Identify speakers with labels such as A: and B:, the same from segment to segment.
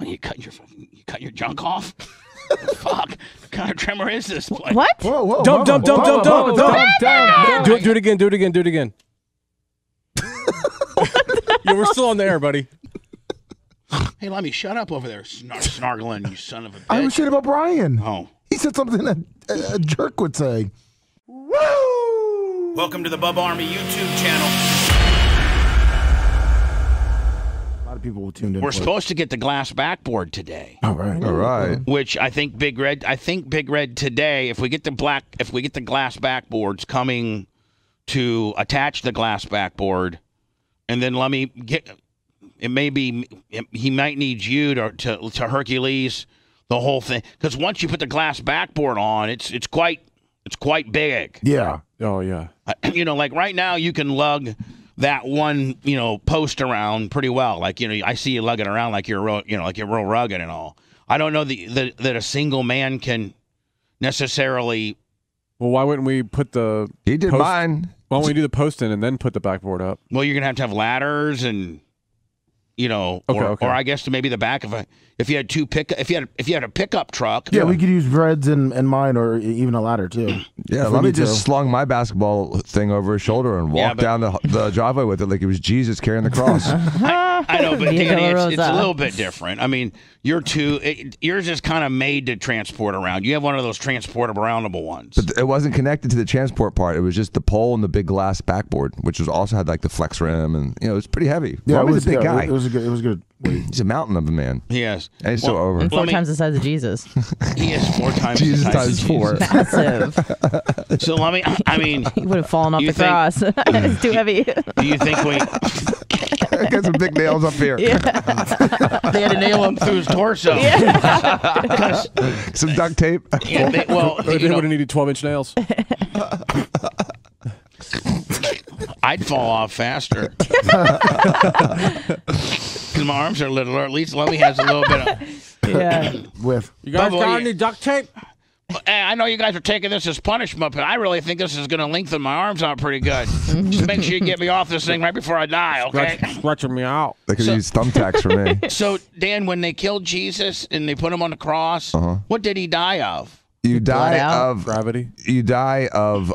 A: You cut your junk off? Fuck. What kind of tremor is this place?
B: What?
C: Whoa, whoa.
D: Dump. Do it again. Yeah, we're still on the air, buddy.
A: Hey, Lummy, shut up over there, snargling, you son of a bitch.
C: I was shit about Brian.
A: Oh.
C: He said something that a jerk would say. Woo!
A: Welcome to the Bubba Army YouTube channel.
C: A lot of people will tune in.
A: We're supposed to get the glass backboard today.
C: All right.
E: All right.
A: Which I think Big Red today, if we get the glass backboards coming to attach the glass backboard, and then let me get, he might need you to Hercules the whole thing, because once you put the glass backboard on, it's quite big.
C: Yeah.
D: Oh yeah.
A: You know, like right now you can lug that one, post around pretty well. Like, I see you lugging around like you're real rugged and all. I don't know that a single man can necessarily.
D: Well, why wouldn't we put the?
E: He did mine.
D: Why don't we do the post in and then put the backboard up?
A: Well, you're gonna have ladders and, or I guess maybe the back of if you had if you had a pickup truck.
C: Yeah, we could use Red's and mine, or even a ladder too.
E: Yeah, let me just slung my basketball thing over his shoulder and walked down the driveway with it like it was Jesus carrying the cross.
A: I know, but Danny, it's a little bit different. I mean, yours is kind of made to transport around. You have one of those transportable ones.
E: But it wasn't connected to the transport part. It was just the pole and the big glass backboard, which also had like the flex rim, and it was pretty heavy.
C: Yeah,
E: it was a big guy.
C: It was good.
E: He's a mountain of a man.
A: Yes.
E: And he's so over.
B: And 4 times the size of Jesus.
A: He is 4 times
E: Jesus
A: the size
E: times
A: of
E: 4.
B: Massive.
A: So let me. I mean,
B: he would have fallen off the cross. It's too heavy.
A: Do you think we?
E: Got some big nails up here.
B: Yeah.
A: They had to nail him through his torso.
B: Yeah.
E: Some duct tape.
A: Yeah, they
D: would have needed 12-inch nails.
A: I'd fall off faster. Because my arms are a little, or at least Lummy has a little bit of.
B: Yeah.
D: You guys got any duct tape?
A: I know you guys are taking this as punishment, but I really think this is going to lengthen my arms out pretty good. Just make sure you get me off this thing right before I die, okay?
D: Stretching me out.
E: They could use thumbtacks for me.
A: So, Dan, when they killed Jesus and they put him on the cross, what did he die of?
E: You die of
D: gravity.
E: You die of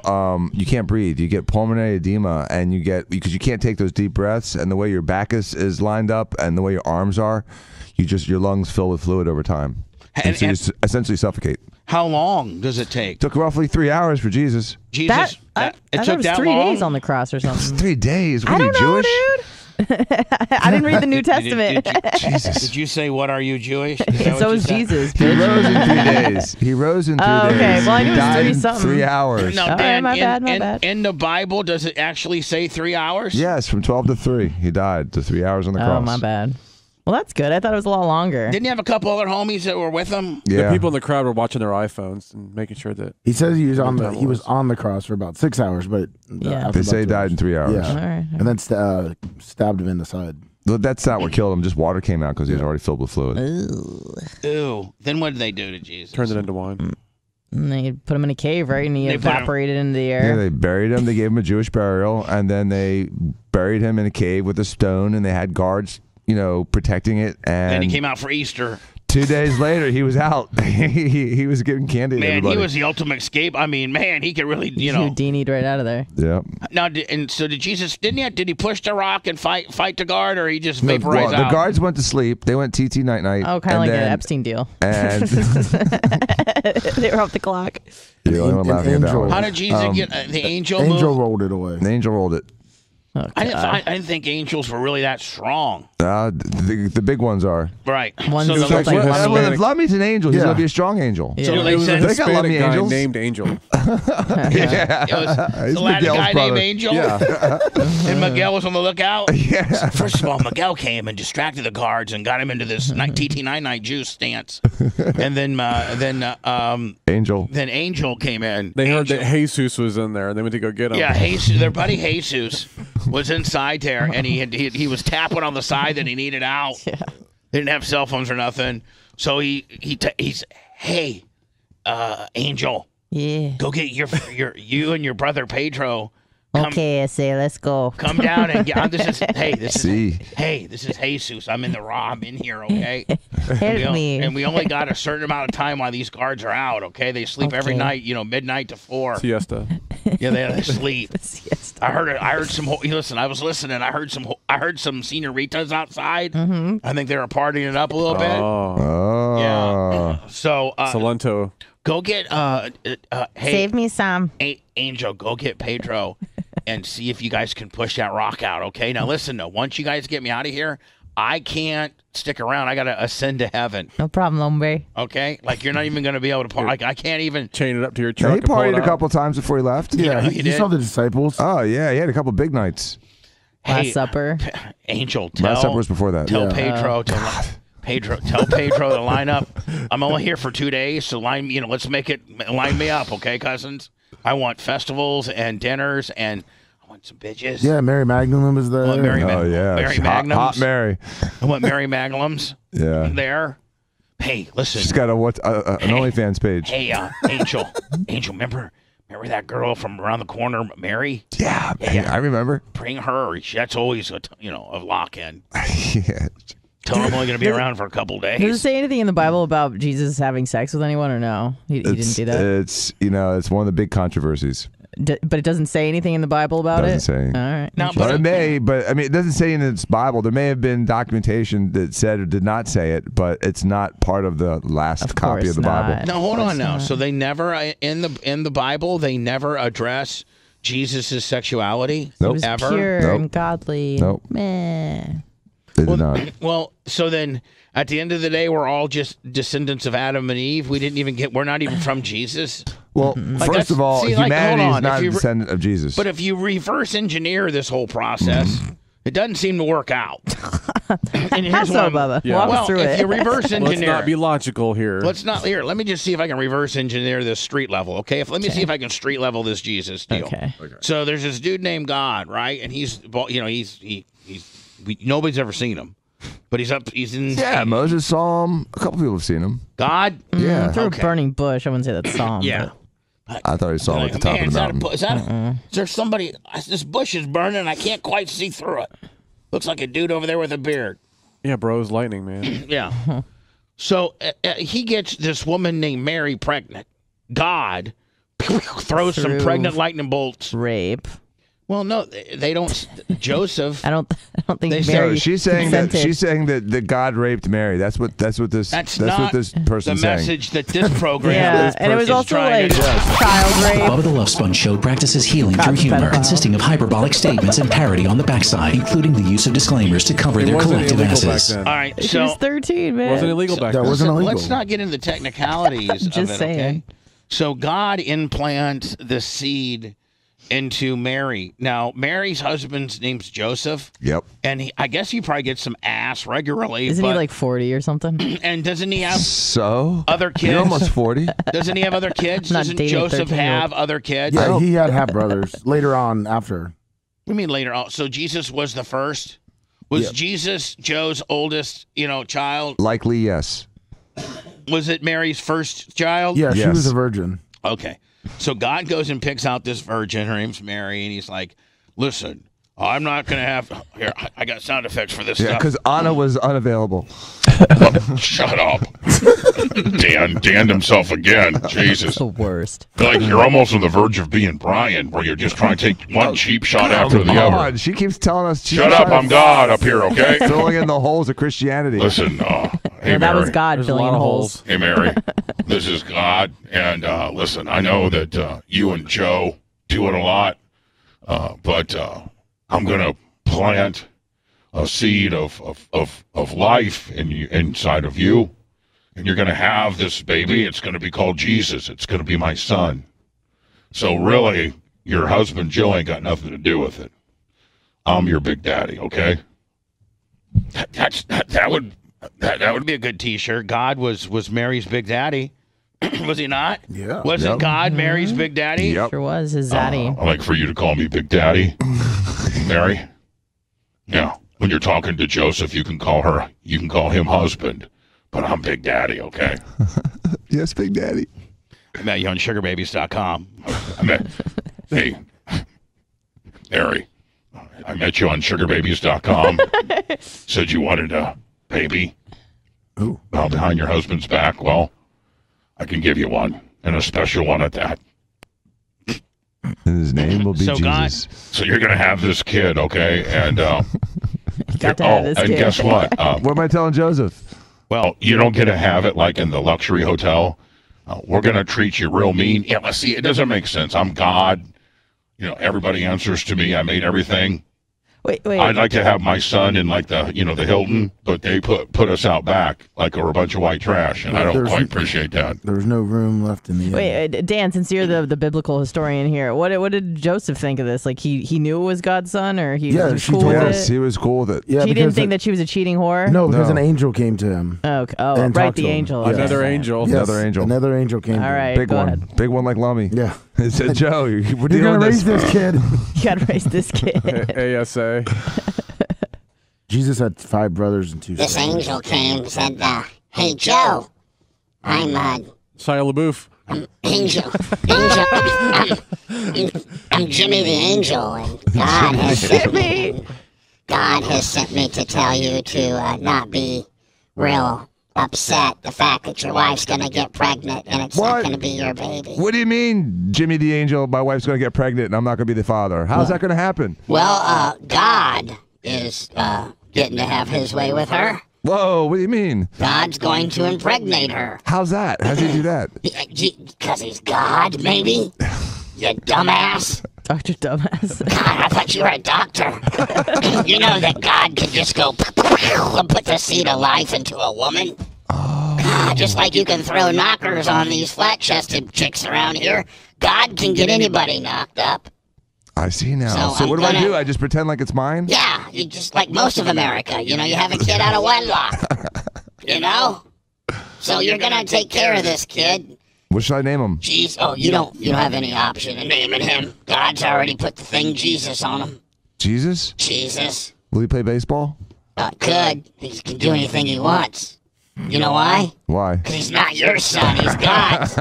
E: you can't breathe. You get pulmonary edema, and because you can't take those deep breaths, and the way your back is lined up, and the way your arms are, your lungs fill with fluid over time, and so you essentially suffocate.
A: How long does it take?
E: Took roughly 3 hours for Jesus.
A: It
B: I
A: took
B: thought it was
A: that
B: 3
A: long?
B: days on the cross or something.
E: 3 days. What are you,
B: I don't know,
E: Jewish?
B: dude. I didn't read the New Testament.
E: Jesus.
A: Did you say, what are you, Jewish?
B: So is Jesus.
E: He rose in 3 days. He rose in 3 days.
B: Okay, well, I knew
E: He
B: it was
E: died
B: 3
E: in
B: something.
E: 3 hours.
A: No,
B: All
A: Dan,
B: right, my bad.
A: In the Bible, does it actually say 3 hours?
E: Yes, from 12 to 3. He died to 3 hours on the cross.
B: Oh, my bad. Well, that's good. I thought it was a lot longer.
A: Didn't you have a couple other homies that were with him?
E: Yeah.
D: The people in the crowd were watching their iPhones and making sure that
C: He says he was on the cross for about 6 hours, but
E: They say he died in 3 hours.
C: Yeah,
B: All right.
C: and then stabbed him in the side.
E: Well, that's not what killed him. Just water came out because he was already filled with fluid.
A: Ew. Then what did they do to Jesus?
D: turned it into wine.
B: And they put him in a cave, right? And he evaporated into the
E: Yeah,
B: air.
E: they buried him. They gave him a Jewish burial, and then they buried him in a cave with a stone, and they had guards, protecting it. And
A: he came out for Easter.
E: 2 days later, he was out. he was giving candy to
A: Man,
E: everybody.
A: he was the ultimate escape. I mean, man, he could really,
B: Houdini'd right out of there.
E: Yeah.
A: Now, so did Jesus? Did he push the rock and fight the guard, or he just vaporized
E: The
A: out?
E: guards went to sleep. They went TT night.
B: Oh, kind of like an Epstein deal.
E: And
B: they were off the clock.
E: you're the only one laughing at that one.
A: How did Jesus get the angel?
C: Angel rolled it away.
E: The angel rolled it.
B: Oh,
A: I didn't think angels were really that strong.
E: The big ones are.
A: Right.
B: Ones
A: So
B: that
A: the-
B: look like
E: Well,
B: Lummy.
E: if Lummy's an angel, he's
C: Yeah.
E: going to be a strong angel.
B: Yeah.
A: So
D: It
A: they
D: was a
A: said
E: They got
D: Hispanic
E: Lummy
D: guy
E: angels.
D: named Angel.
E: Yeah.
A: it was
E: He's
A: the Latin
E: Miguel's
A: guy
E: brother.
A: named Angel.
D: Yeah.
A: And Miguel was on the lookout.
E: Yeah.
A: First of all, Miguel came and distracted the guards and got him into this TT99 juice stance. And then
E: Angel.
A: Angel came in.
D: They heard that Jesus was in there, and they went to go get him.
A: Yeah, Jesus, their buddy Jesus was inside there, and he was tapping on the side that he needed out.
B: Yeah.
A: They didn't have cell phones or nothing, so he's hey, Angel,
B: Yeah.
A: go get you and your brother Pedro.
B: Okay, I say, let's go.
A: Come down and get. This is
E: See.
A: this is Jesus. I'm in here, okay?
B: Help me.
A: And we only got a certain amount of time while these guards are out, okay? They sleep every night, midnight to 4.
D: Siesta.
A: Yeah, they sleep.
B: Siesta.
A: I heard some. Listen, I was listening. I heard some senoritas outside. I think they were partying it up a little bit.
D: Oh.
A: Yeah. So
D: Salento.
A: go get hey,
B: Save me some.
A: Angel, go get Pedro and see if you guys can push that rock out, okay? Now listen though, once you guys get me out of here, I can't stick around. I gotta ascend to heaven.
B: No problem, hombre.
A: Okay? Like you're not even gonna be able to park. Like I can't even
D: Chain it up to your
E: Yeah,
D: truck.
E: he
D: and pull it
E: partied a
D: out.
E: couple times before he left.
C: Yeah,
A: he
C: he
A: did?
C: saw the disciples.
E: Oh yeah, he had a couple big nights.
B: Last Supper.
A: Angel, tell
E: Last supper was before that.
A: Tell
E: Yeah.
A: Pedro tell Pedro to line up. I'm only here for 2 days, so line me up, okay, cousins? I want festivals and dinners and I want some bitches.
C: Yeah, Mary Magdalene was there.
A: I want Mary
E: Oh yeah,
A: Mary
E: Hot
A: Magnums.
E: Mary.
A: I want Mary Magnums
E: Yeah.
A: there. Hey, listen.
E: She's got an OnlyFans page.
A: Hey, Angel, remember that girl from around the corner, Mary?
E: Yeah, I remember.
A: Bring her. That's always a lock-in.
E: Yeah.
A: Tell her I'm only going to be around for a couple days.
B: Does it say anything in the Bible about Jesus having sex with anyone or no? He didn't do that?
E: It's one of the big controversies.
B: But it doesn't say anything in the Bible about
E: Doesn't
B: it?
E: say.
B: All right.
A: No,
E: But it may, but I mean, it doesn't say in its Bible. There may have been documentation that said or did not say it, but it's not part of the last copy of the Bible.
A: No, hold on now. So they never in the Bible they never address Jesus' sexuality.
E: Nope.
B: He was
A: Ever.
B: pure
E: Nope.
B: and godly.
E: Nope.
B: Meh.
E: They did not.
A: Well, so then at the end of the day, we're all just descendants of Adam and Eve. We're not even from Jesus.
E: Well,
A: Like,
E: first of all,
A: see, like,
E: humanity
A: hold
E: is
A: on.
E: not
A: If
E: a
A: you
E: descendant of Jesus.
A: But if you reverse engineer this whole process, it doesn't seem to work out. And
B: How so, Bubba?
D: Yeah.
B: Walk
A: Well,
B: us through
A: if
B: it.
A: you reverse engineer,
D: Let's not be logical here.
A: Let me just see if I can reverse engineer this street level. Okay, let me see if I can street level this Jesus deal.
B: Okay.
A: So there's this dude named God, right? And nobody's ever seen him, but he's in.
E: yeah, Moses saw him. A couple people have seen him.
A: God.
E: Yeah.
B: Through
A: Okay.
B: a burning bush. I wouldn't say that's Psalm.
A: Yeah.
E: I thought he saw him at the top of the mountain.
A: Is there somebody? This bush is burning. I can't quite see through it. Looks like a dude over there with a beard.
D: Yeah, bro, it's lightning, man.
A: Yeah. So he gets this woman named Mary pregnant. God throws some
B: Through
A: pregnant lightning bolts.
B: Rape.
A: Well, no, they don't. Joseph.
B: I don't think
A: They say-
B: Mary
E: No, she's saying
B: consented.
E: that God raped Mary. That's what this
A: That's
E: what
A: not
E: this
A: the
E: person's saying.
A: message that this program
B: Yeah,
A: is
B: and it was also
A: trying
B: like
A: to do.
B: child rape.
F: Bubba the Love Sponge Show practices healing through humor,
B: pedophile.
F: consisting of hyperbolic statements and parody on the backside, including the use of disclaimers to cover
D: It
F: their
D: wasn't
F: collective
D: illegal back
F: asses.
D: then.
A: All right,
B: She
A: so
B: was 13, man.
D: It wasn't illegal back
C: That
D: then.
C: wasn't illegal.
A: let's not get into the technicalities of
B: Just
A: it,
B: saying.
A: okay? So God implants the seed into Mary. Now, Mary's husband's name's Joseph,
E: Yep.
A: and I guess he probably gets some ass regularly.
B: Isn't
A: but,
B: he like 40 or something?
A: And doesn't he have
E: So
A: other kids?
E: You're almost 40.
A: Doesn't he have other kids?
B: Not
A: Doesn't
B: dating
A: Joseph
B: 13-year-old.
A: have other kids?
C: Yeah, he had half brothers later on after.
A: We mean later on. So Jesus was the first. Was
C: Yeah.
A: Jesus Joe's oldest, child?
E: Likely, yes.
A: Was it Mary's first child?
C: Yeah, she
E: Yes.
C: was a virgin.
A: Okay. So God goes and picks out this virgin. Her name's Mary, and he's like, "Listen, I'm not gonna have here. I got sound effects for this
E: Yeah,
A: stuff."
E: because Anna was unavailable.
G: Shut up. Dan himself again. Jesus.
B: The worst.
G: Like you're almost on the verge of being Brian, where you're just trying to take one cheap shot after the
E: Come
G: other.
E: on, she keeps telling us.
G: Shut up, I'm God up here, okay?
E: Filling in the holes of Christianity.
G: Listen, hey
B: No, that was
G: Mary.
B: God
D: There's a
B: filling
D: lot
B: in
D: of
B: holes.
G: Hey Mary, this is God, and listen, I know that you and Joe do it a lot, but I'm gonna plant a seed of life inside of you, and you're gonna have this baby. It's gonna be called Jesus. It's gonna be my son. So really, your husband Joe ain't got nothing to do with it. I'm your big daddy, okay?
A: That would be a good T-shirt. God was Mary's big daddy. Was he not?
C: Yeah.
A: Wasn't
E: Yep.
A: God Mary's big daddy?
E: Yep.
B: Sure was his zaddy.
G: I like for you to call me Big Daddy, Mary. Yeah, when you're talking to Joseph, you can call him husband, but I'm Big Daddy, okay?
E: Yes, Big Daddy.
A: I met you on sugarbabies.com.
G: I mean, hey, Harry, I met you on sugarbabies.com. Said you wanted a baby.
C: Ooh.
G: Well, behind your husband's back. Well, I can give you one, and a special one at that.
E: And his name will be
A: So God-
E: Jesus.
G: So you're going to have this kid, okay? And,
B: Got to have this
G: and
B: kid.
G: guess what?
E: What am I telling Joseph?
G: Well, you don't get to have it like in the luxury hotel. We're going to treat you real mean. Yeah, let's see, it doesn't make sense. I'm God. You know, everybody answers to me. I made everything.
B: Wait.
G: I'd like to have my son in like the, the Hilton, but they put us out back like we're a bunch of white trash, and I don't quite appreciate that.
C: There was no room left in the inn.
B: Wait, Dan, since you're the biblical historian here, what did Joseph think of this? Like he knew it was God's son, or he was
C: she
B: cool
C: told
B: with
E: Yes,
B: it?
E: he was cool with it.
C: Yeah,
B: He didn't
C: because
B: think that she was a cheating whore?
C: No, because
E: No.
C: an angel came to him.
B: Oh,
C: And
B: right,
C: talked
B: the
C: to him.
B: angel.
C: Yes.
D: Another angel.
C: Yes,
E: Another angel.
C: Another angel came
B: All
C: to him.
B: right,
E: Big
B: go
E: one.
B: ahead.
E: Big one like Lummy.
C: Yeah.
E: He said, Joe, we're
C: You're
E: dealing
C: going
E: with
C: to raise this kid.
B: You got to raise this kid.
D: ASA.
C: Jesus had 5 brothers and 2
H: This
C: sisters.
H: angel came and said, hey, Joe, I'm
D: Shia LaBeouf.
H: Angel. I'm Jimmy the Angel, and God has sent me to tell you to not be real upset the fact that your wife's going to get pregnant and it's not
E: What?
H: going to be your baby.
E: What do you mean, Jimmy the Angel, my wife's going to get pregnant and I'm not going to be the father? How's that going to happen?
H: Well, God is getting to have his way with her.
E: Whoa, what do you mean?
H: God's going to impregnate her.
E: How's that? How's he do that?
H: Because he's God, maybe? You dumbass.
B: Dr. Dumbass.
H: God, I thought you were a doctor. You know that God could just go and put the seed of life into a woman? God, just like you can throw knockers on these flat-chested chicks around here, God can get anybody knocked up.
E: I see now.
H: So
E: So,
H: I'm
E: what do I
H: gonna-
E: do? I just pretend like it's mine?
H: Yeah, you just like most of America. You know, you have a kid out of wedlock. You know? So you're gonna take care of this kid.
E: What should I name him?
H: Jeez, oh, you don't have any option in naming him. God's already put the thing Jesus on him.
E: Jesus?
H: Jesus.
E: Will he play baseball?
H: Could. He can do anything he wants. You know why?
E: Why?
H: Because he's not your son, he's God's.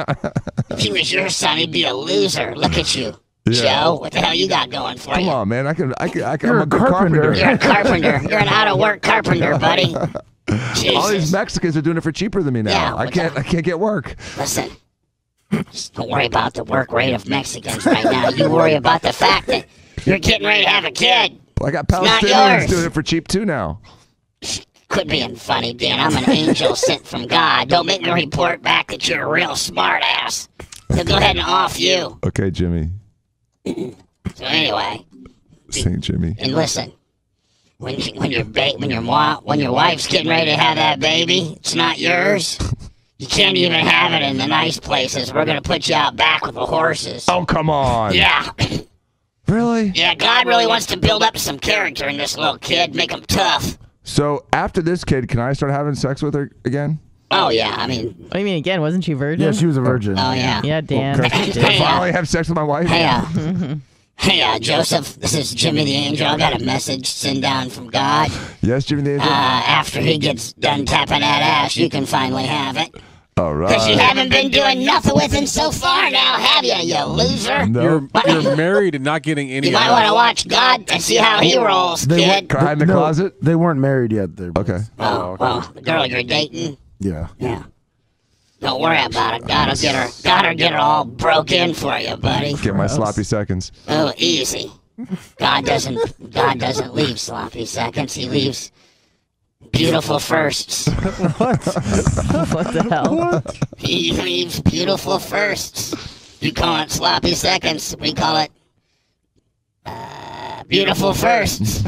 H: If he was your son, he'd be a loser. Look at you.
E: Yeah.
H: Joe, what the hell you got going for
E: Come
H: you?
E: on, man. I'm a good
C: carpenter.
E: carpenter.
H: You're a carpenter. You're an out-of-work carpenter, buddy. Jesus.
E: All these Mexicans are doing it for cheaper than me now.
H: Yeah,
E: I can't get work.
H: Listen, just don't worry about the work rate of Mexicans right now. You worry about the fact that you're getting ready to have a kid.
E: I got
H: not
E: Palestinians
H: yours.
E: doing it for cheap too now.
H: Quit being funny, Dan. I'm an angel sent from God. Don't make me report back that you're a real smart ass. So go ahead and off you.
E: Okay, Jimmy.
H: So anyway,
E: Saint Jimmy.
H: and listen, when your wife's getting ready to have that baby, it's not yours. You can't even have it in the nice places. We're gonna put you out back with the horses.
E: Oh, come on.
H: Yeah,
E: Really?
H: yeah. God really wants to build up some character in this little kid, make him tough.
E: So after this kid, can I start having sex with her again?
H: Oh yeah, I mean,
B: What do you mean again? Wasn't she virgin?
C: Yeah, she was a virgin.
H: oh yeah.
B: Yeah, Dan.
E: Can I finally have sex with my wife?
H: Hey, Joseph, this is Jimmy the Angel. I got a message send down from God.
E: Yes, Jimmy the Angel?
H: After he gets done tapping that ass, you can finally have it.
E: All
H: Because you
E: right.
H: haven't been doing nothing with him so far now, have you, you loser?
E: No.
D: You're married and not getting any.
H: You might want to watch God and see how he rolls, kid.
E: Can I hide in the closet?
C: They weren't married yet. They were-
E: Okay.
H: Oh, well, the girl you're dating,
C: Yeah.
H: yeah. Don't worry about it. God'll get her all broke in for you, buddy.
E: Get my sloppy seconds.
H: Oh, easy. God doesn't leave sloppy seconds. He leaves beautiful firsts.
B: What the hell?
H: He leaves beautiful firsts. You call it sloppy seconds. We call it beautiful firsts.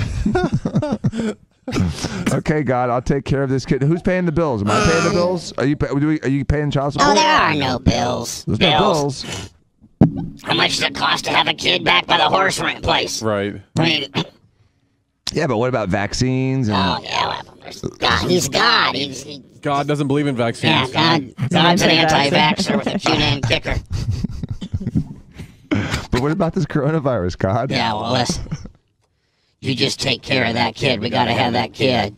E: Okay, God, I'll take care of this kid. Who's paying the bills? Am I paying the bills? Are you paying child support?
H: Oh, there are no bills.
E: There's no bills.
H: How much does it cost to have a kid back by the horse rent place?
D: Right.
H: I mean,
E: Yeah, but what about vaccines? And
H: oh yeah, well, God, he's God.
D: God doesn't believe in vaccines.
H: Yeah, God's an anti-vaxxer with a Q-name kicker.
E: But what about this coronavirus, God?
H: Yeah, well, listen. You just take care of that kid. We gotta have that kid.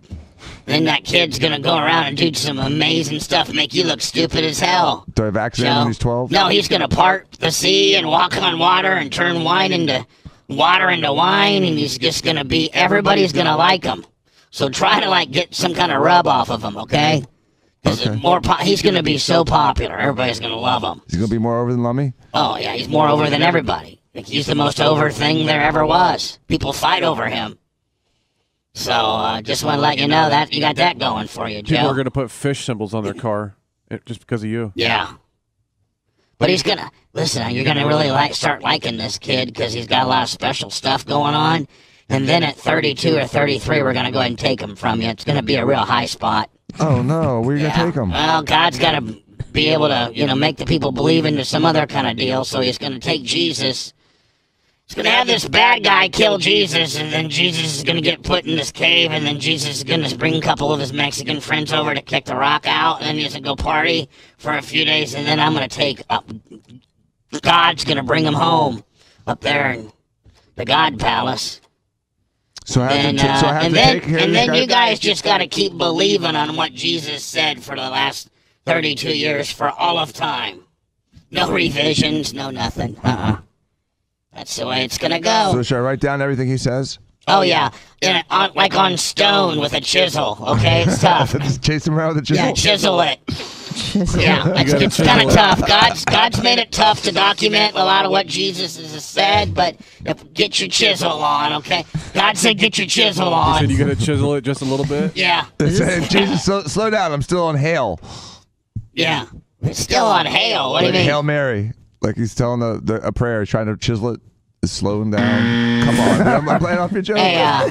H: Then that kid's gonna go around and do some amazing stuff and make you look stupid as hell.
E: Do I vaccinate him when he's 12?
H: No, he's gonna part the sea and walk on water and turn wine into water into wine, and he's just gonna be. Everybody's gonna like him. So try to like get some kind of rub off of him, okay? Because he's gonna be so popular, everybody's gonna love him.
E: He's gonna be more over than Lummy?
H: Oh yeah, he's more over than everybody. Like, he's the most over thing there ever was. People fight over him. So just want to let you know that you got that going for you, Joe.
D: People are gonna put fish symbols on their car just because of you.
H: Yeah. But he's gonna listen. You're gonna really start liking this kid because he's got a lot of special stuff going on. And then at 32 or 33, we're gonna go ahead and take him from you. It's gonna be a real high spot.
E: Oh no, where are you gonna take him?
H: Well, God's gotta be able to, make the people believe into some other kind of deal. So he's gonna take Jesus. He's gonna have this bad guy kill Jesus, and then Jesus is gonna get put in this cave, and then Jesus is gonna bring a couple of his Mexican friends over to kick the rock out, and then he's gonna go party for a few days, and then I'm gonna take God's gonna bring him home up there in the God Palace.
E: So
H: And then you guys just got to keep believing on what Jesus said for the last 32 years, for all of time. No revisions, no nothing. That's the way it's going to go.
E: So should I write down everything he says?
H: Oh, yeah. Like on stone with a chisel, okay? It's tough.
E: Just chase him around with a chisel?
H: Yeah, chisel it. Yeah, it's kind of tough. God's made it tough to document a lot of what Jesus has said, but get your chisel on, okay? God said get your chisel on.
D: He said you got to chisel it just a little bit?
H: Yeah.
E: Jesus, slow down. I'm still on hail.
H: Yeah. It's still on hail. What do you mean?
E: Hail Mary. Like he's telling a prayer, trying to chisel it. Is slowing down. Come on. I'm playing off your joke.
H: Hey,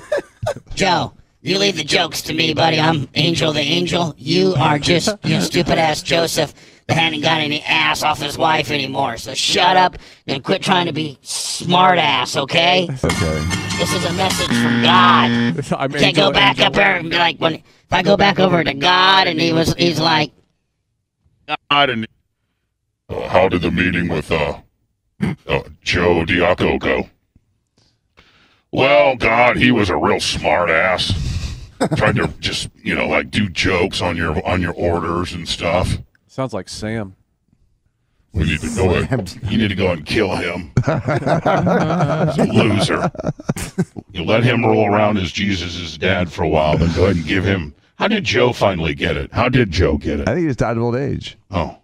H: Joe. You leave the jokes to me, buddy. I'm Angel the Angel. You are just stupid-ass Joseph that hadn't got any ass off his wife anymore. So shut up and quit trying to be smart-ass, okay?
E: Okay.
H: This is a message from God. Can't go back up there and be like, if I go back over to God and he's like...
G: God, and how did the meeting with Joe Diaco go? Well, God, he was a real smart ass. Tried to just, do jokes on your orders and stuff.
D: Sounds like Sam.
G: We need to go you need to go and kill him. He's a loser. You let him roll around as Jesus' dad for a while, then go ahead and give him... How did Joe finally get it? How did Joe get it?
E: I think he just died of old age.
G: Oh.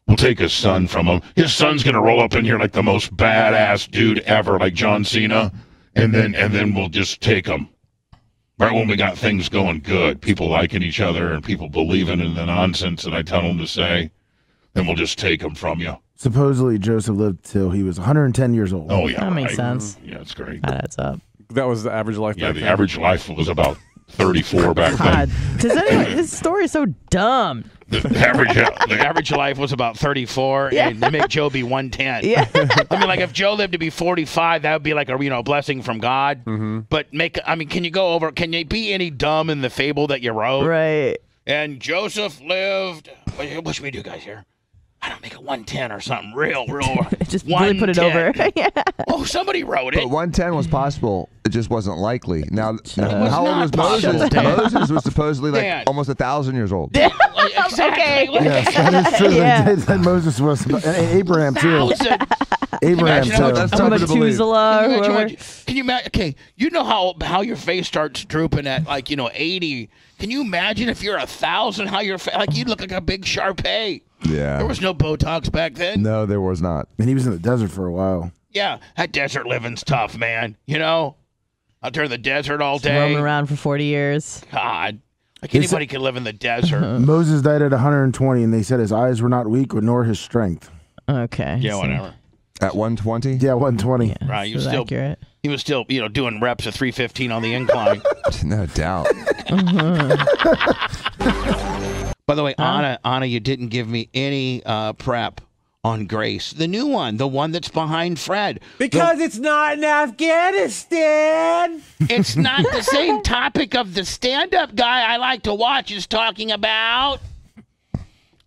G: We'll take his son from him. His son's going to roll up in here like the most badass dude ever, like John Cena, and then we'll just take him. Right when we got things going good, people liking each other and people believing in the nonsense that I tell them to say, then we'll just take him from you.
C: Supposedly, Joseph lived till he was 110 years old.
G: Oh, yeah.
B: That makes sense.
G: Yeah, it's great.
B: That adds up.
D: That was the average life back
G: the
D: then.
G: average life was about 34 back
B: God,
G: then.
B: this story is so dumb.
G: The
A: average life was about 34, and they make Joe be 110.
B: Yeah.
A: I mean, like if Joe lived to be 45, that would be like a blessing from God.
D: Mm-hmm.
A: But can you be any dumb in the fable that you wrote?
B: Right.
A: And Joseph lived. What should we do, guys? Here, I don't make it 110 or something real.
B: Just really put it over. Yeah.
A: Oh, somebody wrote it.
E: But 110 was possible. It just wasn't likely. Now,
A: was
E: how old was
A: not possible,
E: Moses?
A: Dan.
E: Moses was supposedly like
A: Dan.
E: almost 1,000 years old.
A: Exactly.
C: Yes, that is true. They said Moses was, and Abraham too. Abraham
A: Imagine
C: too.
E: That's tough to believe.
B: Methuselah, or whoever.
A: Can you imagine? Okay, you know how your face starts drooping at 80. Can you imagine if you're 1,000? How your you'd look like a big Shar-Pei.
E: Yeah.
A: There was no Botox back then.
E: No, there was not.
C: And he was in the desert for a while.
A: Yeah, that desert living's tough, man. Out there in the desert all
B: Just roaming
A: day.
B: around for 40 years.
A: God, anybody could live in the desert.
C: Moses died at 120, and they said his eyes were not weak, nor his strength.
B: Okay.
A: Yeah,
B: so-
A: whatever.
E: At 120?
C: Yeah, 120.
B: Yeah,
A: Right,
B: so accurate.
A: He was still, doing reps at 315 on the incline.
E: No doubt.
A: By the way, Anna, you didn't give me any prep on Grace, the new one, the one that's behind Fred.
I: Because it's not in Afghanistan.
A: It's not the same topic of the stand-up guy I like to watch is talking about.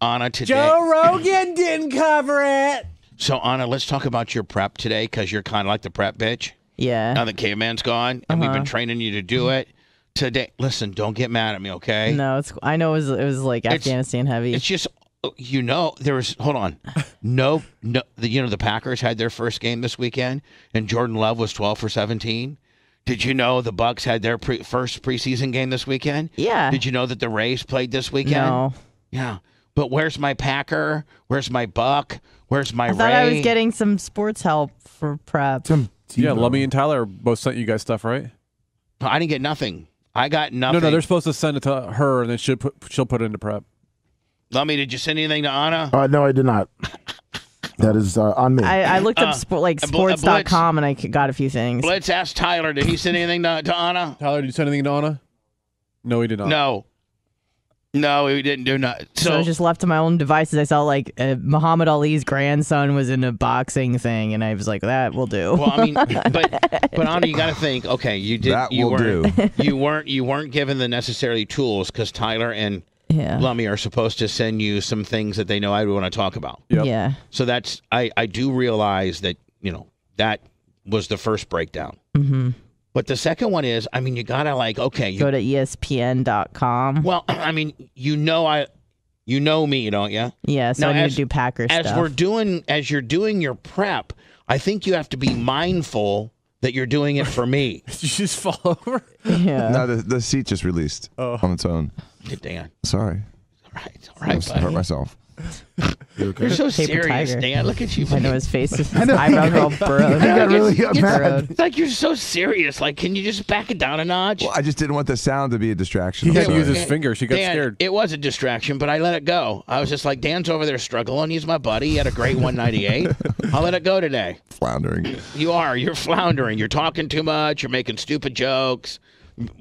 A: Anna, today.
I: Joe Rogan didn't cover it.
A: So, Anna, let's talk about your prep today because you're kind of like the prep bitch.
B: Yeah.
A: Now that caveman's gone, and we've been training you to do it. Today, listen, don't get mad at me, okay?
B: No, I know it was like Afghanistan heavy.
A: It's just, hold on. No, the Packers had their first game this weekend, and Jordan Love was 12 for 17. Did you know the Bucks had their first preseason game this weekend?
B: Yeah.
A: Did you know that the Rays played this weekend?
B: No.
A: Yeah. But where's my Packer? Where's my Buck? Where's my Ray?
B: I thought I was getting some sports help for prep.
D: Yeah, Lummy and Tyler both sent you guys stuff, right?
A: I didn't get nothing. I got nothing.
D: No, they're supposed to send it to her, and then she'll put it into prep.
A: Lummy, did you send anything to Anna?
C: No, I did not. That is on me.
B: I looked up sports.com and I got a few things.
A: Let's ask Tyler. Did he send anything to Anna?
D: Tyler, did you send anything to Anna? No, he did not.
A: No, he didn't do nothing.
B: So I was just left to my own devices. I saw like Muhammad Ali's grandson was in a boxing thing, and I was like, "That will do."
A: Well, I mean, but Anna, you got to think. Okay, you did.
E: That
A: you
E: will
A: weren't,
E: do.
A: You weren't given the necessary tools because Tyler and Lummy are supposed to send you some things that they know I want to talk about.
D: Yep.
B: Yeah.
A: So that's I do realize that that was the first breakdown.
B: Mm-hmm.
A: But the second one is, I mean, you gotta
B: go to ESPN.com.
A: Well, I mean, you know me, don't you?
B: Yeah. So I need to do Packers stuff.
A: As you're doing your prep, I think you have to be mindful that you're doing it for me.
D: Did you just fall over?
B: Yeah.
E: No, the seat just released on its own.
A: Hey, Dan.
E: Sorry.
A: All right, buddy.
E: Hurt myself.
A: You're so serious, Dan. Look at you.
B: I know his face. His eyebrows are all burrowed.
C: He got really mad.
A: It's like you're so serious. Like, can you just back it down a notch?
E: Well, I just didn't want the sound to be a distraction.
D: He had to use his finger. She got
A: Dan,
D: scared.
A: It was a distraction, but I let it go. I was just like, Dan's over there struggling. He's my buddy. He had a great 198. I'll let it go today.
E: Floundering.
A: You are. You're floundering. You're talking too much. You're making stupid jokes.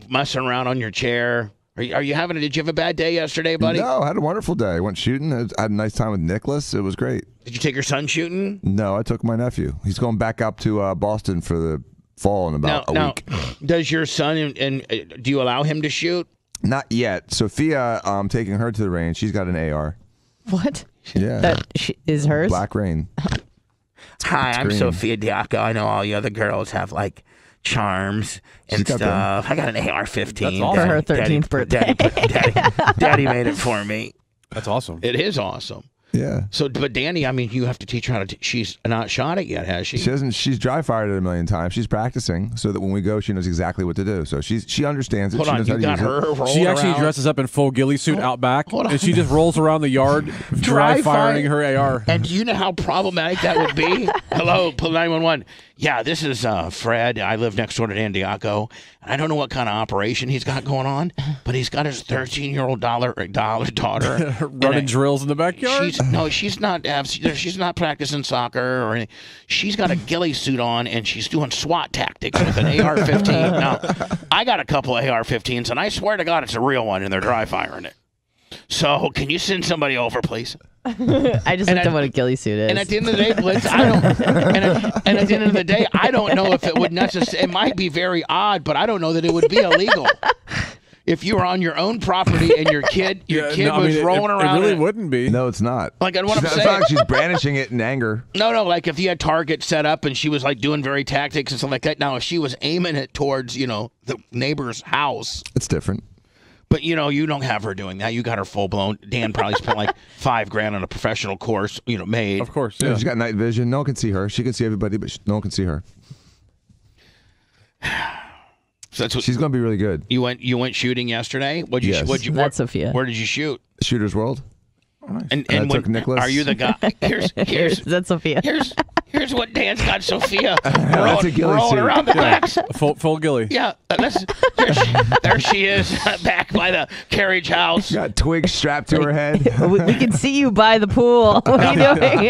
A: Messing around on your chair. Did you have a bad day yesterday, buddy?
E: No, I had a wonderful day. I went shooting. I had a nice time with Nicholas. It was great.
A: Did you take your son shooting?
E: No, I took my nephew. He's going back up to Boston for the fall in about a week.
A: Does your son and do you allow him to shoot?
E: Not yet. Sophia, I'm taking her to the range. She's got an AR.
B: What?
E: Yeah.
B: That is hers?
E: Black Rain.
A: Hi, I'm
E: green.
A: Sophia Diaco. I know all the other girls have like charms and stuff. I got an AR-15.
D: That's
B: For her 13th birthday.
A: Daddy made it for me.
D: That's awesome.
A: It is awesome.
E: Yeah.
A: So, but Danny, I mean, you have to teach her how to. She's not shot it yet, has she?
E: She hasn't. She's dry fired it a million times. She's practicing so that when we go, she knows exactly what to do. So she understands it.
A: Hold
E: she
A: on,
E: knows
A: you
E: how to
A: got
E: use
A: her rolling
D: She actually
A: around.
D: dresses up in full ghillie suit out back,
A: hold on.
D: and she just rolls around the yard, dry firing her AR.
A: And do you know how problematic that would be? Hello, 911. Yeah, this is Fred. I live next door to Dan Diaco. And I don't know what kind of operation he's got going on, but he's got his 13-year-old daughter
D: running drills in the backyard.
A: She's not practicing soccer or anything. She's got a ghillie suit on and she's doing SWAT tactics with an AR-15. Now, I got a couple of AR-15s, and I swear to God it's a real one, and they're dry firing it. So, can you send somebody over, please?
B: I just looked at what a ghillie suit is.
A: And at the end of the day, Blitz, I don't. And at the end of the day, I don't know if it would necessarily. It might be very odd, but I don't know that it would be illegal. If you were on your own property and your kid was rolling around,
D: it really wouldn't be.
E: No, it's not.
A: Like what I'm
E: It's
A: saying.
E: not like she's brandishing it in anger.
A: No. Like if you had targets set up and she was like doing very tactics and stuff like that. Now, if she was aiming it towards the neighbor's house,
E: It's different.
A: but you don't have her doing that. You got her full blown. Dan probably spent like $5,000 on a professional course, made.
D: Of course,
E: Yeah,
D: yeah.
E: she's got night vision. No one can see her. She can see everybody, but no one can see her.
A: So that's what
E: She's going to be really good.
A: you went shooting yesterday.
E: Yes.
B: That's Sophia.
A: Where did you shoot?
E: Shooter's World.
A: And
E: I took Nicholas.
A: Are you the guy? Here's
B: That's Sophia.
A: here's what Dan's got Sophia
E: That's a ghillie
A: rolling
E: suit.
A: around the backs.
D: Full ghillie.
A: Yeah, there she is back by the carriage house.
E: Got twigs strapped to her head.
B: we can see you by the pool. What are you doing?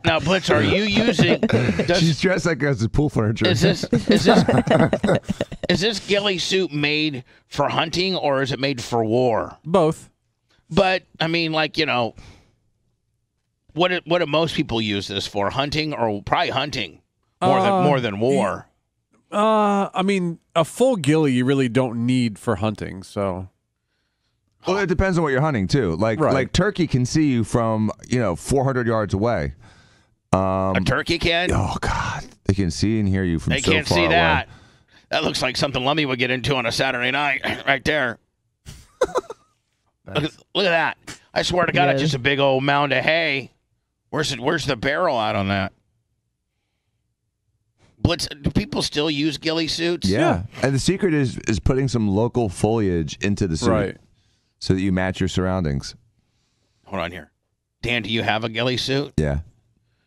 A: Now, Blitz, are you using?
E: She's dressed like as a pool furniture.
A: Is this ghillie suit made for hunting or is it made for war?
D: Both.
A: But I mean, what do most people use this for? Hunting or probably hunting more than war.
D: I mean, a full ghillie you really don't need for hunting. So,
E: Well, it depends on what you're hunting too. Like turkey can see you from 400 yards away.
A: A turkey can?
E: Oh God, they can see and hear you from
A: They
E: so
A: can't
E: far
A: see
E: away.
A: that. That looks like something Lummy would get into on a Saturday night, right there. Look at that. I swear to God, it's just a big old mound of hay. Where's the barrel out on that? Blitz, do people still use ghillie suits?
E: Yeah. And the secret is putting some local foliage into the suit.
D: Right.
E: So that you match your surroundings.
A: Hold on here. Dan, do you have a ghillie suit?
E: Yeah.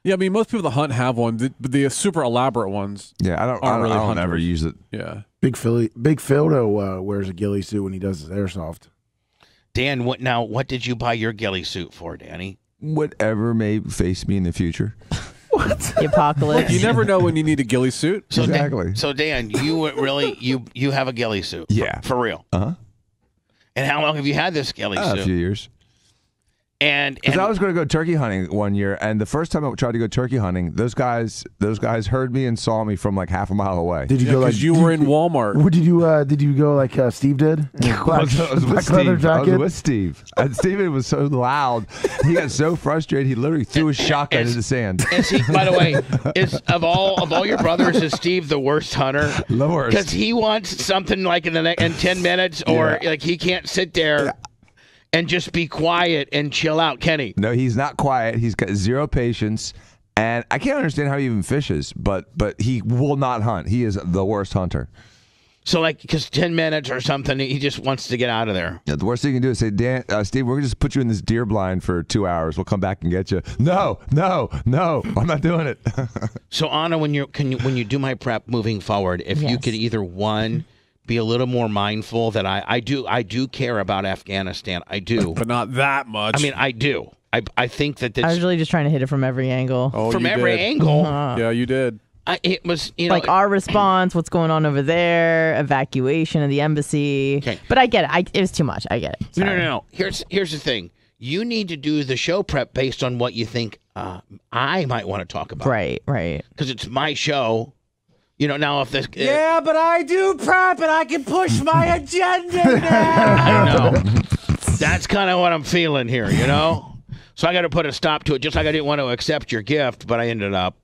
D: Yeah, I mean, most people that hunt have one. The super elaborate ones.
E: Yeah, I don't ever use it.
D: Yeah.
C: Big Phildo wears a ghillie suit when he does his airsoft.
A: Dan, what did you buy your ghillie suit for, Danny?
E: Whatever may face me in the future.
B: What? The apocalypse.
D: You never know when you need a ghillie suit.
A: So
E: exactly.
A: So Dan, you really you have a ghillie suit?
E: Yeah.
A: For real?
E: Uh-huh.
A: And how long have you had this ghillie suit?
E: A few years.
A: And
E: because I was going to go turkey hunting one year, and the first time I tried to go turkey hunting, those guys heard me and saw me from like half a mile away.
C: Did you go like
D: you were in Walmart?
C: Did you go like Steve did?
E: I was with Steve. And Steven was so loud, he got so frustrated, he literally threw his shotgun in the sand.
A: And see, by the way, of all your brothers, is Steve the worst hunter?
E: The worst.
A: Because he wants something like in 10 minutes, or like he can't sit there and just be quiet and chill out, Kenny.
E: No, he's not quiet. He's got zero patience, and I can't understand how he even fishes. But he will not hunt. He is the worst hunter.
A: So like, because 10 minutes or something, he just wants to get out of there.
E: Yeah, the worst thing you can do is say, Dan, Steve, we're gonna just put you in this deer blind for 2 hours. We'll come back and get you. No, I'm not doing it.
A: So Anna, when you do my prep moving forward, if you could either be a little more mindful that I do care about Afghanistan. I do.
D: But not that much.
A: I mean, I do. I think that
B: I was really just trying to hit it from every angle.
D: Oh,
A: from every angle.
D: Yeah, you did.
A: It was,
B: like our response, what's going on over there, evacuation of the embassy.
A: Okay.
B: But I get it. It was too much. I get it. Sorry.
A: No. Here's the thing. You need to do the show prep based on what you think I might want to talk about.
B: Right.
A: Because it's my show. Now if this...
I: yeah, but I do prep and I can push my agenda now.
A: I know. That's kind of what I'm feeling here, So I got to put a stop to it, just like I didn't want to accept your gift, but I ended up...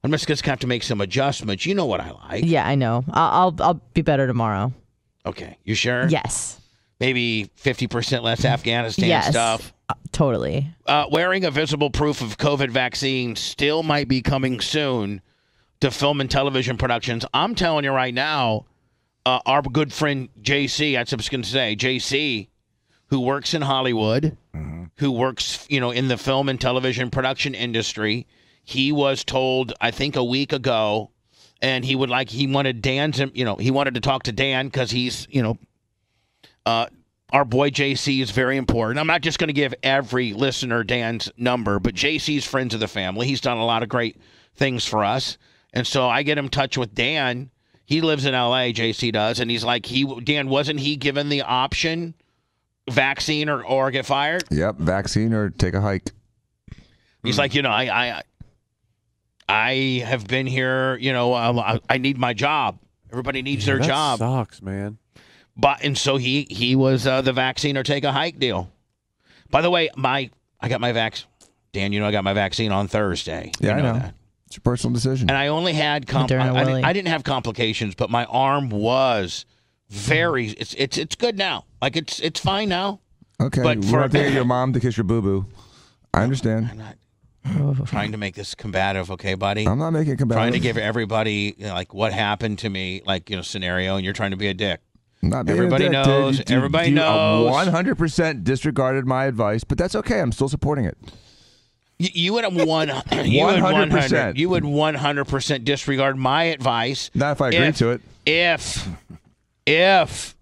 A: I'm just going to have to make some adjustments. You know what I like.
B: Yeah, I know. I'll be better tomorrow.
A: Okay. You sure?
B: Yes.
A: Maybe 50% less Afghanistan stuff.
B: Totally.
A: Wearing a visible proof of COVID vaccine still might be coming soon to film and television productions. I'm telling you right now, our good friend JC, that's what I was going to say, JC, who works in Hollywood, who works, in the film and television production industry, he was told, I think a week ago, and he wanted Dan's, he wanted to talk to Dan because he's, our boy JC is very important. I'm not just going to give every listener Dan's number, but JC's friends of the family. He's done a lot of great things for us. And so I get in touch with Dan. He lives in L.A., JC does, and he's like, Dan, wasn't he given the option, vaccine or get fired?
E: Yep, vaccine or take a hike.
A: He's like, I have been here, I need my job. Everybody needs their job.
D: Sucks, man.
A: And so he was the vaccine or take a hike deal. By the way, I got my Dan, I got my vaccine on Thursday.
E: Yeah,
A: I
E: know
A: that.
E: It's your personal decision.
A: And I only had I didn't have complications, but my arm was very. It's good now. Like it's fine now.
E: Okay, but we're not to get your mom to kiss your boo boo. I understand.
A: I'm not trying to make this combative, okay, buddy?
E: I'm not making it combative.
A: Trying to give everybody like what happened to me, scenario, and you're trying to be a dick.
E: Not being
A: everybody
E: a dick,
A: knows.
E: dude.
A: Everybody knows.
E: 100% disregarded my advice, but that's okay. I'm still supporting it.
A: You would have 100%. You would 100% disregard my advice.
E: Not if I agreed to it.
A: If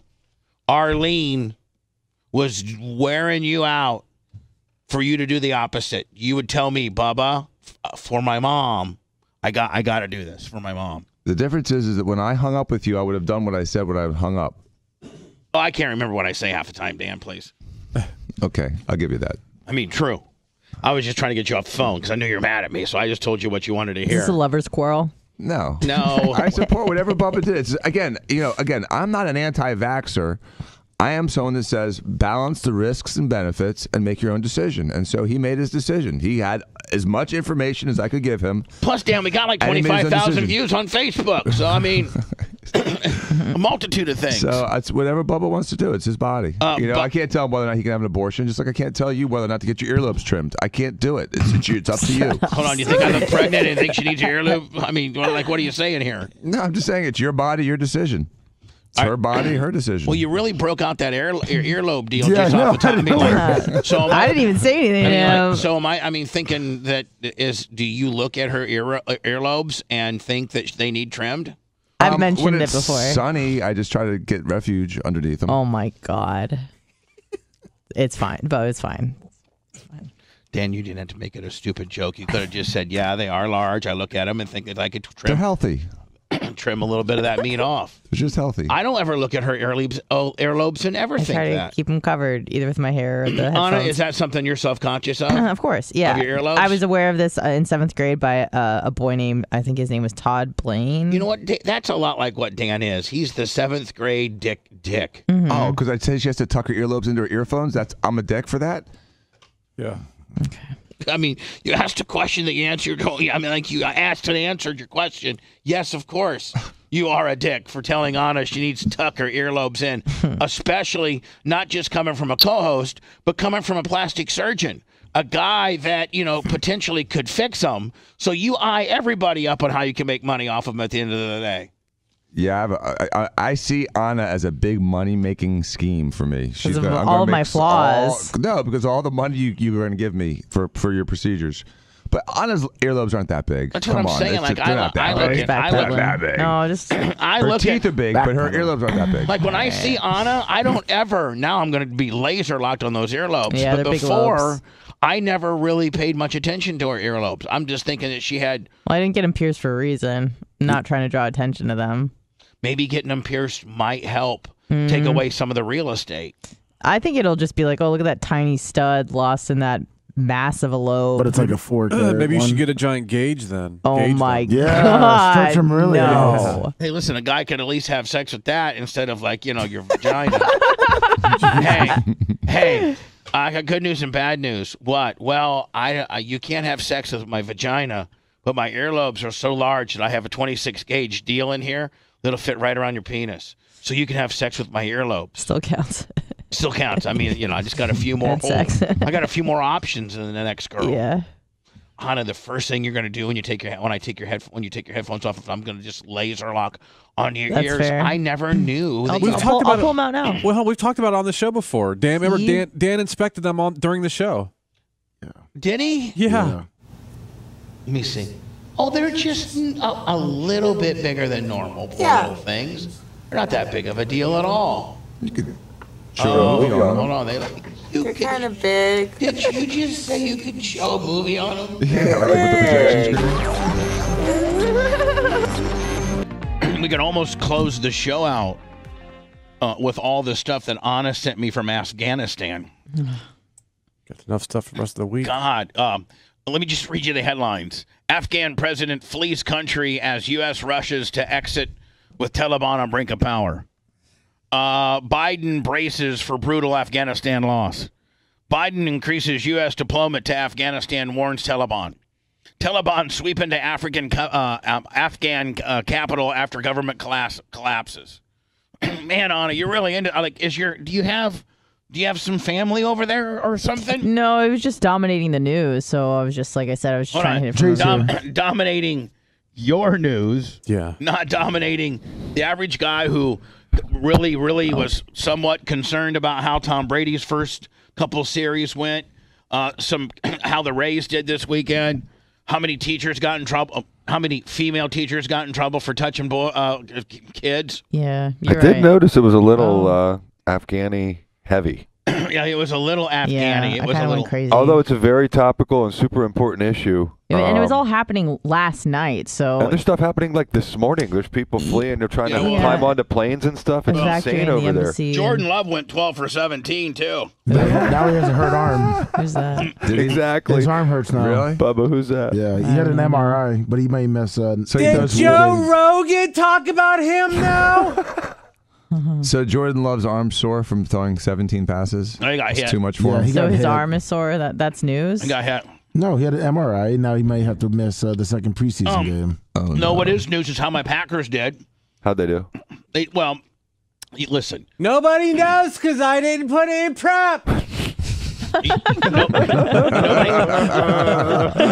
A: Arlene was wearing you out for you to do the opposite, you would tell me, Bubba, for my mom, I got to do this for my mom.
E: The difference is that when I hung up with you, I would have done what I said when I hung up.
A: Oh, I can't remember what I say half the time, Dan, please.
E: Okay, I'll give you that.
A: I mean, true. I was just trying to get you off the phone because I knew you're mad at me, so I just told you what you wanted to hear.
B: Is this a lover's quarrel?
E: No.
A: I
E: support whatever Bubba did. It's, again, I'm not an anti-vaxxer. I am someone that says balance the risks and benefits and make your own decision. And so he made his decision. He had as much information as I could give him.
A: Plus, Dan, we got like 25,000 views on Facebook. So, I mean, a multitude of things.
E: So it's whatever Bubba wants to do. It's his body. I can't tell him whether or not he can have an abortion. Just like I can't tell you whether or not to get your earlobes trimmed. I can't do it. It's up to you.
A: Hold on. You think I look pregnant and think she needs your earlobe? I mean, like, what are you saying here?
E: No, I'm just saying it's your body, your decision. It's her body, her decision.
A: Well, you really broke out that earlobe deal just off the top. I mean,
B: I didn't even say anything.
A: So am I? I mean, thinking that do you look at her earlobes and think that they need trimmed?
B: I've mentioned
E: when
B: it before.
E: Sunny, I just try to get refuge underneath them.
B: Oh my God, it's fine, Bo. It's fine.
A: Dan, you didn't have to make it a stupid joke. You could have just said, "Yeah, they are large. I look at them and think that I could trim."
E: They're healthy.
A: Trim a little bit of that meat off.
E: They're just healthy.
A: I don't ever look at her earlobes and ever
B: I
A: think
B: try to
A: that.
B: keep them covered, either with my hair or the headphones.
A: Anna, is that something you're self-conscious of?
B: Of course, yeah.
A: Of your earlobes?
B: I was aware of this in 7th grade by a boy named, I think his name was Todd Blaine.
A: You know what? That's a lot like what Dan is. He's the 7th grade dick.
B: Mm-hmm.
E: Oh, because I'd say she has to tuck her earlobes into her earphones? I'm a dick for that?
D: Yeah.
B: Okay.
A: I mean, you asked a question that you answered. I mean, like you asked and answered your question. Yes, of course. You are a dick for telling Anna she needs to tuck her earlobes in, especially not just coming from a co-host, but coming from a plastic surgeon, a guy that, potentially could fix them. So you eye everybody up on how you can make money off of them at the end of the day.
E: Yeah, I see Anna as a big money-making scheme for me.
B: She's of all my flaws.
E: No, because all the money you're going to give me for your procedures. But Anna's earlobes aren't that big.
A: That's what I'm saying. Like
E: they're not that big.
A: I look
E: that big.
B: No, just
E: Her teeth are big, but her earlobes aren't that big.
A: Like when I see Anna, I don't ever. Now I'm going to be laser locked on those earlobes.
B: Yeah,
A: but
B: they're big
A: before,
B: lobes.
A: I never really paid much attention to her earlobes. I'm just thinking that she had.
B: Well, I didn't get them pierced for a reason. I'm not trying to draw attention to them.
A: Maybe getting them pierced might help take away some of the real estate.
B: I think it'll just be like, oh, look at that tiny stud lost in that mass of a lobe.
C: But it's like a 4-carat
D: Maybe you
C: one.
D: should get a giant gauge then.
B: Oh
D: Gauge
B: my
D: them.
B: God.
C: Stretch them really.
B: No.
A: Hey, listen, a guy could at least have sex with that instead of like, your vagina. hey, I got good news and bad news. What? Well, you can't have sex with my vagina, but my earlobes are so large that I have a 26 gauge deal in here that'll fit right around your penis. So you can have sex with my earlobes.
B: Still counts.
A: Still counts. I mean, I just got a few more. I got a few more options than the next girl.
B: Yeah.
A: Hannah, the first thing you're going to do when you take your headphones off, I'm going to just laser lock on your
B: That's
A: ears.
B: fair.
A: I never knew.
B: I'll
A: That
B: pull them out now.
D: Well, we've talked about it on the show before. Dan, remember Dan inspected them during the show.
A: Did he?
D: Yeah.
A: Let me see. Oh, they're just a little bit bigger than normal. Poor little things. They're not that big of a deal at all.
E: You could
A: show a movie on them. Hold on.
J: They're kind of big.
A: Did you just say you could show a movie on them?
E: Yeah, like with the projection screen.
A: We could almost close the show out with all the stuff that Anna sent me from Afghanistan.
D: Got enough stuff for the rest of the week.
A: God. Let me just read you the headlines. Afghan president flees country as U.S. rushes to exit with Taliban on brink of power. Biden braces for brutal Afghanistan loss. Biden increases U.S. deployment to Afghanistan, warns Taliban. Taliban sweep into Afghan capital after government collapses. Man, Anna, you're really into do you have some family over there or something?
B: No, it was just dominating the news. So I was just, like I said, I was just trying to hit it from
A: dominating your news.
D: Yeah.
A: Not dominating the average guy who really was somewhat concerned about how Tom Brady's first couple series went. How the Rays did this weekend. How many teachers got in trouble? How many female teachers got in trouble for touching kids?
B: Yeah,
K: I did notice it was a little Afghani heavy.
A: Yeah, it was a little Afghani.
B: Yeah,
A: it was a little
B: crazy.
K: Although it's a very topical and super important issue.
B: And it was all happening last night, so...
K: And there's stuff happening like this morning. There's people fleeing. They're trying to climb onto planes and stuff. It's insane over there.
A: Jordan Love went 12 for 17, too.
C: Now he has a hurt arm.
B: Who's that?
K: Exactly.
C: His arm hurts now.
E: Really?
K: Bubba, who's that?
C: Yeah, he had an MRI, but he may miss...
I: Did Joe Rogan talk about him now?
E: So Jordan Love's arm sore from throwing 17 passes.
A: He got hit.
E: Too much for him.
B: So his arm is sore? That's news?
A: He got hit.
C: No, he had an MRI. Now he may have to miss the second preseason game.
A: No, what is news is how my Packers did.
K: How'd they do?
A: Well, listen.
I: Nobody knows because I didn't put in prep.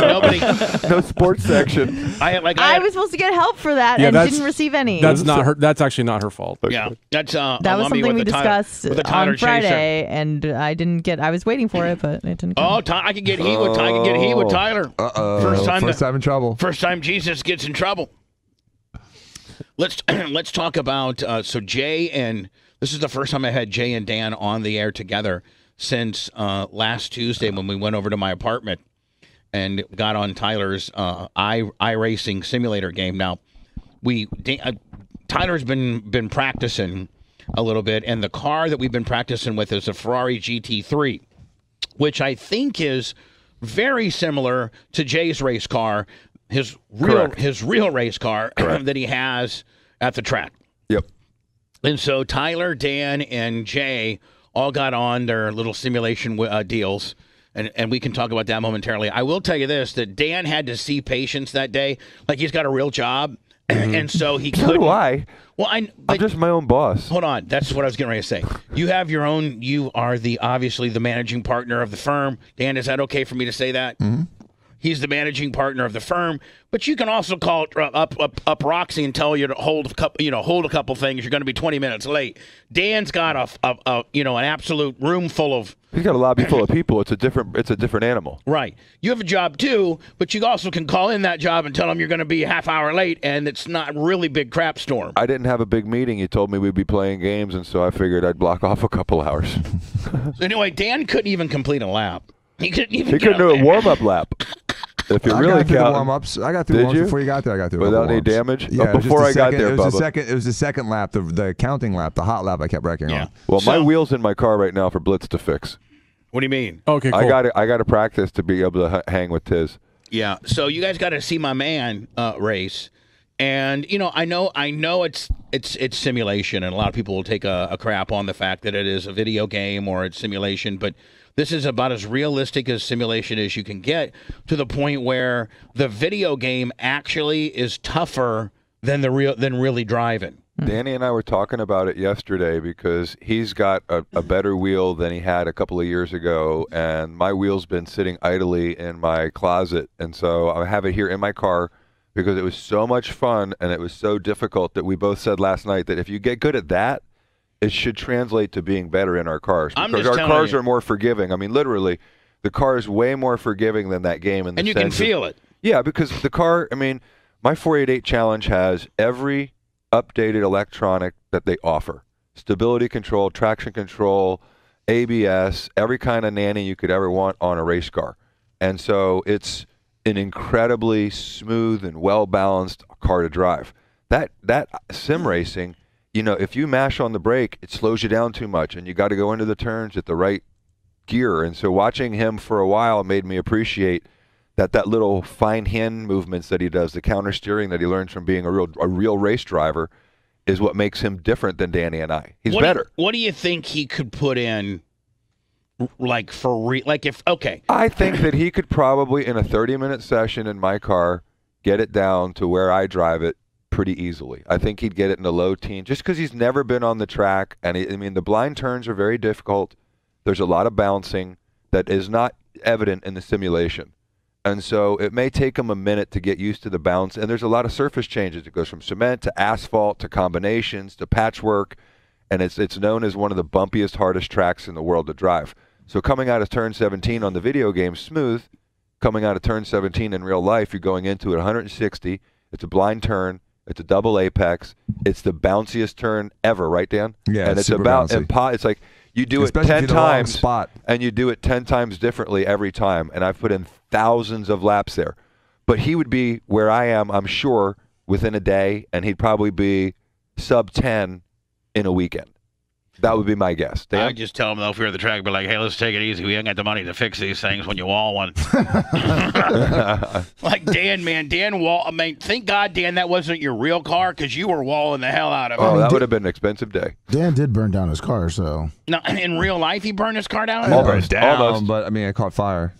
A: Nobody.
K: No sports section.
B: I was supposed to get help for that and didn't receive any.
D: That's not her. That's actually not her fault.
A: Yeah, that's
B: that was something we discussed on Friday, and I didn't get. I was waiting for it, but it didn't come.
A: Oh, I could get heat with I could get heat with Tyler.
E: First time in trouble.
A: First time Jesus gets in trouble. Let's talk about so Jay, and this is the first time I had Jay and Dan on the air together since last Tuesday when we went over to my apartment and got on Tyler's iRacing simulator game. Now, Tyler's been practicing a little bit, and the car that we've been practicing with is a Ferrari GT3, which I think is very similar to Jay's race car, his real race car that he has at the track.
K: Yep.
A: And so Tyler, Dan, and Jay all got on their little simulation deals, and we can talk about that momentarily. I will tell you this, that Dan had to see patients that day. Like, he's got a real job, and so he couldn't.
K: So do I.
A: Well, I'm
K: just my own boss.
A: Hold on. That's what I was getting ready to say. You have your own, you are obviously the managing partner of the firm. Dan, is that okay for me to say that? Mm-hmm. He's the managing partner of the firm, but you can also call up Roxy and tell you to hold a couple things. You're going to be 20 minutes late. Dan's got an absolute room full of.
K: He's got a lobby full of people. It's a different animal.
A: Right. You have a job too, but you also can call in that job and tell them you're going to be a half hour late, and it's not really big crap storm.
K: I didn't have a big meeting. You told me we'd be playing games, and so I figured I'd block off a couple hours.
A: So anyway, Dan couldn't even complete a lap. He couldn't
K: do a warm-up lap. If you really count
E: warm-ups, I got through warm-ups before you got there. I got through
K: without any damage.
E: Yeah,
K: before I got there,
E: it was the second lap, the counting lap, the hot lap. I kept wrecking on.
K: Well, my wheel's in my car right now for Blitz to fix.
A: What do you mean?
D: Okay, cool.
K: I got to practice to be able to hang with Tiz.
A: Yeah. So you guys got to see my man race, and I know it's simulation, and a lot of people will take a crap on the fact that it is a video game or it's simulation, but this is about as realistic as simulation as you can get, to the point where the video game actually is tougher than really driving.
K: Danny and I were talking about it yesterday because he's got a better wheel than he had a couple of years ago, and my wheel's been sitting idly in my closet, and so I have it here in my car because it was so much fun and it was so difficult that we both said last night that if you get good at that, it should translate to being better in our cars, because our cars are more forgiving. I mean, literally, the car is way more forgiving than that game.
A: And you can feel it.
K: Yeah, because the car, I mean, my 488 Challenge has every updated electronic that they offer. Stability control, traction control, ABS, every kind of nanny you could ever want on a race car. And so it's an incredibly smooth and well-balanced car to drive. That sim racing, if you mash on the brake, it slows you down too much, and you got to go into the turns at the right gear. And so watching him for a while made me appreciate that little fine hand movements that he does, the counter steering that he learns from being a real race driver, is what makes him different than Danny and I. He's better.
A: What do you think he could put in, I
K: think that he could probably, in a 30-minute session in my car, get it down to where I drive it pretty easily. I think he'd get it in the low teens, just because he's never been on the track. And the blind turns are very difficult. There's a lot of bouncing that is not evident in the simulation. And so it may take him a minute to get used to the bounce. And there's a lot of surface changes. It goes from cement to asphalt to combinations to patchwork. And it's known as one of the bumpiest, hardest tracks in the world to drive. So coming out of turn 17 on the video game, smooth. Coming out of turn 17 in real life, you're going into it 160. It's a blind turn. It's a double apex. It's the bounciest turn ever, right, Dan?
E: Yeah,
K: and it's about it's like you do it 10 times, and you do it 10 times differently every time. And I've put in thousands of laps there. But he would be where I am, I'm sure, within a day, and he'd probably be sub 10 in a weekend. That would be my guess. Dan?
A: I would just tell him, though, if we were at the track, be like, hey, let's take it easy. We ain't got the money to fix these things when you wall one. Like Dan, man. Dan wall. I mean, thank God, Dan, that wasn't your real car, because you were walling the hell out of it.
K: Oh, that would have been an expensive day.
C: Dan did burn down his car, so.
A: No, in real life, he burned his car down?
E: Almost. But, I caught fire.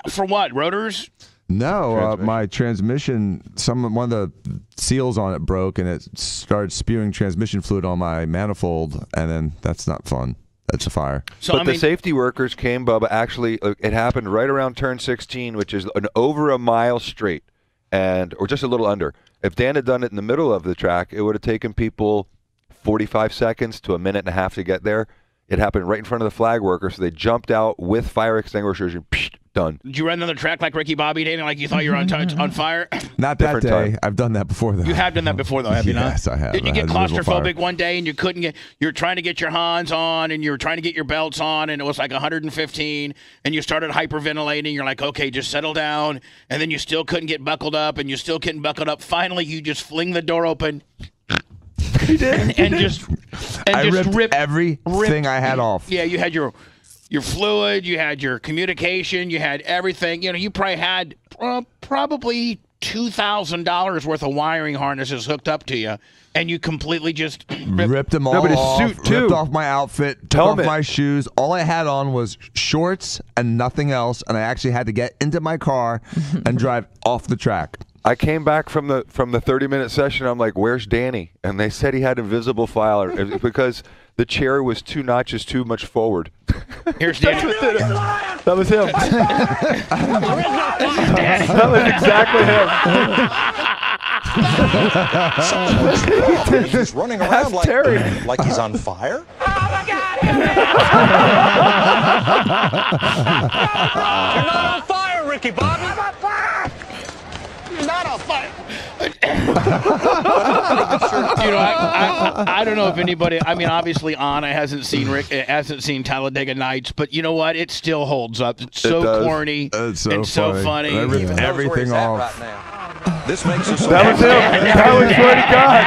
A: For what? Rotors?
E: No, my transmission, one of the seals on it broke, and it started spewing transmission fluid on my manifold, and then that's not fun. That's a fire.
K: So, but the safety workers came, Bubba. Actually, it happened right around turn 16, which is over a mile straight, or just a little under. If Dan had done it in the middle of the track, it would have taken people 45 seconds to a minute and a half to get there. It happened right in front of the flag workers, so they jumped out with fire extinguishers and done.
A: Did you run on the track like Ricky Bobby did, like you thought you were on fire?
E: Not that day. I've done that before, though.
A: You have done that before, though, have you not?
E: Yes, I have.
A: Didn't you get claustrophobic one day and you couldn't get? You were trying to get your Hans on and you were trying to get your belts on, and it was like 115, and you started hyperventilating. You're like, okay, just settle down, and then you still couldn't get buckled up, and you still couldn't buckle up. Finally, you just fling the door open.
E: He did.
A: And just
E: ripped everything I had off.
A: Yeah, you had your fluid, you had your communication, you had everything. You know, you probably had probably $2,000 worth of wiring harnesses hooked up to you, and you completely just
E: ripped them all off. Suit too. Ripped off my outfit, took off my shoes. All I had on was shorts and nothing else, and I actually had to get into my car and drive off the track.
K: I came back from the 30-minute session. I'm like, "Where's Danny?" And they said he had invisible file because the chair was 2 notches too much forward.
A: Here's Danny.
K: That was him. That was exactly him.
L: He's running around like he's on fire.
I: Oh my God! You're not on fire, Ricky Bobby. I'm on fire. You're not on fire.
A: You know, I don't know if anybody. I mean, obviously, Anna hasn't seen Talladega Nights, but you know what? It still holds up. It's so corny and so funny.
E: I ripped everything off.
L: Right now. This makes us.
K: That was him. That was swear to God.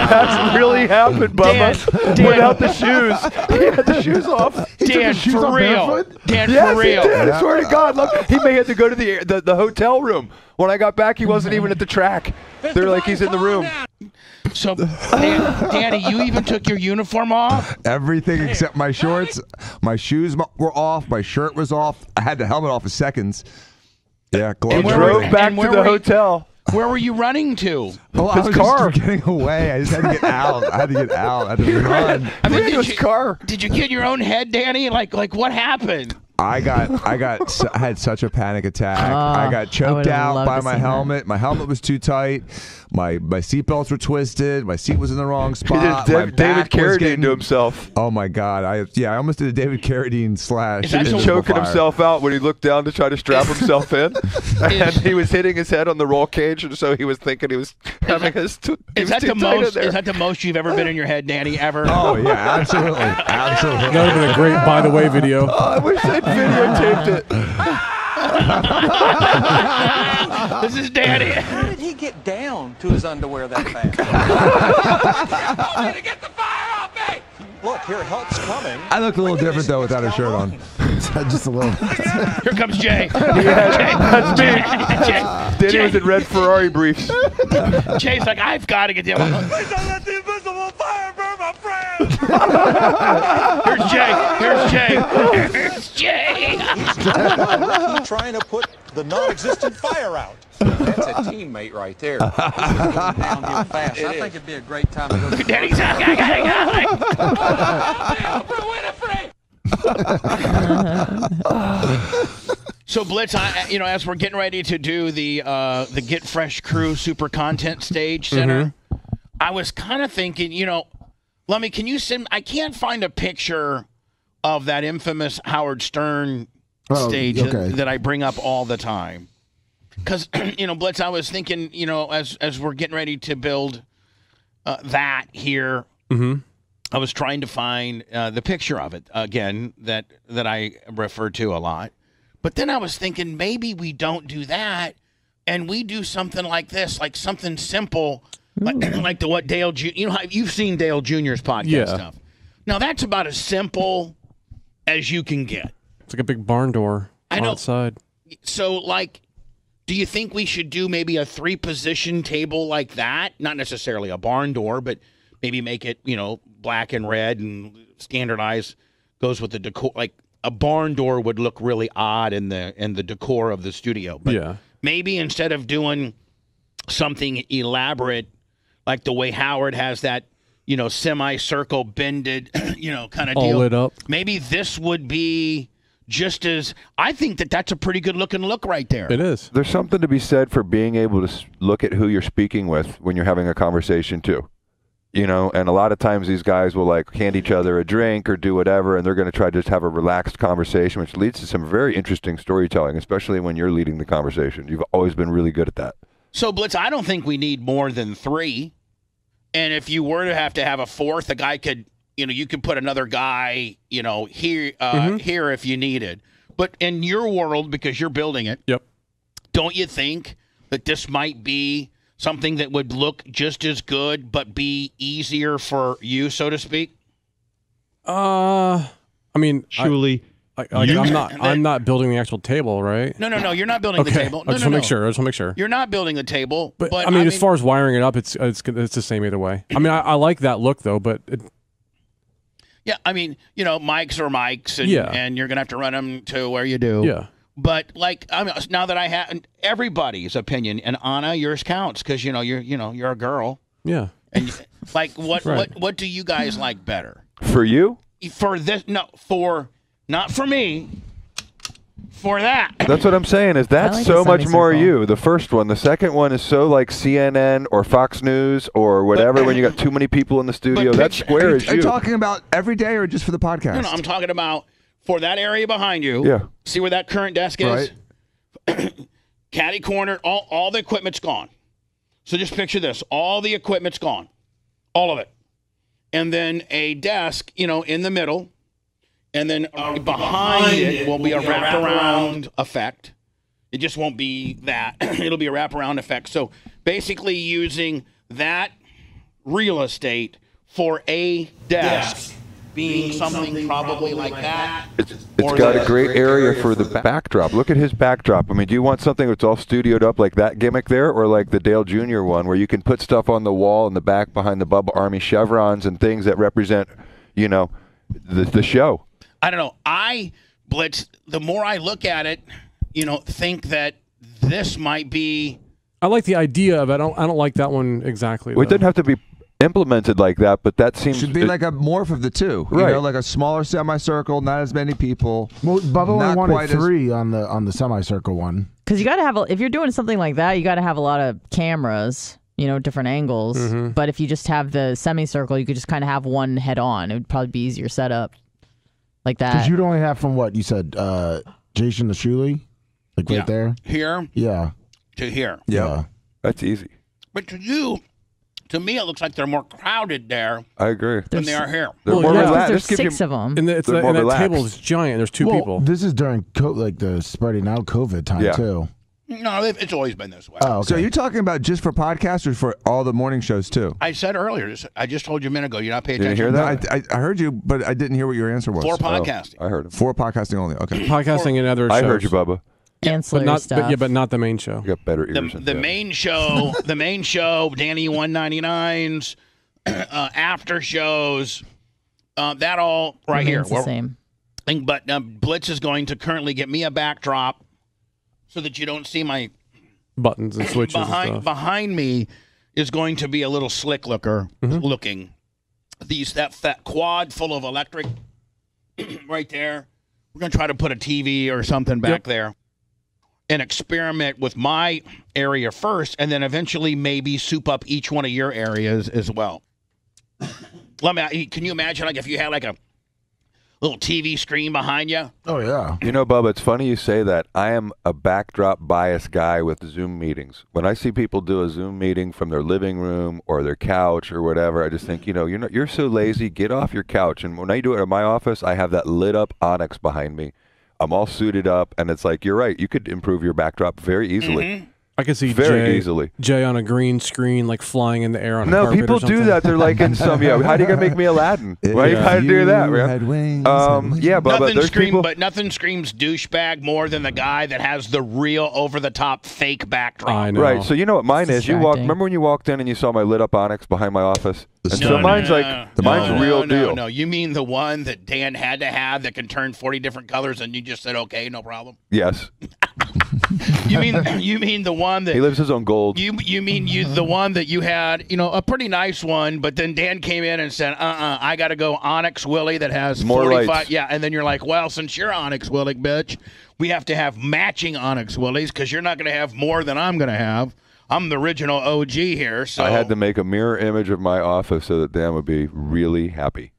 K: That's really happened, Bubba.
A: Dan,
K: without the shoes, he had the shoes off.
A: Dan, for real. Dan,
K: yes,
A: for real.
K: He did. I swear to God. Look, he may have to go to the hotel room. When I got back, he wasn't even at the track. They're like, he's in the room.
A: So, Danny, you even took your uniform off?
E: Everything except my shorts. My shoes were off. My shirt was off. I had the helmet off for seconds. Yeah,
K: he drove back to the hotel.
A: Where were you running to?
E: Oh, I was just getting away. I just had to get out. I had to get out. I had to run.
A: I mean, did you get your own head, Danny? Like what happened?
E: I had such a panic attack. I got choked out by my helmet. My helmet was too tight. My seatbelts were twisted. My seat was in the wrong spot.
K: He did David Carradine to himself.
E: Oh my God! I almost did a David Carradine slash.
K: He was choking himself out when he looked down to try to strap himself in, and he was hitting his head on the roll cage, and so he was thinking he was having his.
A: Is that the most you've ever been in your head, Danny? Ever?
E: Oh yeah, absolutely, absolutely.
D: That would have been a great by the way video.
K: Oh, I wish they'd videotaped it.
A: This is Danny.
L: How did he get down to his underwear that fast?
I: I'm gonna get the fire off me.
L: Look, here, help's coming.
E: I looked a little different though without a shirt on.
C: Just a little.
A: Here comes Jay.
K: That's me. Danny was in red Ferrari briefs.
A: Jay's like, I've got to get them.
I: Please don't let the invisible fire burn my friend.
A: Here's Jay. Here's Jay. Here's Jay.
L: He's trying to put the non-existent fire out. That's a teammate right there. This is going downhill fast. I think it'd be a great time to go.
A: Danny's out. I So Blitz, as we're getting ready to do the Get Fresh Crew Super Content Stage Center, I was kind of thinking, Lummy, can you send? I can't find a picture of that infamous Howard Stern stage that I bring up all the time. Because Blitz, I was thinking, as we're getting ready to build that here. I was trying to find the picture of it again that I refer to a lot, but then I was thinking maybe we don't do that, and we do something like this, like something simple, like what Dale. You've seen Dale Jr.'s podcast stuff. Now that's about as simple as you can get.
D: It's like a big barn door outside.
A: So do you think we should do maybe a 3-position table like that? Not necessarily a barn door, but maybe make it, black and red and standardized, goes with the decor, like a barn door would look really odd in the decor of the studio. But maybe instead of doing something elaborate like the way Howard has that, you know, semicircle bended, you know, kind of
D: all
A: deal.
D: lit up.
A: Maybe this would be just as. I think that's a pretty good looking look right there.
D: It is.
K: There's something to be said for being able to look at who you're speaking with when you're having a conversation too. You know, and a lot of times these guys will like hand each other a drink or do whatever, and they're going to try to just have a relaxed conversation, which leads to some very interesting storytelling, especially when you're leading the conversation. You've always been really good at that.
A: So, Blitz, I don't think we need more than 3. And if you were to have a fourth, a guy could, you know, you could put another guy, you know, here here if you needed. But in your world, because you're building it, don't you think that this might be something that would look just as good but be easier for you, so to speak?
D: I mean,
M: surely.
D: I'm not building the actual table, right?
A: No, you're not building the table.
D: I just want to make sure.
A: You're not building the table.
D: But I mean, as far as wiring it up, it's the same either way. I mean, I like that look though, but
A: yeah, I mean, you know, mics are mics, and, and you're gonna have to run them to where you do.
D: Yeah.
A: But like, I mean, now that I have everybody's opinion, and Anna, yours counts because you're a girl.
D: Yeah.
A: And like, what do you guys like better?
K: For you?
A: For this? No, not for me. For that.
K: That's what I'm saying. Is that's
A: like
K: so
A: the
K: much more
A: semicircle.
K: you? The first one. The second one is so like CNN or Fox News or whatever. When you got too many people in the studio, that square is
E: Are you
K: you.
E: talking about every day or just for the podcast?
A: No, I'm talking about for that area behind you.
K: Yeah.
A: See where that current desk is? Caddy corner. All the equipment's gone. So just picture this. All the equipment's gone. All of it. And then a desk, you know, in the middle. And then behind it will be a wraparound effect. It just won't be that. It'll be a wraparound effect. So basically using that real estate for a desk being something probably like that.
K: It's got a great area for the backdrop. Look at his backdrop. I mean, do you want something that's all studioed up like that gimmick there, or like the Dale Jr. one where you can put stuff on the wall in the back behind the Bubba Army chevrons and things that represent, you know, the show?
A: I don't know. Blitz, the more I look at it, you know, think that this might be. I
D: like the idea of it. I don't like that one exactly.
K: Well, it doesn't have to be implemented like that, but that seems
E: should be like a morph of the two. You
K: Right.
E: know, like a smaller semicircle, not as many people.
C: Well, Bubba only
E: not
C: wanted
E: quite
C: 3 on the semicircle one.
B: Because you got to have, if you're doing something like that, you got to have a lot of cameras, you know, different angles. But if you just have the semicircle, you could just kind of have one head on. It would probably be easier set up like that.
C: Because you'd only have from what you said, Jason the Shuley, like right there.
A: Here?
C: Yeah.
A: To here.
C: Yeah.
K: That's easy.
A: But to you, to me, it looks like they're more crowded there
K: I agree.
A: than they are here.
K: They're more relaxed.
B: There's
K: Just give
B: 6 of them.
D: And,
K: They're
D: and
K: more
D: that
K: relaxed.
D: table is giant. There's 2
C: Well,
D: people.
C: This is during like the spreading out COVID time too.
A: No, it's always been this way.
C: Oh, okay.
E: So you're talking about just for podcasters for all the morning shows too?
A: I said earlier, I just told you a minute ago, you're not paying
E: Did you
A: attention.
E: hear that? I heard you, but I didn't hear what your answer was.
A: For podcasting.
K: I heard him.
E: For podcasting only. Okay.
D: Podcasting and other shows.
K: I heard you, Bubba.
B: Ancillary stuff.
D: But not the main show.
K: You got better ears.
A: The main show, Danny 199's, after shows, that all right here.
B: Remains the same.
A: But Blitz is going to currently get me a backdrop so that you don't see my
D: buttons and switches and stuff.
A: Behind me is going to be a little slick looking. That quad full of electric right there. We're going to try to put a TV or something back there and experiment with my area first, and then eventually maybe soup up each one of your areas as well. Can you imagine like if you had like a little TV screen behind you?
C: Oh, yeah.
K: You know, Bubba, it's funny you say that. I am a backdrop bias guy with Zoom meetings. When I see people do a Zoom meeting from their living room or their couch or whatever, I just think, you know, you're so lazy. Get off your couch. And when I do it in my office, I have that lit up Onyx behind me. I'm all suited up, and it's like, you're right. You could improve your backdrop very easily.
D: I can see
K: very easily.
D: Jay on a green screen, like flying in the air on a
K: No,
D: carpet
K: people
D: or something.
K: do that. They're like in some, how do you gonna make me Aladdin? Why you gotta do that, man? Yeah, but there's people.
A: But nothing screams douchebag more than the guy that has the real over-the-top fake backdrop.
D: I know.
K: Right. So you know what mine is? You walk. Remember when you walked in and you saw my lit up Onyx behind my office? So mine's mine's real deal.
A: No, you mean the one that Dan had to have that can turn 40 different colors, and you just said okay, no problem.
K: Yes.
A: You mean the one that
K: he lives his own gold.
A: You mean the one that you had, a pretty nice one, but then Dan came in and said, I got to go Onyx Willie that has
K: more
A: 45.
K: lights.
A: Yeah, and then you're like, well, since you're Onyx Willie, bitch, we have to have matching Onyx Willies because you're not going to have more than I'm going to have. I'm the original OG here, so
K: I had to make a mirror image of my office so that Dan would be really happy.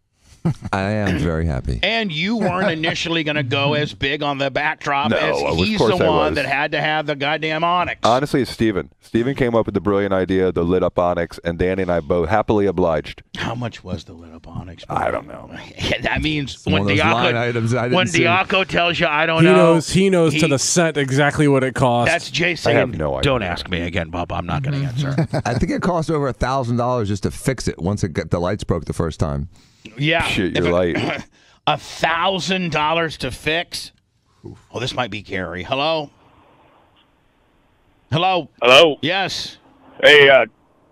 E: I am very happy.
A: And you weren't initially going to go as big on the backdrop as he's
K: of course
A: the
K: I
A: one
K: was.
A: that had to have the goddamn Onyx.
K: Honestly, it's Steven. Steven came up with the brilliant idea, the lit up Onyx, and Danny and I both happily obliged.
A: How much was the lit up Onyx?
K: I don't know.
A: That means
E: when
A: Diaco tells you I don't know.
D: He knows to the cent exactly what it costs.
A: That's Jay saying,
K: I have no idea.
A: Don't ask me again, Bubba. I'm not going to answer.
E: I think it cost over $1,000 just to fix it once the lights broke the first time.
A: Yeah.
K: Shit, you're right.
A: $1,000 to fix? Oh, this might be Gary. Hello? Hello?
M: Hello?
A: Yes.
M: Hey,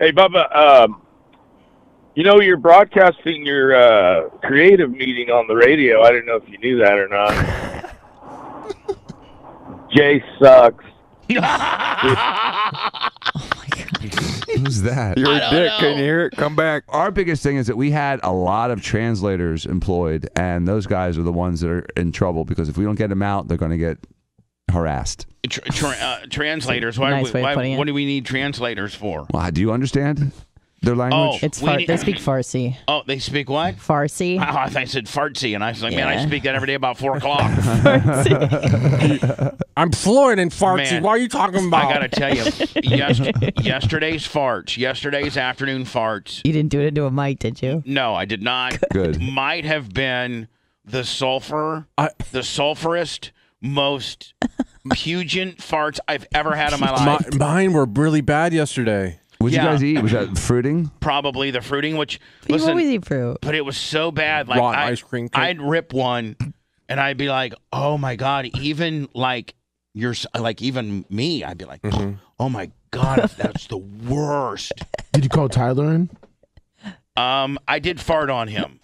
M: Bubba, you're broadcasting your creative meeting on the radio. I didn't know if you knew that or not. Jay sucks.
E: Who's that?
K: You're a dick. Can you hear it? Come back.
E: Our biggest thing is that we had a lot of translators employed, and those guys are the ones that are in trouble because if we don't get them out, they're going to get harassed.
A: Translators.
B: Nice way of putting it.
A: What do we need translators for?
E: Well, do you understand their language?
B: It's they speak Farsi.
A: Oh, they speak what?
B: Farsi.
A: Oh, I thought I said fartsy, and I was like, man, I speak that every day about 4 o'clock.
D: I'm fluent in fartsy.
A: Man,
D: What are you talking about?
A: I got to tell you, yesterday's farts, yesterday's afternoon farts.
B: You didn't do it into a mic, did you?
A: No, I did not.
E: Good.
A: Might have been the sulfurist, most pungent farts I've ever had in my life.
D: Mine were really bad yesterday.
E: What did you guys eat? Was that fruiting?
A: Probably the fruiting, which
B: You always eat fruit.
A: but it was so bad. Like
D: Raw ice cream cake.
A: I'd rip one, and I'd be like, "Oh my god!" Even like even me, I'd be like, "Oh my god, that's the worst."
C: Did you call Tyler in?
A: I did fart on him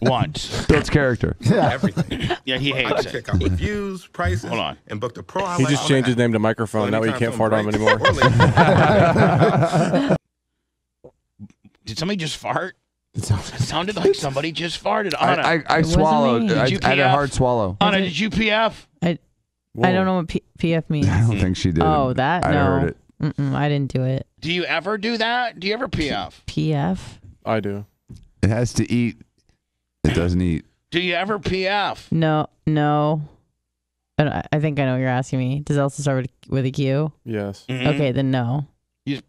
A: once.
E: Builds character.
L: Everything.
A: Yeah, he hates it.
L: Check out reviews, prices,
A: Hold on.
L: and book the pro.
D: He just changed his name to microphone. That way you can't fart on him anymore.
A: Did somebody just fart? It sounded like somebody just farted. Anna,
E: I swallowed.
B: me.
E: I
A: Did you
E: had a
A: PF?
E: hard swallow.
A: Anna, did you PF?
B: I don't know what PF means.
E: I don't think she did.
B: Oh, that?
E: I
B: No.
E: heard it.
B: I didn't do it.
A: Do you ever do that? Do you ever PF?
B: PF?
D: I do.
E: It has to eat. It doesn't eat.
A: Do you ever PF?
B: No. I think I know what you're asking me. Does it also start with a Q?
D: Yes.
A: Mm-hmm.
B: Okay, then no.
A: You-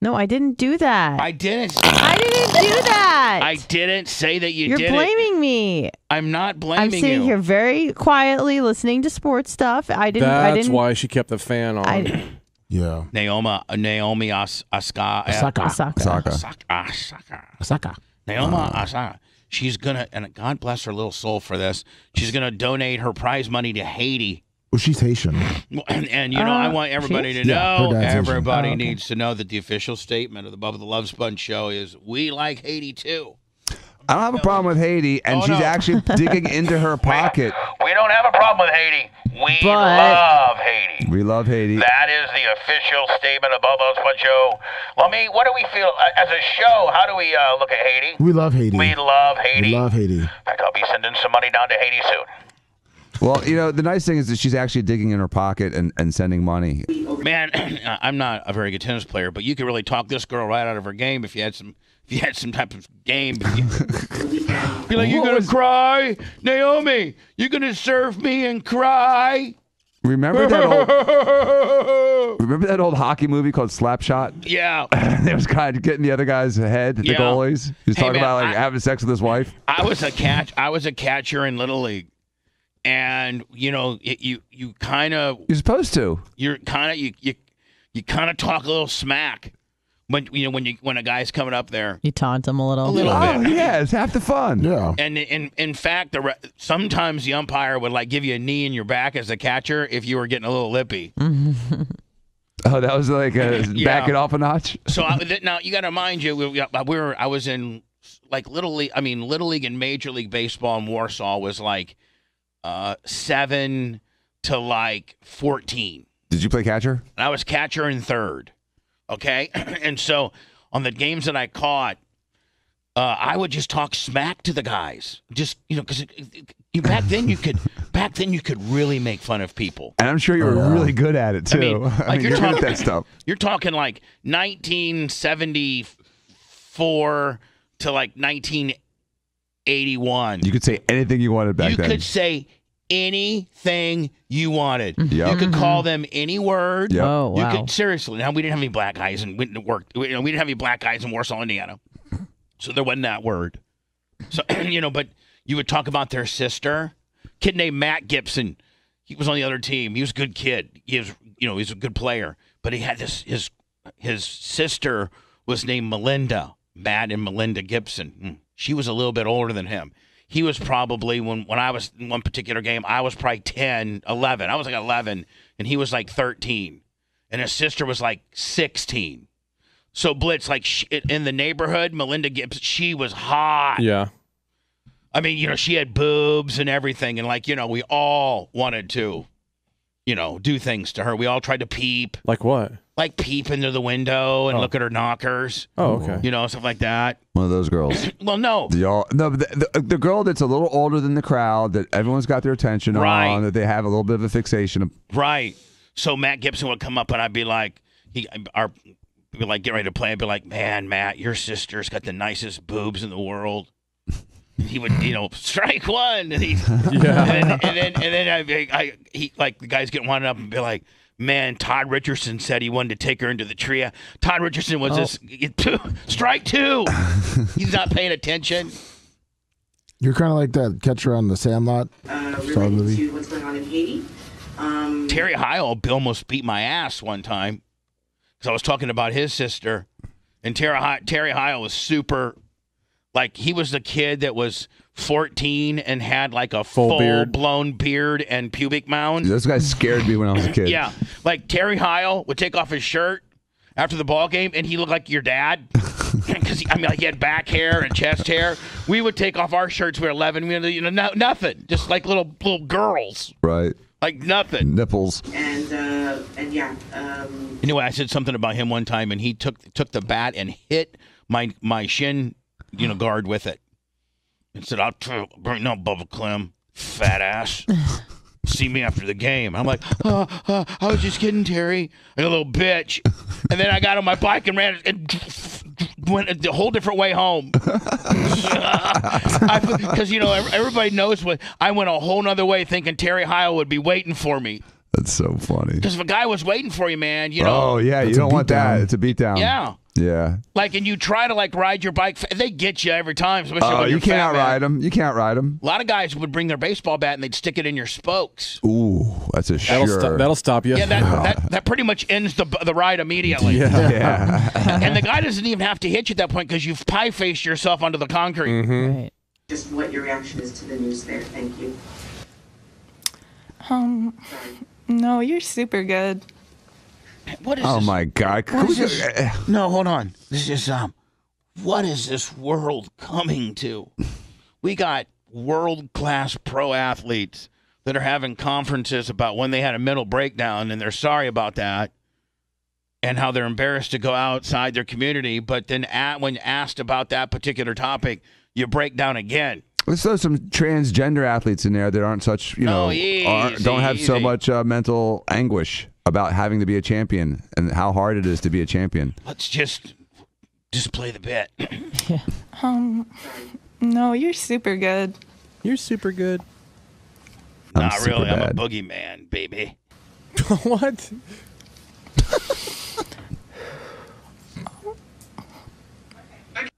B: No, I didn't do that.
A: I didn't do
B: that.
A: I didn't say that you
B: You're
A: did it.
B: blaming me.
A: I'm not blaming
B: I'm sitting
A: you.
B: here very quietly listening to sports stuff.
D: That's why she kept the fan on.
C: Yeah.
A: Naomi Osaka. Naomi Osaka. She's gonna, and God bless her little soul for this. She's gonna donate her prize money to Haiti.
C: Well, she's Haitian.
A: And I want everybody to
C: Yeah,
A: know.
C: her dad's Haitian.
A: Everybody
B: okay.
A: needs to know that the official statement of the Bubba the Love Sponge show is we like Haiti too.
E: I don't have a problem with Haiti, and she's actually digging into her pocket.
A: We don't have a problem with Haiti. We love Haiti.
E: We love Haiti.
A: That is the official statement of Bubba the Sponge show. Lummy, what do we feel as a show? How do we look at Haiti?
C: We love Haiti.
A: We love Haiti.
C: We love Haiti.
A: In fact, I'll be sending some money down to Haiti soon.
E: Well, the nice thing is that she's actually digging in her pocket and sending money.
A: Man, I'm not a very good tennis player, but you could really talk this girl right out of her game if you had some type of game. Be like, you gonna cry, Naomi? You gonna serve me and cry?
E: Remember that old hockey movie called Slapshot?
A: Yeah.
E: There was a guy getting the other guy's head, the goalies. He was talking about having sex with his wife.
A: I was a catcher in Little League. and you know you kind of
E: You're supposed to.
A: You're kind of you kind of talk a little smack when when a guy's coming up there.
B: You taunt him a little.
A: A little bit.
E: Oh yeah, it's half the fun.
C: Yeah.
A: And in fact, sometimes the umpire would like give you a knee in your back as a catcher if you were getting a little lippy.
E: Oh, that was like back it off a notch.
A: So now you got to mind you, I was in like Little League. I mean, Little League and Major League Baseball in Warsaw was like 7 to like 14.
E: Did you play catcher?
A: And I was catcher and third. Okay, and so on the games that I caught, I would just talk smack to the guys. Just because back then you could really make fun of people.
E: And I'm sure you were really good at it too.
A: I mean,
E: you're good at that stuff.
A: You're talking like 1974 to like 1981.
E: You could say anything you wanted back then.
A: You could say anything you wanted.
E: Yep.
A: You could call them any word.
E: Yep.
B: Oh, wow.
A: You could seriously. Now we didn't have any black guys and went to work. We didn't have any black guys in Warsaw, Indiana, so there wasn't that word. So but you would talk about their sister, kid named Matt Gibson. He was on the other team. He was a good kid. He was a good player. But he had his sister was named Melinda, Matt and Melinda Gibson. She was a little bit older than him. He was probably, when I was in one particular game, I was probably 10, 11. I was like 11, and he was like 13. And his sister was like 16. So Blitz, like in the neighborhood, Melinda Gibson, she was hot.
D: Yeah.
A: I mean, she had boobs and everything. And like, we all wanted to, do things to her. We all tried to peep.
D: Like what?
A: Like peep into the window and look at her knockers.
D: Oh, okay.
A: Stuff like that.
E: One of those girls.
A: Well, no.
E: But the girl that's a little older than the crowd, that everyone's got their attention on, that they have a little bit of a fixation.
A: Right. So Matt Gibson would come up and I'd be like, we'd be like, get ready to play. I'd be like, man, Matt, your sister's got the nicest boobs in the world. He would, strike one. And then he like the guys get wound up and be like, man, Todd Richardson said he wanted to take her into the tree. Todd Richardson was this strike two. He's not paying attention.
C: You're kind of like that catcher on the Sandlot.
J: Related to what's going on in Haiti.
A: Terry Heil almost beat my ass one time because I was talking about his sister, and Terry Heil was super. Like, he was the kid that was 14 and had like a full-blown beard and pubic mound.
E: Those guys scared me when I was a kid.
A: Yeah. Like, Terry Heil would take off his shirt after the ball game, and he looked like your dad. Because, he had back hair and chest hair. We would take off our shirts. We were 11. Nothing. Just like little girls.
E: Right.
A: Like nothing.
E: Nipples.
J: And yeah.
A: Anyway, I said something about him one time, and he took the bat and hit my shin guard with it. And said, I'll bring no Bubba Clem, fat ass. See me after the game. I'm like, I was just kidding, Terry. Like a little bitch. And then I got on my bike and ran and went a whole different way home. Because, everybody knows I went a whole nother way thinking Terry Heil would be waiting for me.
E: That's so funny.
A: Because if a guy was waiting for you, man,
E: Oh, yeah, you don't want that. It's a beatdown.
A: Yeah.
E: Yeah.
A: Like, and you try to ride your bike, they get you every time. Especially when
E: you
A: you're
E: can't
A: fat,
E: outride them. You can't ride them.
A: A lot of guys would bring their baseball bat and they'd stick it in your spokes.
E: Ooh, that's a sure.
D: That'll stop you.
A: Yeah, that pretty much ends the ride immediately.
E: Yeah.
A: And the guy doesn't even have to hit you at that point because you've pie-faced yourself onto the concrete.
D: Mm-hmm.
B: Right.
J: Just what your reaction is to the news there. Thank you.
N: No, you're super good.
A: What is
E: oh
A: this?
E: My God!
A: No, hold on. This is what is this world coming to? We got world-class pro athletes that are having conferences about when they had a mental breakdown and they're sorry about that, and how they're embarrassed to go outside their community. But then, when asked about that particular topic, you break down again.
E: Let's throw some transgender athletes in there that aren't such, don't have so much mental anguish about having to be a champion and how hard it is to be a champion.
A: Let's just play the bit.
N: No, you're super good.
D: You're super good.
A: Not really. I'm a boogeyman, baby.
D: What?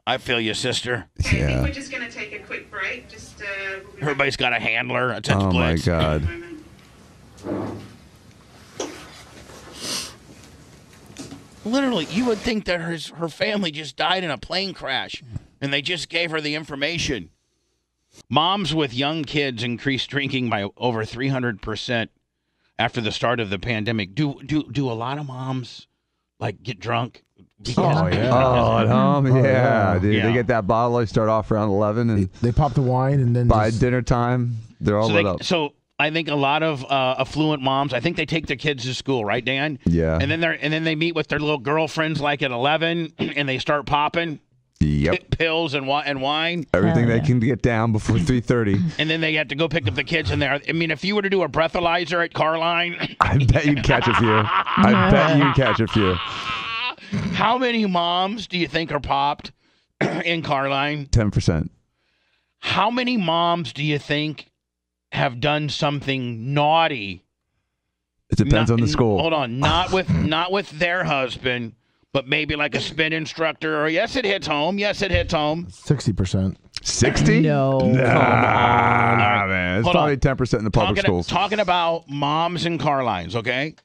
A: I feel you, sister.
J: I think we're just going to take a quick break. We'll
A: Everybody's got a handler. It's
E: Oh my
A: Blitz.
E: God.
A: Literally, you would think that her family just died in a plane crash, and they just gave her the information. Moms with young kids increased drinking by over 300% after the start of the pandemic. Do a lot of moms like get drunk?
E: Oh, at home, yeah, dude.
A: Yeah.
E: They get that bottle. They start off around 11, and
C: they pop the wine, and then
E: by dinner time, they're all lit up.
A: So I think a lot of affluent moms, I think they take their kids to school, right, Dan?
E: Yeah.
A: And then they meet with their little girlfriends like at 11, and they start popping pills and wine.
E: Everything they can get down before 3:30.
A: And then they have to go pick up the kids in there. I mean, if you were to do a breathalyzer at Carline,
E: I bet you'd catch a few. I bet you'd catch a few.
A: How many moms do you think are popped in Carline?
E: 10%.
A: How many moms do you think have done something naughty?
E: It depends on the school.
A: Hold on, not with their husband, but maybe like a spin instructor. Or yes, it hits home.
C: 60%.
E: 60?
C: No.
E: Nah,
A: All right,
E: man. It's
A: hold
E: probably
A: on.
E: 10% in the public schools.
A: Talking about moms in car lines, okay?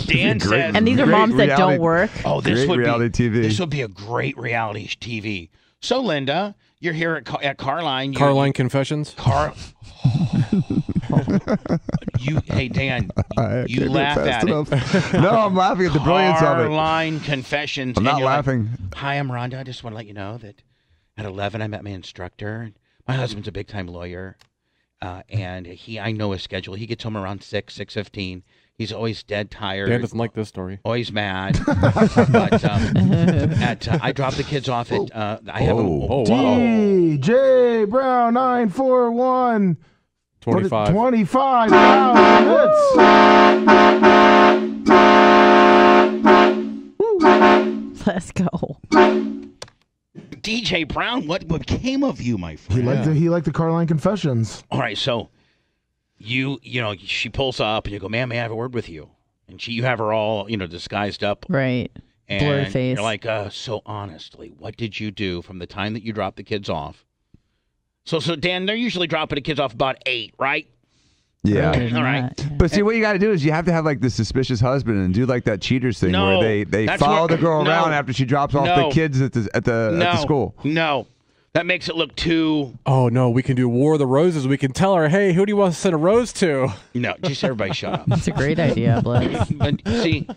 A: Dan says,
B: and these are moms that don't work.
A: Oh, this
E: Great
A: would
E: reality
A: be
E: TV.
A: This would be a great reality TV. So, Linda, you're here at Carline.
D: Carline Confessions.
A: Hey Dan, you
E: can't
A: laugh
E: move
A: at it.
E: fast enough. No, I'm laughing at the brilliance of it.
A: Carline Confessions.
E: I'm not
A: and you're like,
E: laughing.
A: Hi, I'm Rhonda. I just want to let you know that at 11 I met my instructor. My husband's a big time lawyer, and I know his schedule. He gets home around 6:15. He's always dead tired.
D: Dan doesn't like this story.
A: Always mad. But I drop the kids off at. I have
C: DJ Brown 941.
D: 25.
C: 25 minutes.
B: Let's go.
A: DJ Brown, what came of you, my friend?
C: He liked the Carline Confessions.
A: All right, so you know, she pulls up and you go, "Man, may I have a word with you?" And you have her all, disguised up.
B: Right.
A: And
B: Blurred face.
A: you're like, so honestly, what did you do from the time that you dropped the kids off? So Dan, they're usually dropping the kids off about 8, right?
E: Yeah.
A: All right.
E: But see, what you got to do is you have to have like the suspicious husband and do like that cheaters thing
A: No,
E: where they
A: that's
E: follow
A: what-
E: the girl
A: no,
E: around after she drops off
A: no,
E: the kids at the school.
A: No, that makes it look too.
D: Oh no, we can do War of the Roses. We can tell her, hey, who do you want to send a rose to?
A: No, just everybody shut up.
B: That's a great idea, Blitz.
A: But see,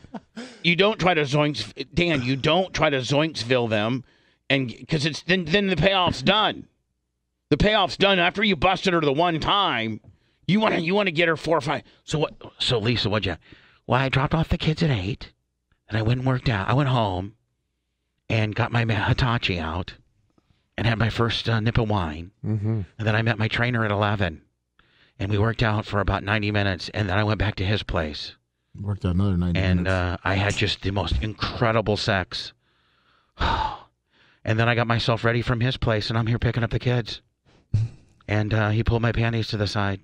A: you don't try to zoinks, Dan. You don't try to zoinksville them, and because it's then the payoff's done. The payoff's done after you busted her the one time. You want to get her 4 or 5. So what? So Lisa, what'd you? Well, I dropped off the kids at 8, and I went and worked out. I went home, and got my Hitachi out, and had my first nip of wine, and then I met my trainer at 11, and we worked out for about 90 minutes, and then I went back to his place.
C: Worked out another 90 minutes.
A: And I had just the most incredible sex. And then I got myself ready from his place, and I'm here picking up the kids. And he pulled my panties to the side.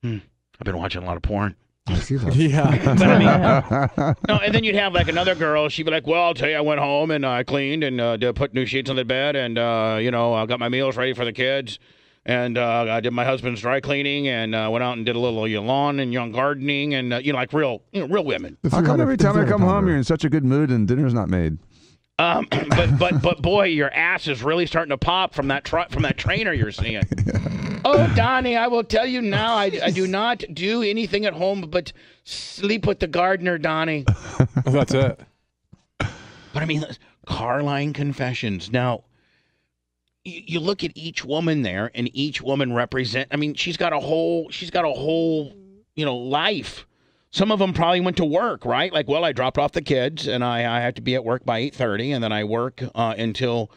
A: I've been watching a lot of porn.
C: I see that.
D: Yeah.
A: But I mean, no, and then you'd have like another girl. She'd be like, "Well, I'll tell you, I went home and I cleaned and put new sheets on the bed, and I got my meals ready for the kids, and I did my husband's dry cleaning, and went out and did a little lawn and young gardening, and like real women."
E: How come every time I come home you're in such a good mood and dinner's not made?
A: But boy, your ass is really starting to pop from that trainer you're seeing. Oh, Donnie, I will tell you now, I do not do anything at home but sleep with the gardener, Donnie.
D: That's it.
A: But I mean, Carline Confessions. Now, you look at each woman there, and each woman represent. I mean, she's got a whole life. Some of them probably went to work, right? Like, well, I dropped off the kids, and I have to be at work by 8:30, and then I work until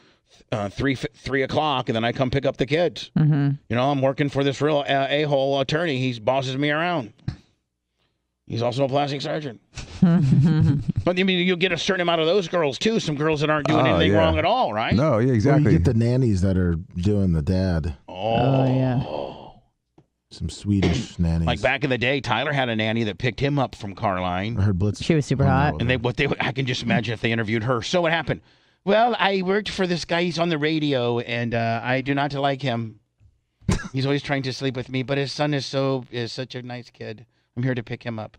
A: 3 o'clock, and then I come pick up the kids.
B: Mm-hmm.
A: I'm working for this real a-hole attorney. He bosses me around. He's also a plastic surgeon. But I mean, you'll get a certain amount of those girls too. Some girls that aren't doing anything wrong at all, right?
E: No, yeah,
C: Or
E: exactly.
C: you get the nannies that are doing the dad.
B: Oh, yeah.
C: Some Swedish nannies.
A: Like back in the day, Tyler had a nanny that picked him up from Carline.
C: I heard Blitz.
B: She was super hot.
A: And I can just imagine if they interviewed her. So what happened? Well, I worked for this guy. He's on the radio, and I do not like him. He's always trying to sleep with me, but his son is such a nice kid. I'm here to pick him up.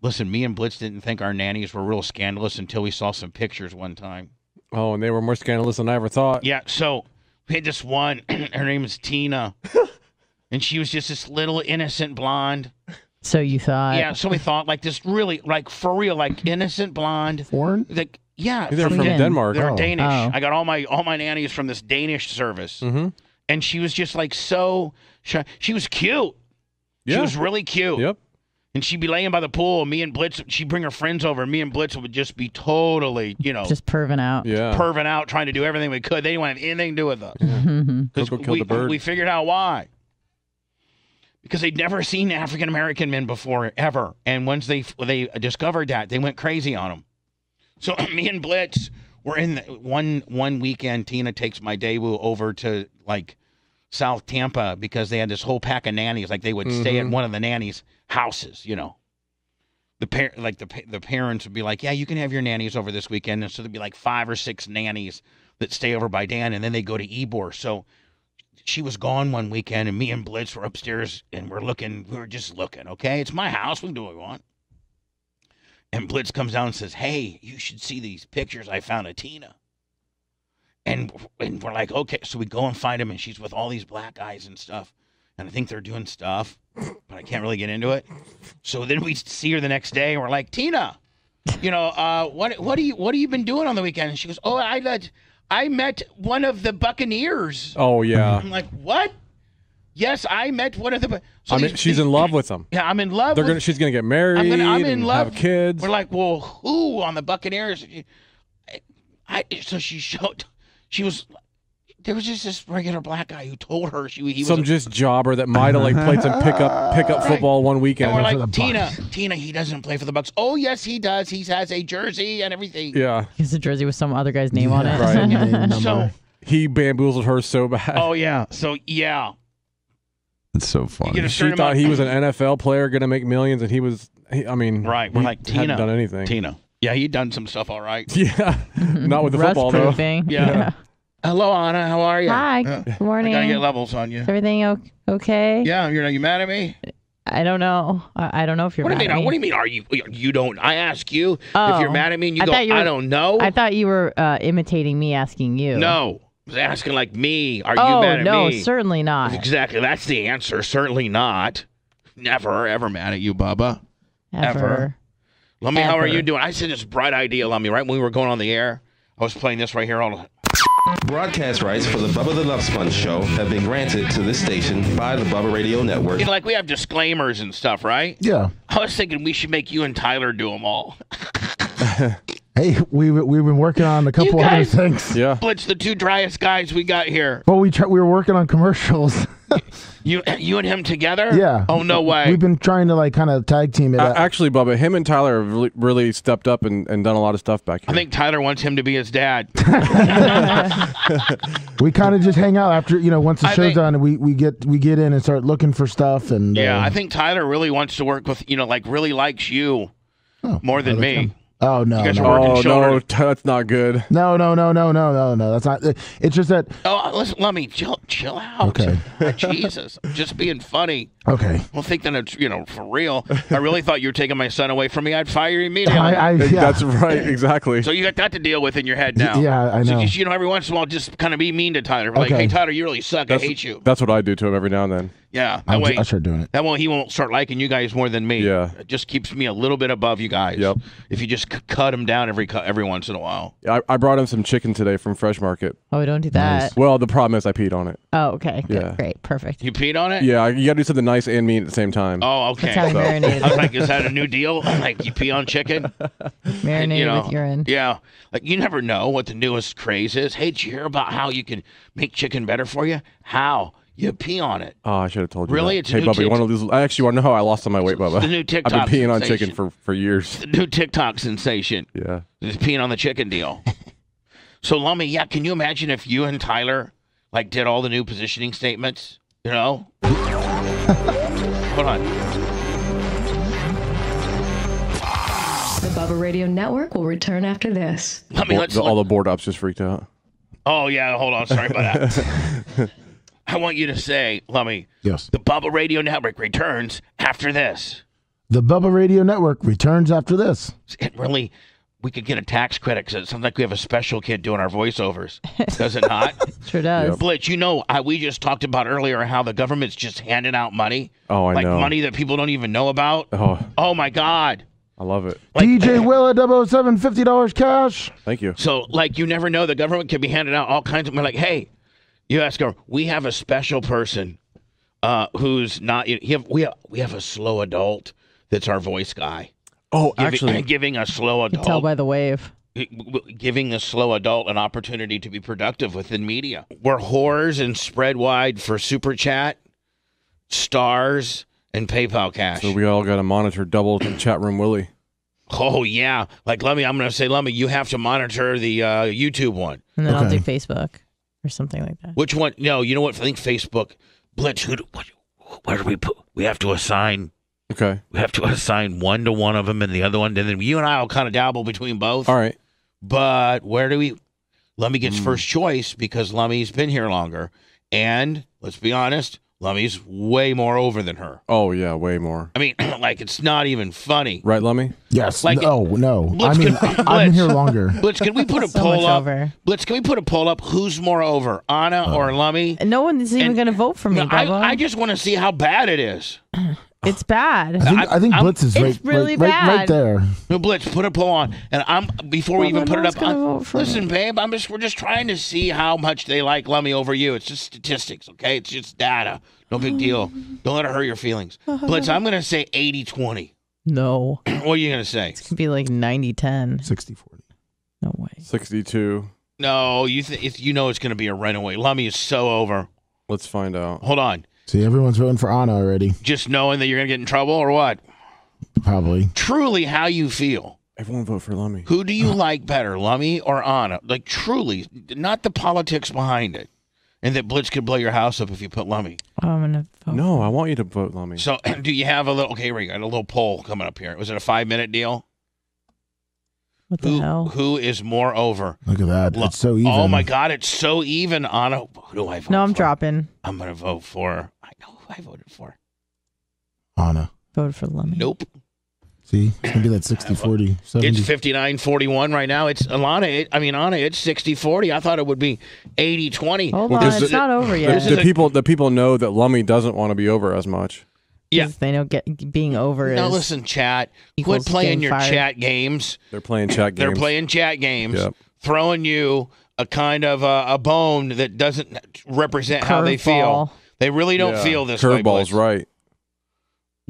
A: Listen, me and Blitz didn't think our nannies were real scandalous until we saw some pictures one time.
D: Oh, and they were more scandalous than I ever thought.
A: Yeah, so we had this one. Her name is Tina. And she was just this little innocent blonde.
B: So you thought?
A: Yeah, so we thought like this really, like for real, like innocent blonde.
C: Foreign?
A: Like, yeah.
D: They're from Denmark.
A: They're Danish. Oh. I got all my nannies from this Danish service.
D: Mm-hmm.
A: And she was just like so shy. She was cute.
D: Yeah.
A: She was really cute.
D: Yep.
A: And she'd be laying by the pool. Me and Blitz, she'd bring her friends over. Me and Blitz would just be totally,
B: just perving out.
D: Yeah.
A: Perving out, trying to do everything we could. They didn't want to have anything to do with us.
D: Because
A: we figured out why. Because they'd never seen African American men before, ever. And once they discovered that, they went crazy on them. So me and Blitz were in one weekend. Tina takes my debut over to like South Tampa because they had this whole pack of nannies. Like they would stay at one of the nannies' houses. The parents would be like, "Yeah, you can have your nannies over this weekend." And so there'd be like 5 or 6 nannies that stay over by Dan, and then they go to Ybor. So she was gone one weekend, and me and Blitz were upstairs, and we were just looking, okay? It's my house. We can do what we want. And Blitz comes down and says, "Hey, you should see these pictures I found of Tina." And we're like, okay. So we go and find him, and she's with all these black guys and stuff. And I think they're doing stuff, but I can't really get into it. So then we see her the next day, and we're like, "Tina, what have you been doing on the weekend?" And she goes, "Oh, I met one of the Buccaneers."
D: Oh, yeah.
A: I'm like, "What?" "Yes, I met one of the."
D: She's in love with them.
A: Yeah, I'm in love.
D: She's gonna get married.
A: I'm in love.
D: Have kids.
A: We're like, "Well, who on the Buccaneers?" So she showed. She was. There was just this regular black guy who told her he was
D: just jobber that might have like played some pickup football one weekend.
A: And we're like, Tina, he doesn't play for the Bucks. "Oh yes, he does. He has a jersey and everything."
D: Yeah,
B: he has a jersey with some other guy's name on it.
D: Right.
A: So
D: he bamboozled her so bad.
A: Oh yeah. So yeah.
E: It's so funny.
D: She thought he was an NFL player going to make millions, and he was.
A: Right. We're like, Tina
D: hadn't done anything.
A: Tina. Yeah, he'd done some stuff all right.
D: Yeah, not with the football though.
A: Yeah. Hello, Anna. How are you?
B: Hi. Good morning.
A: I gotta get levels on you.
B: Is everything okay?
A: Yeah. You mad at me?
B: I don't know. I don't know if you're mad at me.
A: What do you mean? Are you? You don't. I ask you if you're mad at me, and you go, "I don't know."
B: I thought you were imitating me asking you.
A: No. I was asking like me. Are you mad at me?
B: Oh, no, certainly not.
A: Exactly. That's the answer. Certainly not. Never, ever mad at you, Bubba.
B: Ever.
A: Lummy, how are you doing? I said this bright idea, Lummy, right when we were going on the air. I was playing this right here all the
O: Broadcast rights for the Bubba the Love Sponge show have been granted to this station by the Bubba Radio Network.
A: Like we have disclaimers and stuff, right?
C: Yeah.
A: I was thinking we should make you and Tyler do them all.
C: Hey, we've been working on a couple other things.
D: Yeah.
A: Blitz, the 2 driest guys we got here.
C: Well, we were working on commercials.
A: You and him together?
C: Yeah.
A: Oh, no way.
C: We've been trying to like kind of tag team it.
D: Actually, Bubba, him and Tyler have really stepped up and done a lot of stuff back here.
A: I think Tyler wants him to be his dad.
C: We kind of just hang out after, once the show's done, and we get in and start looking for stuff. And
A: yeah, I think Tyler really wants to work with, like really likes you more than me.
C: Oh no!
A: You guys are working shoulder.
D: That's not good.
C: No. That's not. It's just that.
A: Oh, listen, Lummy, chill out.
C: Okay.
A: Jesus, I'm just being funny.
C: Okay.
A: Well, think that it's for real. I really thought you were taking my son away from me. I'd fire you immediately.
C: Yeah.
D: That's right, exactly.
A: So you got that to deal with in your head now.
C: Yeah, I know.
A: So every once in a while, just kind of be mean to Tyler. Like, hey, Tyler, you really suck. I hate you.
D: That's what I do to him every now and then.
A: Yeah,
C: I'll start doing it.
A: That way he won't start liking you guys more than me.
D: Yeah.
A: It just keeps me a little bit above you guys.
D: Yep.
A: If you just cut him down every once in a while.
D: I brought him some chicken today from Fresh Market.
B: Oh, don't do that.
D: Nice. Well, the problem is I peed on it.
B: Oh, okay. Good.
D: Yeah.
B: Great. Perfect.
A: You peed on it?
D: Yeah, you got to do something nice and mean at the same time.
A: Oh, okay.
B: That's how he marinated.
A: I was like, is that a new deal? Like, you pee on chicken?
B: Marinated with urine.
A: Yeah. Like, you never know what the newest craze is. Hey, did you hear about how you can make chicken better for you? How? You pee on it.
D: Oh, I should have told you.
A: Really?
D: That.
A: It's
D: hey, Bubba, you want to lose? I actually want to know how I lost on my weight, Bubba.
A: It's the new TikTok
D: I've been peeing on
A: sensation.
D: chicken for years.
A: The new TikTok sensation.
D: Yeah.
A: Just peeing on the chicken deal. So, Lummy, can you imagine if you and Tyler, did all the new positioning statements? Hold on.
P: The Bubba Radio Network will return after this.
D: All the board ops just freaked out.
A: Oh, yeah. Hold on. Sorry about that. I want you to say, Lummy.
C: Yes.
A: The Bubba Radio Network returns after this.
C: The Bubba Radio Network returns after this.
A: It really, we could get a tax credit because it sounds like we have a special kid doing our voiceovers. Does it not?
B: Sure does.
A: Yep. Blitz, you know, we just talked about earlier how the government's just handing out money.
D: Oh, I know.
A: Like money that people don't even know about. Oh my God.
D: I love it.
C: DJ Willa 007, $50 cash.
D: Thank you.
A: So, like, you never know. The government could be handing out all kinds of money. Like, hey, you ask her, we have a special person who's not, we have a slow adult that's our voice guy.
D: Oh, actually.
A: Giving a slow adult.
B: You can tell by the wave.
A: Giving a slow adult an opportunity to be productive within media. We're whores and spread wide for Super Chat, stars, and PayPal cash.
D: So we all got to monitor double chat room Willie.
A: Oh, yeah. Like, Lummy, I'm going to say, Lummy, you have to monitor the YouTube one.
B: And then I'll do Facebook or something like that.
A: Which one? No, you know what? I think Facebook. Blitz, where do we put? We have to assign.
D: Okay.
A: We have to assign one to one of them and the other one. And then you and I will kind of dabble between both.
D: All right.
A: But where do we? Lummy gets first choice because Lummy's been here longer. And let's be honest, Lummy's way more over than her.
D: Oh, yeah, way more.
A: I mean, like, it's not even funny.
D: Right, Lummy?
C: Yes.
A: Like,
C: no.
A: Blitz,
C: I mean, I've been here longer.
A: Blitz, can we put a
B: So
A: poll
B: much
A: up?
B: over.
A: Blitz, can we put a poll up? Who's more over, Anna or Lummy?
B: And no one's even going to vote for me, Bubba.
A: I just want to see how bad it is.
B: It's bad.
C: I think Blitz is
B: it's really bad.
C: right there.
A: No, Blitz, put a poll on, and before we even put it up.
B: vote for
A: Listen, babe, we're just trying to see how much they like Lummy over you. It's just statistics, okay? It's just data. No big deal. Don't let it hurt your feelings. Blitz, I'm gonna say 80-20.
B: No.
A: What are you gonna say?
B: It's going to be like 90-10.
C: 60-40.
B: No way.
D: 62.
A: No, you know it's gonna be a runaway. Lummy is so over.
D: Let's find out.
A: Hold on.
C: See, everyone's voting for Anna already.
A: Just knowing that you're gonna get in trouble or what?
C: Probably.
A: Truly, how you feel?
D: Everyone vote for Lummy.
A: Who do you like better, Lummy or Anna? Like, truly, not the politics behind it. And that Blitz could blow your house up if you put Lummy.
B: Oh, I'm going to vote.
D: No, I want you to vote Lummy.
A: So, do you have a little... Okay, we got a little poll coming up here. Was it a 5-minute deal?
B: What the hell?
A: Who is more over?
C: Look at that. It's so even.
A: Oh, my God. It's so even, Anna. Who do I vote
B: No, I'm
A: for?
B: dropping.
A: I'm going to vote for... I know who I voted for.
C: Anna.
B: Voted for Lummy.
A: Nope.
C: See, it's going to be that 60-40, 70.
A: It's 59-41 right now. It's Anna, it's 60-40. I thought it would be 80-20.
B: Hold on, it's not over yet.
D: The people know that Lummy doesn't want to be over as much.
A: Yeah.
B: They know being over
A: Now
B: is...
A: listen, chat. Quit
B: equals
A: playing
B: getting
A: your
B: fired.
A: chat games.
D: They're playing chat games.
A: They're playing chat games.
D: Yep.
A: Throwing you a kind of a bone that doesn't represent how they feel.
B: Curveball.
A: They really don't feel this way.
D: Curveball's
A: Blitz.
D: right.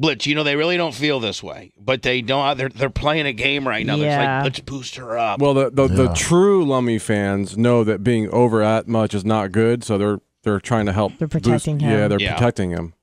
A: Blitz, they really don't feel this way, but they don't. They're playing a game right now. That's like, let's boost her up.
D: Well, the true Lummy fans know that being over that much is not good, so they're trying to help.
B: They're protecting him.
D: Yeah, they're protecting him.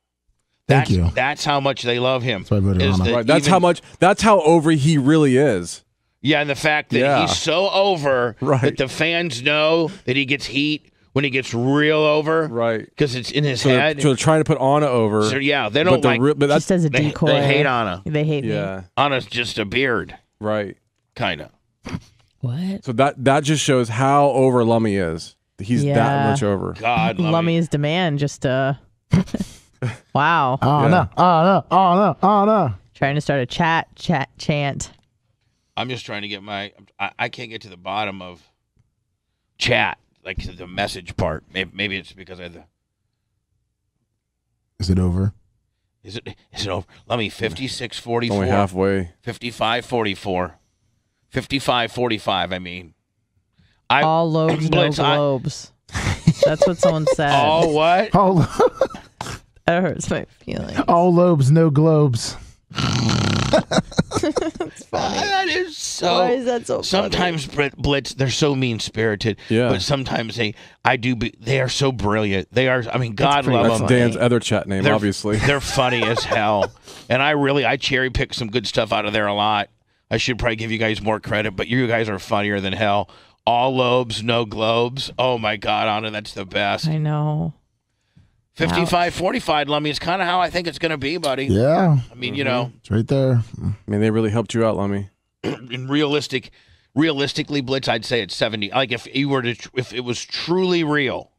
C: Thank you.
A: That's how much they love him.
C: That's why I voted Anna.
D: Right, that's how over he really is.
A: Yeah, and the fact that he's so over that the fans know that he gets heat when he gets real over.
D: Right.
A: Because it's in his
D: So
A: head.
D: they're trying to put Anna over.
A: So, yeah, they don't like...
D: but that's
B: just as a decoy.
A: They hate Anna.
B: They hate me.
A: Anna's just a beard.
D: Right.
A: Kind of.
B: What?
D: So that just shows how over Lummy is. He's that much over.
A: God,
B: Lummy's demand just wow.
C: Anna.
B: Trying to start a chant.
A: I'm just trying to get I can't get to the bottom of chat, like the message part. Maybe it's because I...
C: Is it over?
A: Is it over? Let me 56-44.
D: Only halfway.
A: 55-44. 55-45, I mean.
B: All lobes, no globes. That's what someone said.
A: All what?
B: That hurts my feelings.
C: All lobes, no globes.
B: That's funny.
A: That is so...
B: Why is that so
A: Sometimes, Blitz, they're so mean-spirited.
D: Yeah.
A: But sometimes they are so brilliant. They are, I mean, God love them.
D: That's Dan's other chat name, obviously.
A: They're funny as hell. And I cherry-pick some good stuff out of there a lot. I should probably give you guys more credit, but you guys are funnier than hell. All lobes, no globes. Oh, my God, Anna, that's the best.
B: I know.
A: 55-45, Lummy, is kind of how I think it's going to be, buddy.
C: Yeah.
A: I mean,
C: It's right there.
D: I mean, they really helped you out, Lummy.
A: In realistically, Blitz, I'd say it's 70. Like if it was truly real,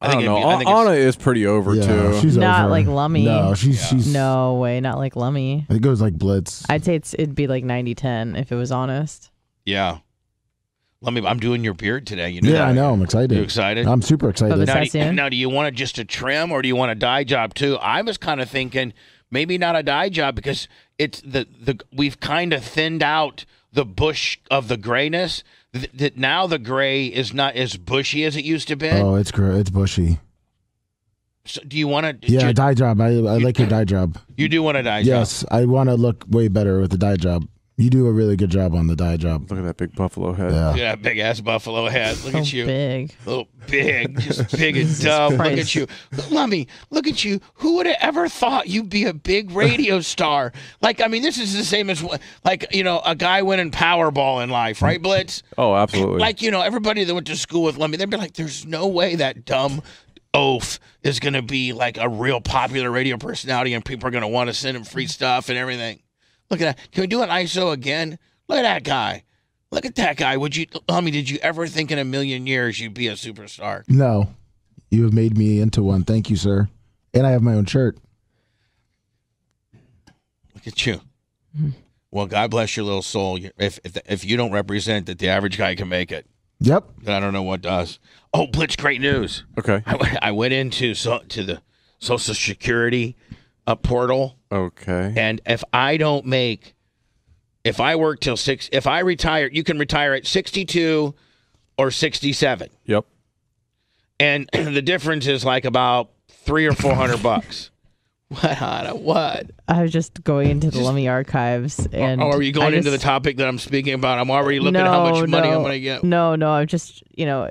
D: I don't know. Anna is pretty over too.
C: She's
B: not
C: over.
B: like Lummy.
C: No, she's
B: no way, not like Lummy.
C: It goes like Blitz.
B: I'd say it'd be like 90-10 if it was honest.
A: Yeah. I'm doing your beard today. You know
C: Yeah,
A: that.
C: I know. I'm excited.
A: You excited?
C: I'm super excited.
A: Now, do you want it just a trim or do you want a dye job too? I was kind of thinking maybe not a dye job because it's we've kind of thinned out the bush of the grayness. That now the gray is not as bushy as it used to be.
C: Oh, it's bushy.
A: So do you want to?
C: Yeah, dye job. I like your dye job.
A: You do want a dye job?
C: Yes, I want to look way better with the dye job. You do a really good job on the dye job.
D: Look at that big buffalo head.
C: Yeah,
A: Look at that big ass buffalo head. Look at you.
B: Big.
A: Oh, big. Just big and dumb. Look at you. Lummy, look at you. Who would have ever thought you'd be a big radio star? Like, I mean, this is the same as, like, you know, a guy winning Powerball in life, right, Blitz?
D: Oh, absolutely.
A: Like, you know, everybody that went to school with Lummy, they'd be like, there's no way that dumb oaf is going to be, like, a real popular radio personality and people are going to want to send him free stuff and everything. Look at that. Can we do an ISO again? Look at that guy. Look at that guy. Did you ever think in a million years you'd be a superstar?
C: No. You have made me into one. Thank you, sir. And I have my own shirt.
A: Look at you. Well, God bless your little soul. If you don't represent that the average guy can make it.
C: Yep.
A: Then I don't know what does. Oh, Blitz, great news.
D: Okay.
A: I went into to the Social Security portal.
D: Okay.
A: And if I work till 6, if I retire, you can retire at 62 or 67.
D: Yep.
A: And the difference is like about $300 or $400. What?
B: I was just going into the Lummy archives, and
A: are you going into the topic that I'm speaking about? I'm already looking at how much money I'm going to get.
B: No, I'm just, you know,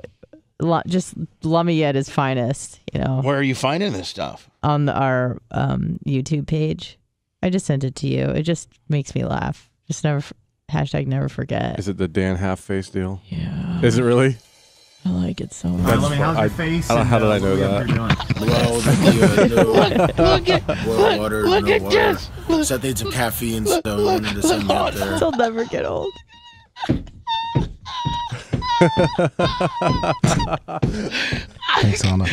B: just Lummy at his finest, you know.
A: Where are you finding this stuff?
B: On our YouTube page. I just sent it to you. It just makes me laugh. Just never #never-forget.
D: Is it the Dan half-face deal?
B: Yeah.
D: Is it really?
B: I like it so much.
Q: Let me how's your face?
D: How did I know that?
Q: Look at this. So I need some caffeine, so I wanted to send that there.
B: It'll never get old.
C: Thanks, Anna.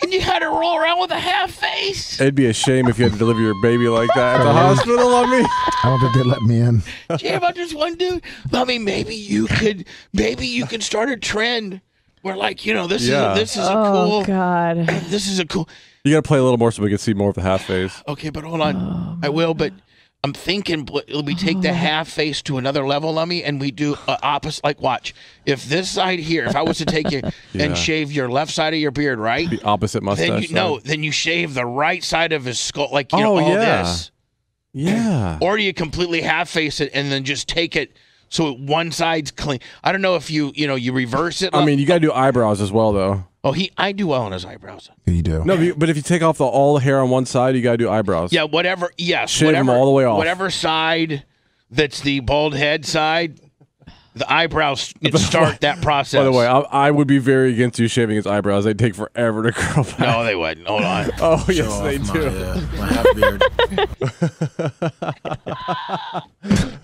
A: And you had to roll around with a half face.
D: It'd be a shame if you had to deliver your baby like that at the hospital, Lummy.
C: I don't think they let me in.
A: Did you hear about this one dude? Lummy, maybe you could start a trend where, like, you know, this is a cool.
B: Oh God.
A: This is a cool.
D: You got to play a little more so we can see more of the half face.
A: Okay, but hold on. I will, but I'm thinking we take the half face to another level, Lummy, and we do opposite. Like, watch. If this side here, if I was to take you and shave your left side of your beard, right?
D: The opposite mustache.
A: Then you shave the right side of his skull, like, you know, all this.
D: Yeah.
A: Or do you completely half face it and then just take it so one side's clean? I don't know if you reverse it.
D: I mean, you got to do eyebrows as well, though.
A: Oh, I do well on his eyebrows.
C: You do.
D: No, but if you take off all the hair on one side, you got to do eyebrows.
A: Yeah, whatever. Yes,
D: shave them all the way off.
A: Whatever side that's the bald head side, the eyebrows start that process.
D: By the way, I would be very against you shaving his eyebrows. They'd take forever to grow back.
A: No, they wouldn't. Hold on.
D: Oh, yes, they do.
Q: My half beard.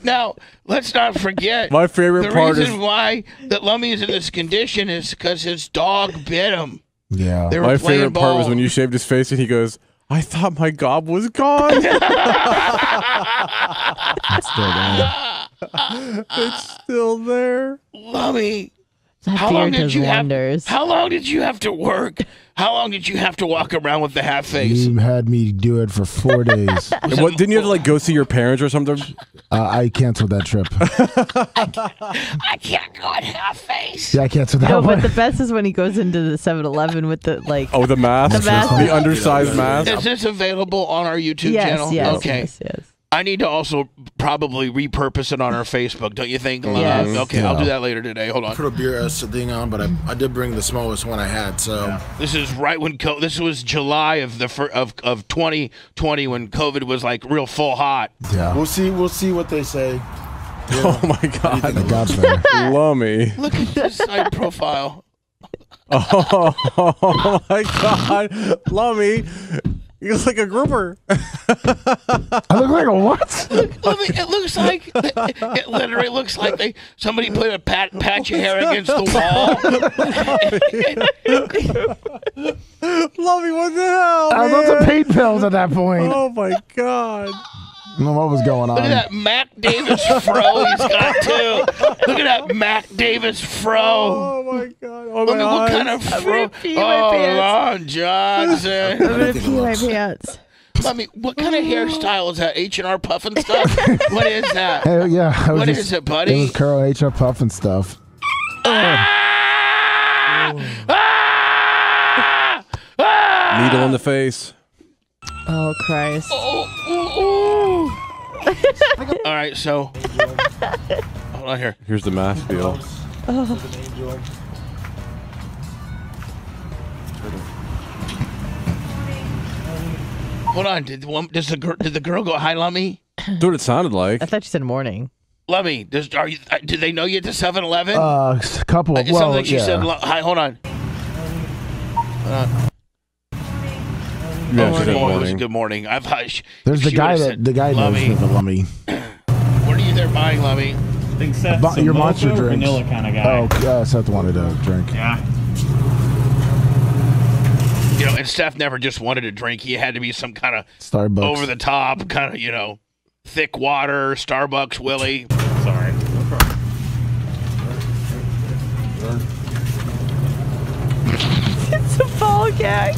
A: Now, let's not forget.
D: My favorite part
A: the reason why that Lummy is in this condition is because his dog bit him.
C: Yeah.
A: They were
D: My
A: playing
D: favorite part was when you shaved his face and he goes, "I thought my gob was gone."
C: It's still there.
D: It's still there.
A: Lummy,
B: How long did you
A: have to work? How long did you have to walk around with the half face?
C: You had me do it for 4 days.
D: Didn't you have to like go see your parents or something?
C: I canceled that trip.
H: I can't go at half face.
C: Yeah, I canceled that
B: No,
C: one.
B: but the best is when he goes into the 7-Eleven with the like.
D: Oh, the mask, the undersized mask.
A: Is this available on our YouTube channel?
B: Yes,
A: okay.
B: Yes.
A: I need to also probably repurpose it on our Facebook, don't you think?
B: Yes.
A: Okay, I'll do that later today. Hold on.
Q: Put a beer thing on, but I did bring the smallest one I had. So
A: this is right when this was July of 2020 when COVID was like real full hot.
C: Yeah.
Q: We'll see what they say. Yeah.
D: Oh my God,
C: The God's better.
D: Lummy.
A: Look at this side profile.
D: Oh my God, Lummy. You look like a grouper.
C: I look like a what?
A: It looks like it literally looks like somebody put a patch of hair against the wall.
D: Lummy, what the hell?
C: I was on some pain pills at that point.
D: Oh my god.
C: I don't know what was going on.
A: Look at that Mac Davis fro he's got too. Look at that Mac Davis fro.
D: Oh my god. Oh,
A: Look at what kind of fro. Oh, Lon Johnson.
B: I'm gonna pee my pants.
A: Lummy, what kind of hairstyle is that? H&R Puffin stuff? What is that?
C: Hey, yeah.
A: What is it, buddy?
C: It was Curl H&R Puffin stuff.
D: Needle in the face.
B: Oh Christ.
A: All right, so hold on here.
D: Here's the mask deal.
B: Oh.
A: Hold on. Did the girl go hi, Lummy?
D: That's what it sounded like.
B: I thought you said morning.
A: Lummy, did they know you at the 7-Eleven?
C: A couple of
A: It sounds like she said hi. Hold on.
D: Yeah, she said
A: It was
D: morning.
A: good morning.
C: There's the guy knows
A: Lummy.
C: me, the Lummy.
A: What are you there buying, Lummy?
R: Think Seth's
C: Your
R: a
C: monster
R: mocha or
C: drinks.
R: vanilla kind of guy.
C: Oh, Seth wanted a drink.
R: Yeah.
A: You know, and Steph never just wanted a drink. He had to be some kind of
C: Starbucks.
A: over the top, kind of, thick water, Starbucks Willie.
R: Sorry.
B: It's a ball gag.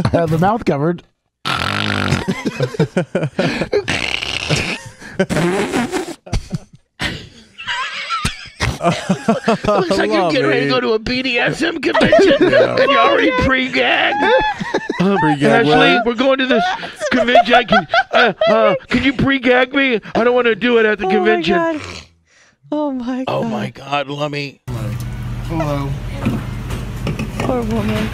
C: I have the mouth covered.
A: Looks like you're getting ready to go to a BDSM convention and you're already pre-gagged. Ashley, we're going to this convention. Can you pre-gag me? I don't want to do it at the convention.
B: Oh my god.
A: Oh my god, Lummy.
C: Hello.
B: Poor woman.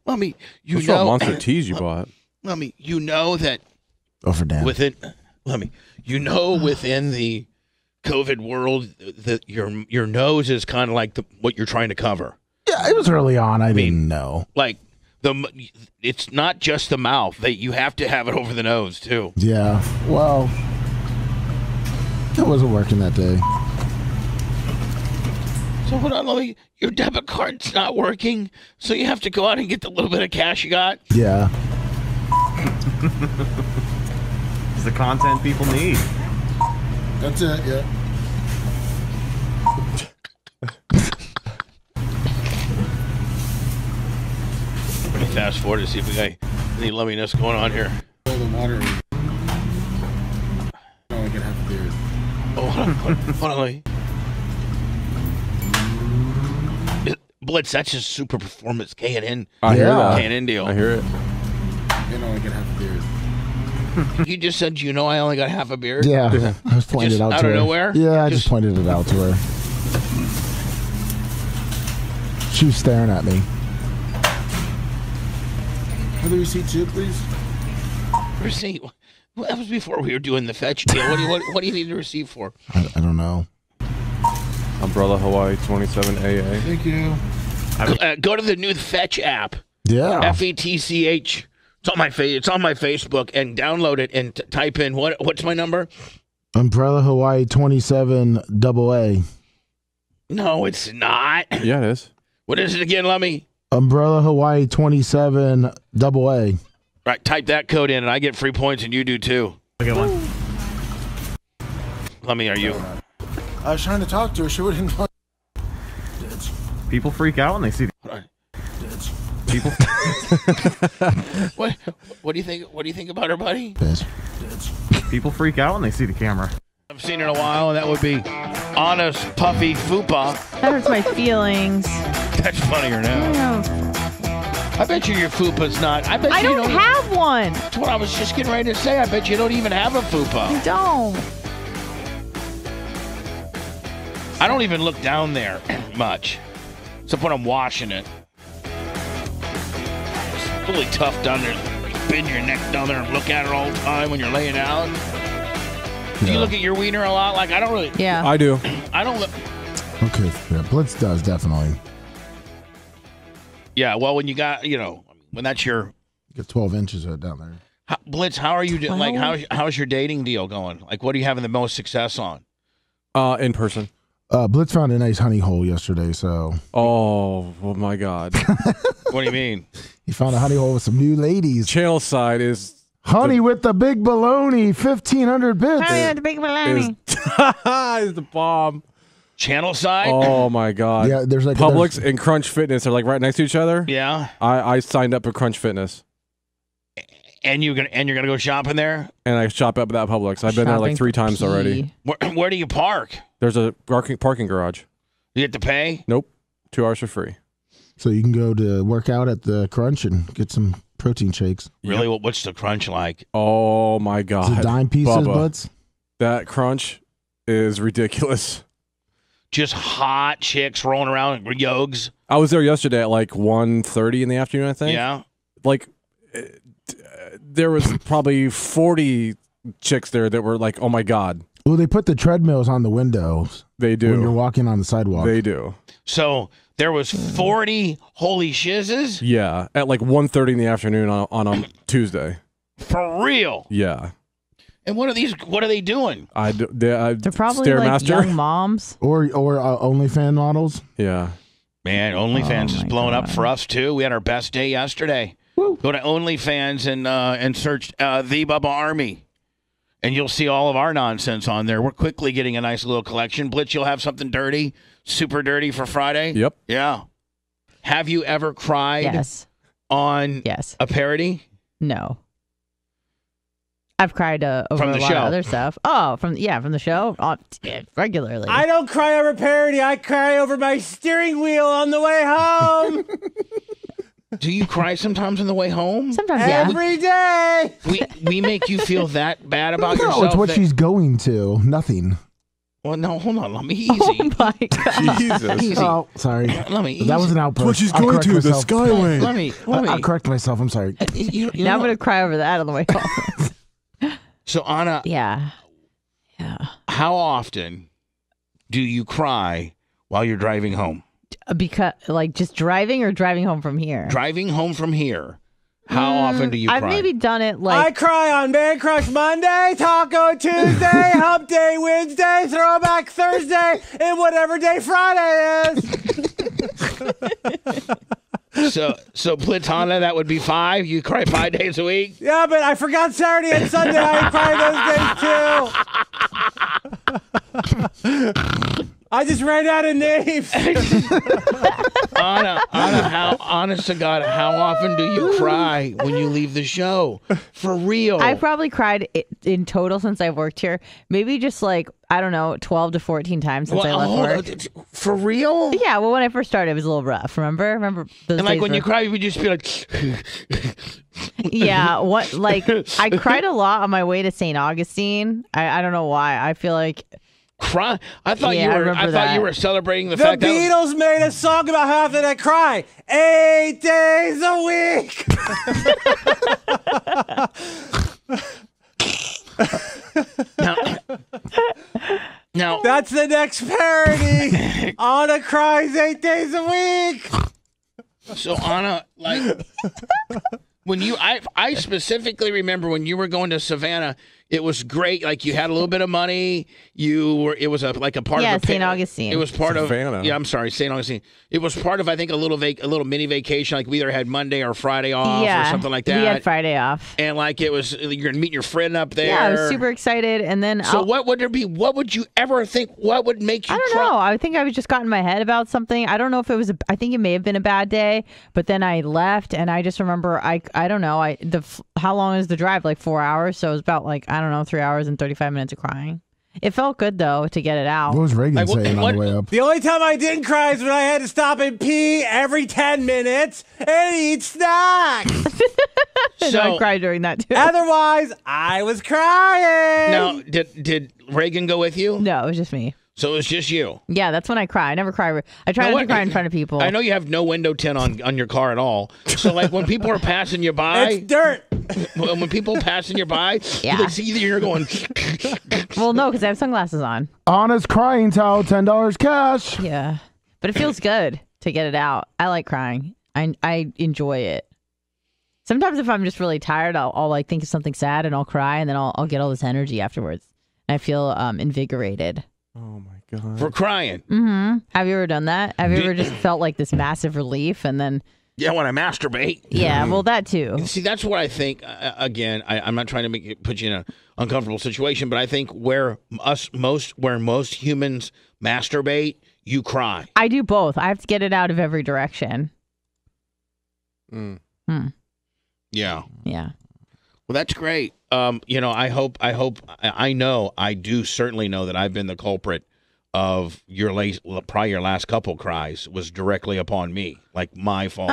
A: Lummy,
D: What's all monster teas you bought?
A: Lummy, you know that
C: for damn.
A: within the COVID world that your nose is kind of like what you're trying to cover.
C: Yeah, it was early on. I didn't know.
A: Like it's not just the mouth. You have to have it over the nose too.
C: Yeah. Well, it wasn't working that day.
A: So hold on, Lummy. Your debit card's not working, so you have to go out and get the little bit of cash you got.
C: Yeah.
R: It's the content people need.
C: That's it. Yeah.
A: Let me fast forward to see if we got any lumminess going on here.
C: The water. I can have a beard.
A: Oh, hold on, Lummy. Blitz, that's just super performance K&N.
D: I hear that.
A: K&N deal.
D: I hear it.
C: You know I can have a beard.
A: You just said, you know, I only got half a beard?
C: Yeah. I was pointing it out to her.
A: Out of nowhere?
C: Yeah, I just pointed it out to her. She was staring at me. Have the receipt too, please?
A: Receipt? Well, that was before we were doing the fetch deal. What do you need the receipt for?
C: I don't know.
D: Umbrella Hawaii 27AA.
C: Thank you.
A: Go to the new Fetch app.
C: Yeah.
A: FETCH. It's on my Facebook, and download it and type in what's my number?
C: Umbrella Hawaii 27 AA.
A: No, it's not.
D: Yeah, it is.
A: What is it again, Lummy?
C: Umbrella Hawaii 27 AA.
A: Right, type that code in, and I get free points, and you do too.
R: Good one.
A: Lummy, are you?
Q: I was trying to talk to her. She wouldn't.
R: People freak out when they see. People.
A: What do you think? What do you think about her, buddy?
R: People freak out when they see the camera.
A: I've seen her in a while, and that would be honest puffy fupa.
B: That hurts my feelings.
A: That's funnier now. I bet you your fupa's not. I bet
B: I
A: you
B: don't have one.
A: That's what I was just getting ready to say. I bet you don't even have a fupa.
B: I don't.
A: I don't even look down there much, except when I'm washing it. It's really tough down there. Bend your neck down there and look at it all the time when you're laying out. Do you look at your wiener a lot? Like I don't really.
B: Yeah.
D: I do.
A: I don't look.
C: Okay, yeah, Blitz does definitely.
A: Yeah, well, when you got, when that's your...
C: You get 12 inches of it down there.
A: Blitz, how are you doing? Like, how's your dating deal going? Like, what are you having the most success on?
D: In person.
C: Blitz found a nice honey hole yesterday, so...
D: Oh my God.
A: What do you mean?
C: He found a honey hole with some new ladies.
D: Channel side is...
C: Honey with the big baloney, 1,500 bits.
B: Honey with the big baloney.
D: Is the bomb.
A: Channel side?
D: Oh my God.
C: Yeah, there's like
D: Publix and Crunch Fitness are like right next to each other.
A: Yeah.
D: I signed up for Crunch Fitness.
A: And you're gonna go shopping there?
D: And I shop up at that Publix. I've been there like 3 times already.
A: Where do you park?
D: There's a parking garage.
A: You get to pay?
D: Nope. 2 hours for free.
C: So you can go to work out at the Crunch and get some protein shakes.
A: Really? Yep. What's the Crunch like?
D: Oh my God.
C: Is it dime pieces,
D: Bubba,
C: Blitz?
D: That Crunch is ridiculous.
A: Just hot chicks rolling around with yogs.
D: I was there yesterday at like 1:30 in the afternoon, I think.
A: Yeah.
D: Like, there was probably 40 chicks there that were like, oh my God.
C: Well, they put the treadmills on the windows.
D: They do.
C: When you're walking on the sidewalk.
D: They do.
A: So there was 40 holy shizzes?
D: Yeah. At like 1:30 in the afternoon on a Tuesday.
A: For real?
D: Yeah.
A: And what are they doing?
B: They're probably like young moms.
C: Or OnlyFans models.
D: Yeah.
A: Man, OnlyFans is blowing up for us, too. We had our best day yesterday. Woo. Go to OnlyFans and search The Bubba Army. And you'll see all of our nonsense on there. We're quickly getting a nice little collection. Blitz, you'll have something dirty, super dirty for Friday?
D: Yep.
A: Yeah. Have you ever cried on a parody?
B: No. I've cried over
A: From
B: a
A: the
B: lot
A: show.
B: of other stuff. Oh, from the show? Regularly.
I: I don't cry over parody. I cry over my steering wheel on the way home.
A: Do you cry sometimes on the way home?
B: Sometimes, yeah.
I: Every day.
A: We make you feel that bad about yourself?
C: No, it's what
A: that-
C: she's going to. Nothing.
A: Well, no, hold on. Let me easy.
B: Oh, my God.
D: Jesus.
A: Easy.
C: Oh, sorry.
A: Let me
C: That was an outburst.
D: What she's
C: I'll
D: going
C: correct
D: to, the
C: myself.
D: Skyway.
A: Let me.
C: I'll correct myself. I'm sorry.
B: Now I'm going to cry over that on the way home.
A: So, Anna.
B: Yeah.
A: How often do you cry while you're driving home?
B: Because, like, just driving or driving home from here?
A: Driving home from here. How often do you cry?
B: I've maybe done it like...
I: I cry on Man Crush Monday, Taco Tuesday, Hump Day Wednesday, Throwback Thursday, and whatever day Friday is.
A: So Platana, that would be 5. You cry 5 days a week?
I: Yeah, but I forgot Saturday and Sunday. I cry those days too. I just ran out of names.
A: Anna, how honest to God, how often do you cry when you leave the show? For real.
B: I probably cried in total since I've worked here. Maybe just like, I don't know, 12 to 14 times since I left work.
A: For real?
B: Yeah, well, when I first started, it was a little rough. Remember those
A: And like
B: days
A: when
B: were...
A: you cry, you would just be like...
B: Yeah, I cried a lot on my way to St. Augustine. I don't know why. I feel like...
A: Cry? I thought you were celebrating the
I: The
A: fact that
I: Beatles made a song about how often I cry. 8 days a week.
A: Now
I: that's the next parody. Anna cries 8 days a week.
A: So Anna, like when I specifically remember when you were going to Savannah, it was great. Like you had a little bit of money. It was like a part of
B: St. Augustine.
A: It was part
D: Savannah.
A: of. Yeah, I'm sorry, St. Augustine. It was part of, I think, a little mini vacation. Like we either had Monday or Friday off or something like that.
B: We had Friday off.
A: And like you're gonna meet your friend up there.
B: Yeah, I was super excited. And then
A: what would there be? What would you ever think? What would make you?
B: I don't know. I think I was just got in my head about something. I don't know if it was. I think it may have been a bad day. But then I left, and I just remember I don't know. How long is the drive? Like 4 hours. So it was about like 3 hours and 35 minutes of crying. It felt good though to get it out.
C: What was Reagan saying on the way up?
I: The only time I didn't cry is when I had to stop and pee every 10 minutes and eat snacks.
B: So I cried during that too.
I: Otherwise, I was crying.
A: Now, did Reagan go with you?
B: No, it was just me.
A: So it was just you.
B: Yeah, that's when I cry. I never cry. I try not to cry in front of people.
A: I know you have no window tint on your car at all. So like when people are passing you by,
I: it's dirt.
A: When people passing you by,
B: Yeah.
A: they see that you're going.
B: Well, no, because I have sunglasses on.
C: Honest crying towel, $10 cash.
B: Yeah, but it feels good to get it out. I like crying. I enjoy it. Sometimes if I'm just really tired, I'll like think of something sad and I'll cry, and then I'll get all this energy afterwards. And I feel invigorated.
D: Oh my god!
A: For crying.
B: Mm-hmm. Have you ever done that? Have you ever just felt like this massive relief and then?
A: Yeah, when I masturbate.
B: Yeah, well, that too.
A: See, that's what I think. Again, I'm not trying to put you in an uncomfortable situation, but I think where most humans masturbate, you cry.
B: I do both. I have to get it out of every direction.
A: Yeah.
B: Yeah.
A: Well, that's great. I do certainly know that I've been the culprit of probably your last couple cries was directly upon me, like my fault.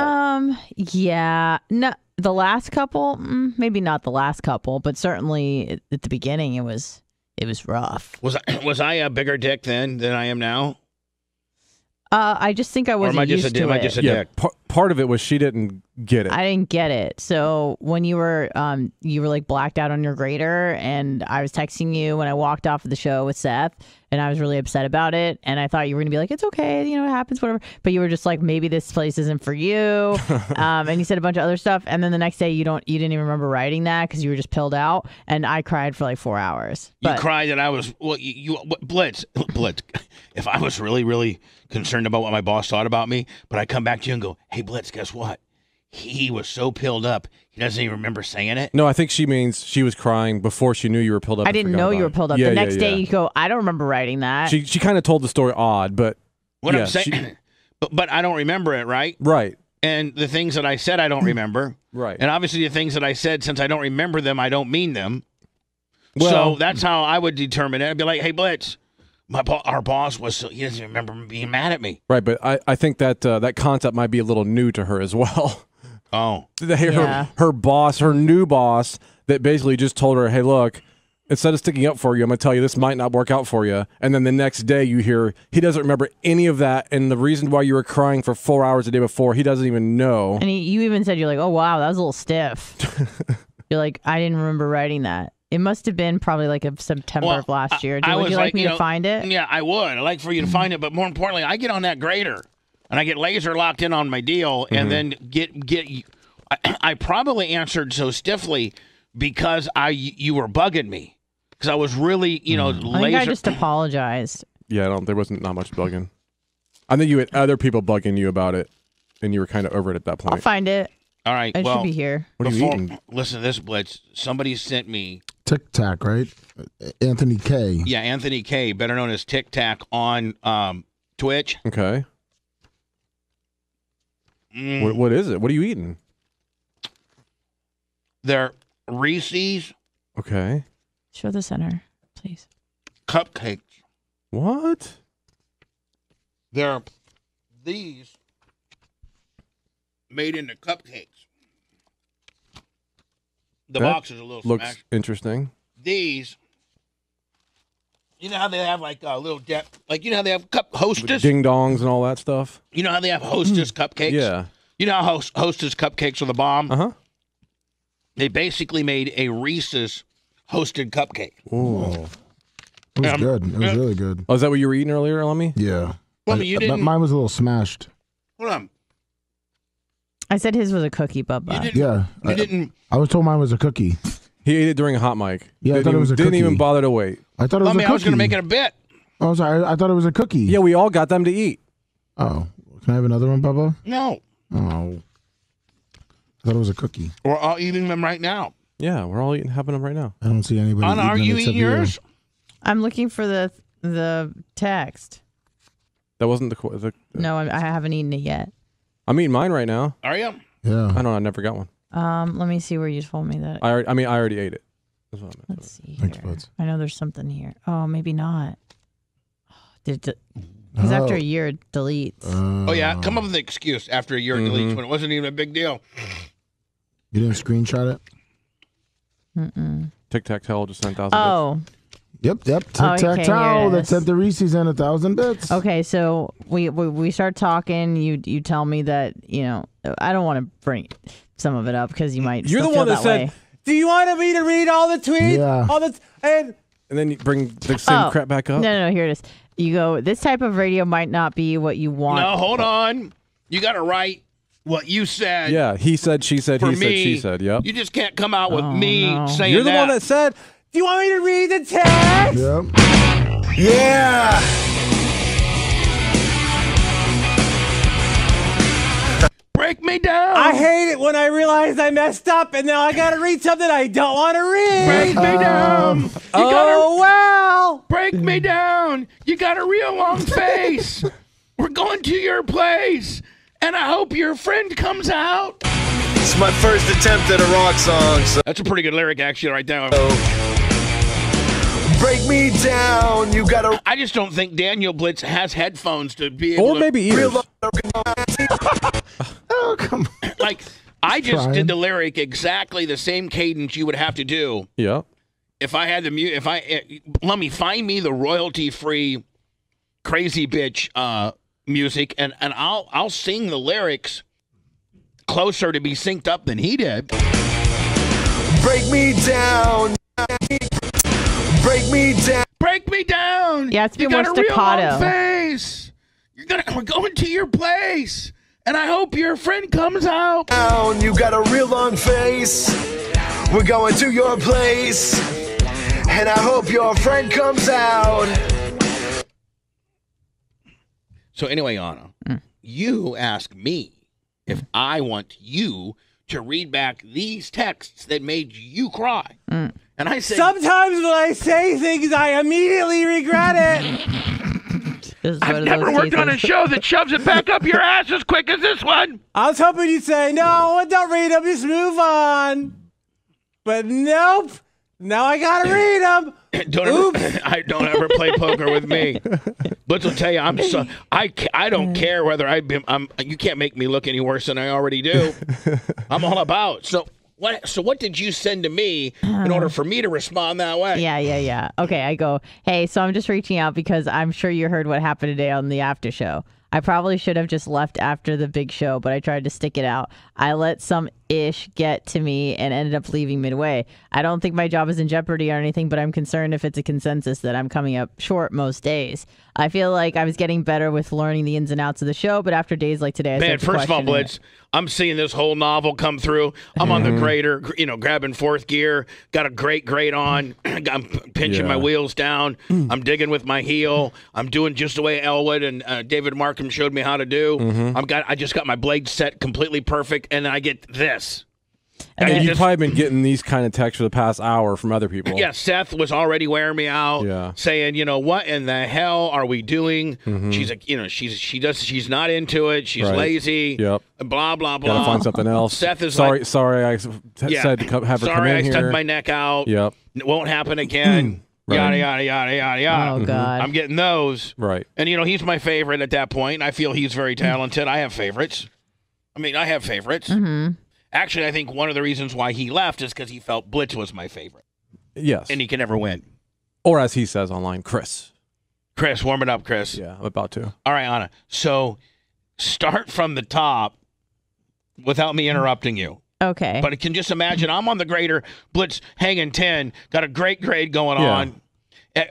B: Yeah. No, the last couple, maybe not the last couple, but certainly at the beginning, it was rough.
A: Was I a bigger dick then than I am now?
B: I just think I wasn't used to it.
A: Am I just a dick?
D: Part of it was she didn't get it.
B: I didn't get it. So when you were like blacked out on your grader, and I was texting you when I walked off of the show with Seth, and I was really upset about it, and I thought you were gonna be like, it's okay, it happens, whatever. But you were just like, maybe this place isn't for you, and you said a bunch of other stuff, and then the next day you didn't even remember writing that because you were just pilled out, and I cried for like 4 hours.
A: You cried that I was Blitz. If I was really, really concerned about what my boss thought about me, but I come back to you and go, hey, Blitz, guess what? He was so pilled up, he doesn't even remember saying it.
D: No, I think she means she was crying before she knew you were pilled up.
B: I didn't know you were pilled up. The next day you go, I don't remember writing that.
D: She kind of told the story odd, but
A: what I'm saying, but I don't remember it, right?
D: Right.
A: And the things that I said, I don't remember.
D: Right.
A: And obviously the things that I said, since I don't remember them, I don't mean them.
D: Well,
A: so that's how I would determine it. I'd be like, hey, Blitz, our boss he doesn't remember being mad at me.
D: Right, but I think that that concept might be a little new to her as well.
A: Oh.
D: Her boss, her new boss, that basically just told her, hey, look, instead of sticking up for you, I'm going to tell you this might not work out for you. And then the next day you hear he doesn't remember any of that. And the reason why you were crying for 4 hours the day before, he doesn't even know.
B: And you even said, you're like, oh, wow, that was a little stiff. You're like, I didn't remember writing that. It must have been probably like of September of last year. Would you like me to find it?
A: Yeah, I would. I'd like for you to find it. But more importantly, I get on that grader and I get laser locked in on my deal and then I probably answered so stiffly because you were bugging me. Because I was really, laser.
B: I think I just apologized.
D: Yeah, there wasn't not much bugging. I think you had other people bugging you about it, and you were kind of over it at that point.
B: I'll find it.
A: All right,
B: it should be here.
D: What are you eating?
A: Listen to this, Blitz. Somebody sent me
C: Tic Tac, right? Anthony K.
A: Yeah, Anthony K, better known as Tic Tac on Twitch.
D: Okay. What is it? What are you eating?
A: They're Reese's.
D: Okay.
B: Show the center, please.
A: Cupcakes.
D: What?
A: They're these made into cupcakes. The box is a little
D: looks
A: smashed.
D: Interesting.
A: These, you know how they have like a little like you know how they have Hostess
D: ding dongs and all that stuff.
A: You know how they have Hostess cupcakes.
D: Yeah.
A: You know how Hostess cupcakes are the bomb.
D: Uh-huh.
A: They basically made a Reese's hosted cupcake.
C: Ooh. It was good. It was really good.
D: Oh, is that what you were eating earlier, Lummy?
C: Yeah.
A: Lummy, you didn't.
C: Mine was a little smashed.
A: Hold on.
B: I said his was a cookie, Bubba.
C: Yeah.
A: You didn't.
C: I was told mine was a cookie.
D: He ate it during a hot mic.
C: Yeah, I thought it was a cookie.
D: Didn't even bother to wait.
C: I thought it was
A: Lummy,
C: a cookie.
A: I was going to make it a bit.
C: Oh, sorry. I thought it was a cookie.
D: Yeah, we all got them to eat.
C: Oh. Can I have another one, Bubba?
A: No.
C: Oh. I thought it was a cookie.
A: We're all eating them right now.
D: Yeah, we're all having them right now.
C: I don't see anybody
A: Anna, are you eating yours?
B: I'm looking for the text.
D: That wasn't the
B: No, I haven't eaten it yet.
D: I'm eating mine right now.
A: Are you?
C: Yeah.
D: I never got one.
B: Let me see where you told me that.
D: I already ate it. That's what I meant.
B: Let's see
C: Thanks,
B: here.
C: buds.
B: I know there's something here. Oh, maybe not. Because after a year, it deletes.
A: Oh, yeah. Come up with an excuse after a year it deletes when it wasn't even a big deal.
C: You didn't screenshot it?
B: Mm-mm.
D: Tic Tac Tell just sent 1,000
B: Oh.
C: Yep.
B: Oh,
C: Tic-tac-toe.
B: here it
C: That
B: is.
C: sent the Reese's in 1,000 bits.
B: Okay, so we start talking. You tell me that, you know, I don't want to bring some of it up because you might.
I: You're the
B: still
I: one
B: feel
I: that said,
B: way.
I: "Do you want me to read all the tweets?
C: Yeah.
I: All the and
D: then you bring the same crap back up.
B: No, here it is. You go. This type of radio might not be what you want.
A: No, hold on. You got to write what you said.
D: Yeah, he said, she said,
A: For
D: he said,
A: me,
D: she said. Yep.
A: You just can't come out with me saying
I: You're the one that said, "Do you want me to read the text?"
C: Yep.
I: Yeah.
A: Break me down.
I: I hate it when I realize I messed up and now I gotta read something I don't want to read.
A: Break me down.
I: Well.
A: Break me down. You got a real long face. We're going to your place, and I hope your friend comes out.
S: It's my first attempt at a rock song. So
A: That's a pretty good lyric, actually, right there.
S: break me down. You gotta.
A: I just don't think Daniel Blitz has headphones to be able
D: Or
A: to.
D: maybe ears.
C: Oh, come on.
A: Like, I just
C: Trying.
A: did the lyric exactly the same cadence you would have to do.
D: Yeah.
A: If I had the Lummy, find me the royalty-free crazy bitch music, and I'll sing the lyrics closer to be synced up than he did.
S: Break me down. Break me down.
A: Break me down.
B: Yeah, it's
A: You
B: been
A: got
B: more
A: a real long
B: staccato.
A: face. We're going to your place, and I hope your friend comes out.
S: Down. You got a real long face. We're going to your place, and I hope your friend comes out.
A: So anyway, Anna, you ask me if I want you to read back these texts that made you cry. And I said,
I: Sometimes when I say things, I immediately regret it.
A: I've never worked on a show that shoves it back up your ass as quick as this one.
I: I was hoping you'd say, no, don't read them, just move on. But nope. Now I gotta read them.
A: I don't ever play poker with me. Blitz will tell you, I don't care whether you can't make me look any worse than I already do. I'm all about. So what did you send to me in order for me to respond that way?
B: Yeah. Okay, I go, hey, so I'm just reaching out because I'm sure you heard what happened today on the after show. I probably should have just left after the big show, but I tried to stick it out. I let some ish get to me and ended up leaving midway. I don't think my job is in jeopardy or anything, but I'm concerned if it's a consensus that I'm coming up short most days. I feel like I was getting better with learning the ins and outs of the show, but after days like today, I
A: Man,
B: started
A: first of all,
B: questioning
A: Blitz, I'm seeing this whole novel come through. I'm on the grader, grabbing fourth gear. Got a great grate on. I'm pinching my wheels down. I'm digging with my heel. I'm doing just the way Elwood and David Markham showed me how to do. I just got my blades set completely perfect, and then I get this.
D: And you've probably been getting these kind of texts for the past hour from other people.
A: Yeah, Seth was already wearing me out, saying, what in the hell are we doing? She's like, she's not into it. She's lazy.
D: Yep.
A: Blah blah blah.
D: Gotta find something else.
A: Seth is
D: sorry.
A: Like,
D: sorry, I said to have her come in here.
A: I stuck my neck out.
D: Yep.
A: It won't happen again. Yada yada yada yada yada.
B: Oh God.
A: I'm getting those.
D: Right.
A: And he's my favorite at that point. I feel he's very talented. I have favorites. I have favorites. Actually, I think one of the reasons why he left is because he felt Blitz was my favorite.
D: Yes.
A: And he can never win.
D: Or as he says online, Chris.
A: Chris, warm it up, Chris.
D: Yeah, I'm about to.
A: All right, Anna. So start from the top without me interrupting you.
B: Okay.
A: But I can just imagine I'm on the grader, Blitz hanging 10, got a great grade going on.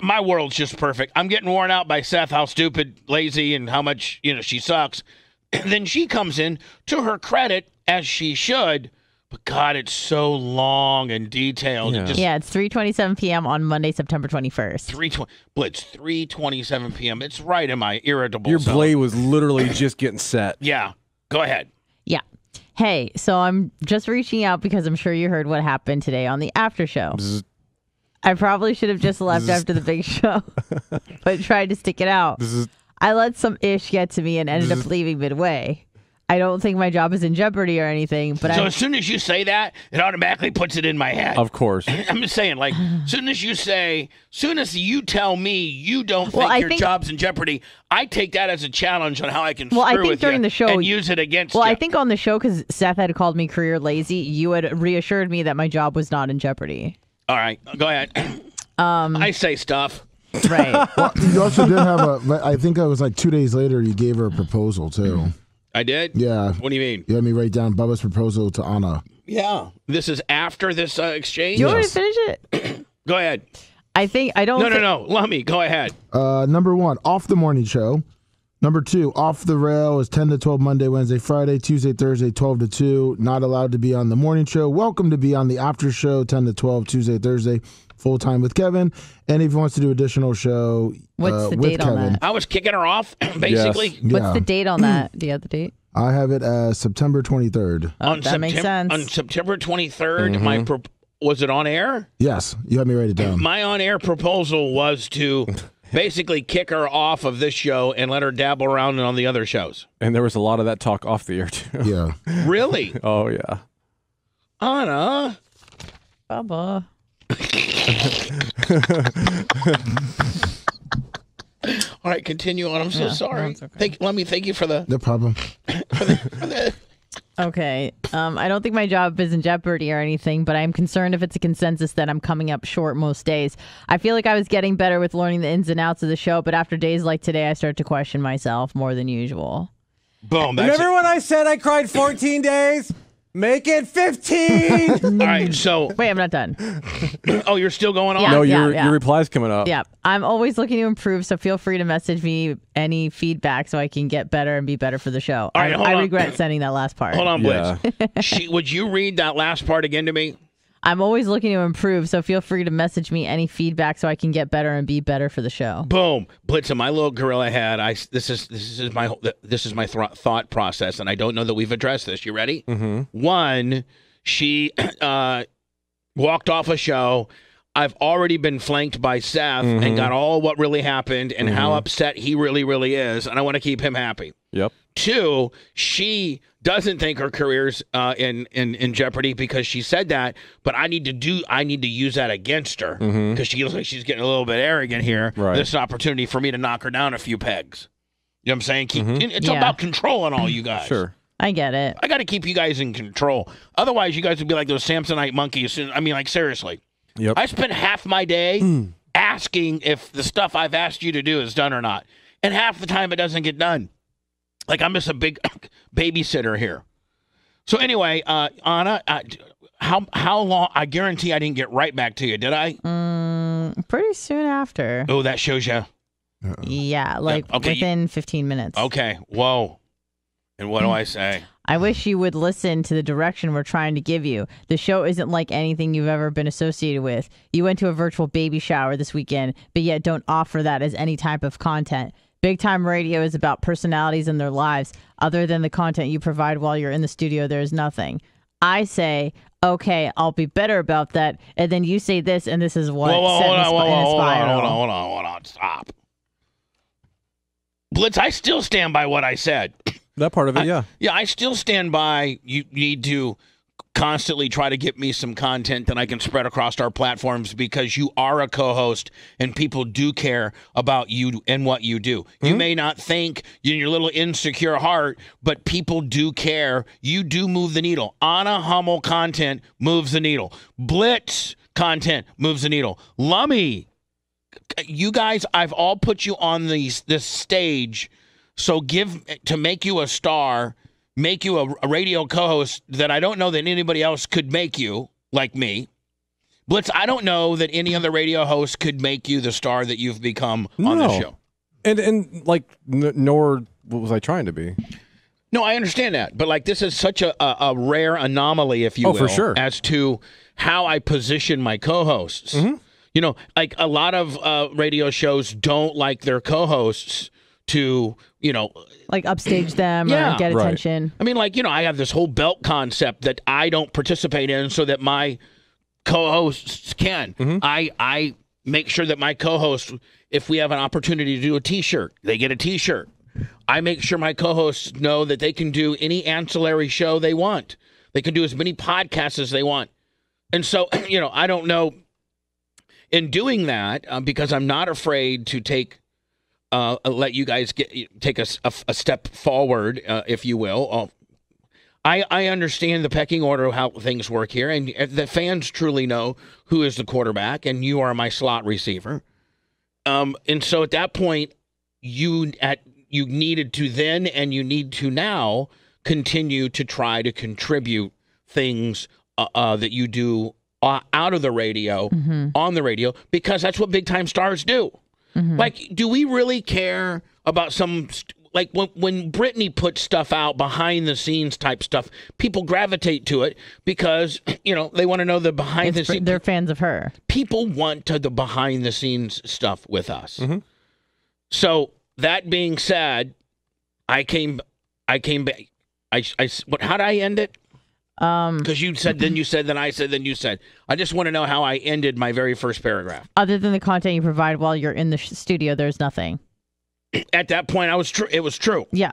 A: My world's just perfect. I'm getting worn out by Seth, how stupid, lazy, and how much, she sucks. And then she comes in, to her credit, as she should, but God, it's so long and detailed.
B: Yeah, it's 3:27 p.m. on Monday, September 21st.
A: Blitz, 3:27 p.m. It's right in my irritable
D: Your
A: zone.
D: blade was literally just getting set.
A: Yeah, go ahead.
B: Yeah. Hey, so I'm just reaching out because I'm sure you heard what happened today on the after show. I probably should have just left after the big show, but tried to stick it out. I let some ish get to me and ended up leaving midway. I don't think my job is in jeopardy or anything, but
A: as soon as you say that, it automatically puts it in my head.
D: Of course.
A: I'm just saying, soon as you tell me you don't think your job's in jeopardy, I take that as a challenge on how I can screw with
B: during
A: you
B: the show,
A: and use it against you.
B: I think on the show, because Seth had called me career lazy, you had reassured me that my job was not in jeopardy.
A: All right, go ahead. I say stuff.
B: Right.
C: Well, you also did have I think it was like 2 days later you gave her a proposal, too.
A: I did?
C: Yeah.
A: What do you mean?
C: You had me write down Bubba's proposal to Anna.
A: Yeah. This is after this exchange?
B: Do you want me to finish it?
A: Go ahead.
B: No.
A: Lummy, go ahead.
C: Number 1, off the morning show. Number 2, off the rail is 10 to 12 Monday, Wednesday, Friday, Tuesday, Thursday, 12 to 2. Not allowed to be on the morning show. Welcome to be on the after show, 10 to 12, Tuesday, Thursday, full time with Kevin. And if he wants to do additional show
B: What's the
C: with
B: date on
C: Kevin.
B: that?
A: I was kicking her off, basically.
C: Yes.
B: What's the date on that? Do you have the date?
C: I have it as September 23rd.
B: That makes sense.
A: On September 23rd, was it on air?
C: Yes, you had me write it down.
A: My on-air proposal was to basically kick her off of this show and let her dabble around on the other shows.
D: And there was a lot of that talk off the air, too.
C: Yeah.
A: Really?
D: Oh, yeah.
A: Anna.
B: Bubba.
A: All right, continue on. I'm so sorry. Okay. Let me thank you for the...
C: No problem.
B: Okay. I don't think my job is in jeopardy or anything, but I'm concerned if it's a consensus that I'm coming up short most days. I feel like I was getting better with learning the ins and outs of the show, but after days like today, I start to question myself more than usual.
A: Boom.
I: Remember when I said I cried 14 days? Make it 15.
A: All right, so...
B: Wait, I'm not done.
A: Oh, you're still going on?
B: Yeah,
D: no,
B: yeah,
D: your reply's coming up.
B: Yeah. I'm always looking to improve, so feel free to message me any feedback so I can get better and be better for the show.
A: All right,
B: I regret sending that last part.
A: Hold on, Blitz. Would you read that last part again to me?
B: I'm always looking to improve, so feel free to message me any feedback so I can get better and be better for the show.
A: Boom, Blitz. In my little gorilla head, this is my thought process, and I don't know that we've addressed this. You ready?
D: Mm-hmm.
A: One, she walked off a show. I've already been flanked by Seth and got all what really happened and how upset he really, really is, and I want to keep him happy.
D: Yep.
A: Two, she doesn't think her career's in jeopardy because she said that, but I need to use that against her because she looks like she's getting a little bit arrogant here.
D: Right.
A: This is an opportunity for me to knock her down a few pegs. You know what I'm saying? It's about controlling all you guys.
D: Sure.
B: I get it.
A: I got to keep you guys in control. Otherwise, you guys would be like those Samsonite monkeys. I mean, like, seriously.
D: Yep.
A: I spent half my day asking if the stuff I've asked you to do is done or not. And half the time it doesn't get done. Like, I'm just a big babysitter here. So anyway, Anna, how long? I guarantee I didn't get right back to you, did I?
B: Pretty soon after.
A: Oh, that shows you.
B: Yeah, like within 15 minutes.
A: Okay. Whoa. And what do I say?
B: I wish you would listen to the direction we're trying to give you. The show isn't like anything you've ever been associated with. You went to a virtual baby shower this weekend, but yet don't offer that as any type of content. Big Time Radio is about personalities and their lives. Other than the content you provide while you're in the studio, there is nothing. I say, okay, I'll be better about that. And then you say this, and this is what
A: hold on. Stop. Blitz, I still stand by what I said.
D: That part of it, yeah.
A: Yeah, I still stand by you need to constantly try to get me some content that I can spread across our platforms because you are a co-host and people do care about you and what you do. You may not think in your little insecure heart, but people do care. You do move the needle. Anna Hummel content moves the needle. Blitz content moves the needle. Lummy, you guys, I've all put you on this stage. So to make you a star, make you a radio co-host that I don't know that anybody else could make you, like me. Blitz, I don't know that any other radio host could make you the star that you've become on this show.
D: And like, nor was I trying to be.
A: No, I understand that. But like, this is such a rare anomaly, if you will,
D: for sure,
A: as to how I position my co-hosts. You know, like a lot of radio shows don't like their co-hosts to, you know,
B: like upstage them or get attention.
A: I mean, like, you know, I have this whole belt concept that I don't participate in so that my co-hosts can. I make sure that my co-hosts, if we have an opportunity to do a T-shirt, they get a T-shirt. I make sure my co-hosts know that they can do any ancillary show they want. They can do as many podcasts as they want. And so, you know, I don't know. In doing that, because I'm not afraid to let you guys take a step forward, if you will. I understand the pecking order of how things work here, and the fans truly know who is the quarterback, and you are my slot receiver. And so at that point, you needed to then and you need to now continue to try to contribute things that you do out of the radio, on the radio, because that's what big time stars do. Like, do we really care about like when Britney puts stuff out behind the scenes type stuff, people gravitate to it because, they want to know the behind the scenes.
B: They're fans of her.
A: People want the behind the scenes stuff with us. So that being said, I came back. How did I end it? Because you said, then you said, then I said, then you said. I just want to know how I ended my very first paragraph.
B: Other than the content you provide while you're in the studio, there's nothing.
A: At that point, it was true.
B: Yeah.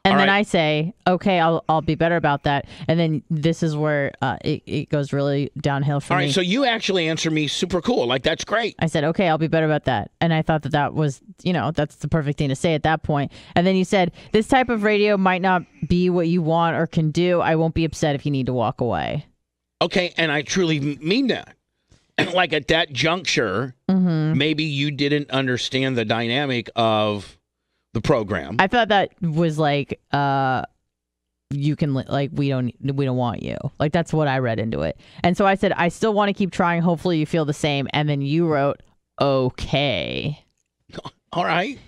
B: And
A: All
B: then
A: right.
B: I say, okay, I'll be better about that. And then this is where it goes really downhill for
A: All
B: me.
A: right, so you actually answer me super cool. Like, that's great.
B: I said, okay, I'll be better about that. And I thought that was, that's the perfect thing to say at that point. And then you said, this type of radio might not be what you want or can do. I won't be upset if you need to walk away.
A: Okay, and I truly mean that. Like, at that juncture, maybe you didn't understand the dynamic of the program.
B: I thought that was like, you can, like, we don't want you. Like, that's what I read into it. And so I said, I still want to keep trying. Hopefully you feel the same. And then you wrote, okay.
A: All right.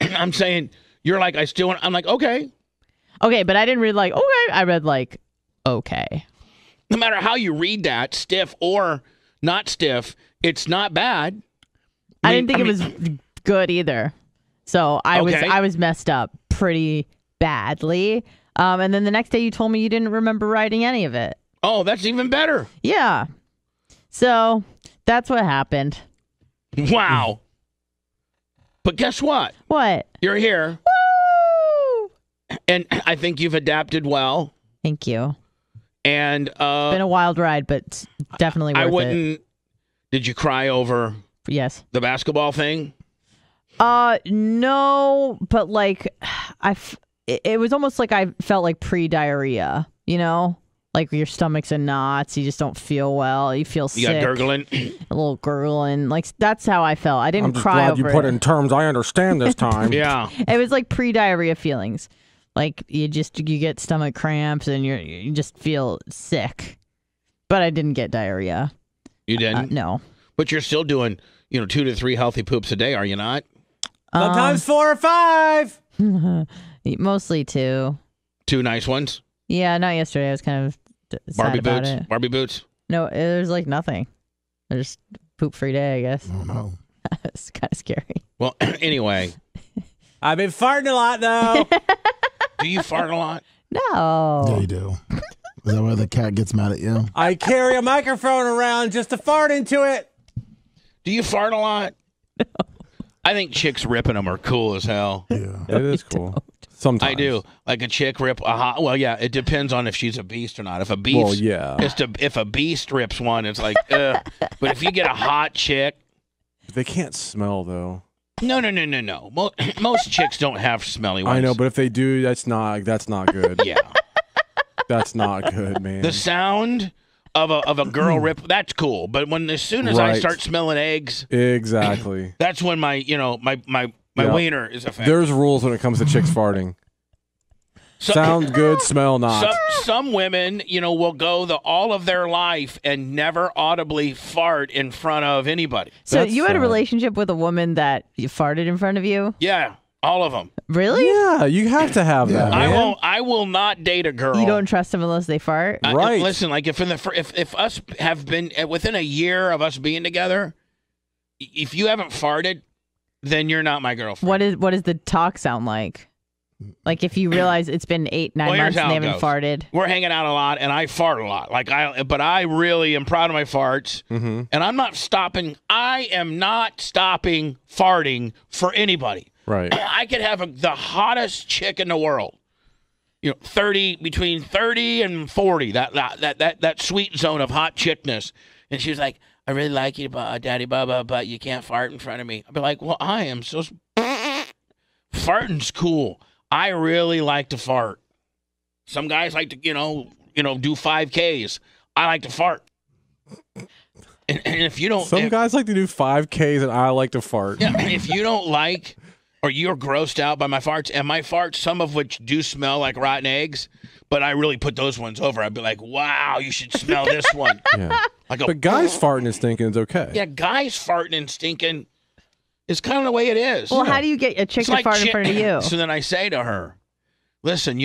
A: I'm saying, you're like, I'm like, okay.
B: Okay, but I didn't read like, okay. I read like, okay.
A: No matter how you read that, stiff or not stiff, it's not bad.
B: I didn't think it was good either. So I was messed up pretty badly. And then the next day you told me you didn't remember writing any of it.
A: Oh, that's even better.
B: Yeah. So that's what happened.
A: Wow. But guess what?
B: What?
A: You're here.
B: Woo!
A: And I think you've adapted well.
B: Thank you.
A: And
B: it's been a wild ride, but definitely worth it.
A: I wouldn't. Did you cry over the basketball thing?
B: No, but like it was almost like I felt like pre-diarrhea, like your stomach's in knots, you just don't feel well, you feel sick.
A: You got gurgling?
B: A little gurgling. Like, that's how I felt. I didn't
D: I'm just
B: cry
D: glad
B: over
D: you put
B: it.
D: it in terms I understand this time.
A: Yeah.
B: It was like pre-diarrhea feelings. Like, you get stomach cramps and you just feel sick. But I didn't get diarrhea.
A: You didn't?
B: No.
A: But you're still doing, 2 to 3 healthy poops a day, are you not?
I: Sometimes 4 or 5.
B: Mostly 2.
A: 2 nice ones?
B: Yeah, not yesterday. I was kind of sad
A: Barbie
B: about
A: boots?
B: it.
A: Barbie boots?
B: No, there's like nothing. There's poop-free day, I guess.
C: Oh, no.
B: It's kind of scary.
A: Well, anyway.
I: I've been farting a lot, though.
A: Do you fart a lot?
B: No.
C: Yeah, you do. Is that why the cat gets mad at you?
I: I carry a microphone around just to fart into it.
A: Do you fart a lot? No. I think chicks ripping them are cool as hell.
C: Yeah.
D: It is cool. Sometimes.
A: I do. Like a chick rip a hot. Well, yeah, it depends on if she's a beast or not. If a beast, if a beast rips one, it's like, ugh. But if you get a hot chick,
D: they can't smell though.
A: No. Most chicks don't have smelly ones.
D: I know, but if they do, that's not good.
A: Yeah,
D: that's not good, man.
A: The sound of a girl rip, that's cool. But as soon as I start smelling eggs,
D: exactly,
A: that's when my wiener is affected.
D: There's rules when it comes to chicks farting. Sound good, smell not.
A: Some women, will go all of their life and never audibly fart in front of anybody.
B: So you had a relationship with a woman that you farted in front of you?
A: Yeah, all of them.
B: Really?
D: Yeah, you have to have that. Man.
A: I will not date a girl.
B: You don't trust them unless they fart?
D: Right.
A: Listen, like if us have been within a year of us being together, if you haven't farted, then you're not my girlfriend.
B: What does the talk sound like? Like, if you realize it's been 8-9 months and they haven't farted.
A: We're hanging out a lot, and I fart a lot. But I really am proud of my farts, and I'm not stopping. I am not stopping farting for anybody.
D: Right.
A: I could have the hottest chick in the world. Between 30 and 40. That sweet zone of hot chickness, and she was like, "I really like you, Daddy Bubba, but you can't fart in front of me." I'd be like, "Well, I am so." Farting's cool. I really like to fart. Some guys like to, do 5Ks. I like to fart. And if you don't,
D: some guys like to do 5Ks, and I like to fart.
A: Yeah, if you don't like, or you're grossed out by my farts, and my farts, some of which do smell like rotten eggs, but I really put those ones over. I'd be like, wow, you should smell this one.
D: Yeah.
A: I go,
D: But guys farting and stinking is okay.
A: yeah, guys farting and stinking is kind of the way it is.
B: Well, how do you get a chick to fart in front of you?
A: So then I say to her, listen,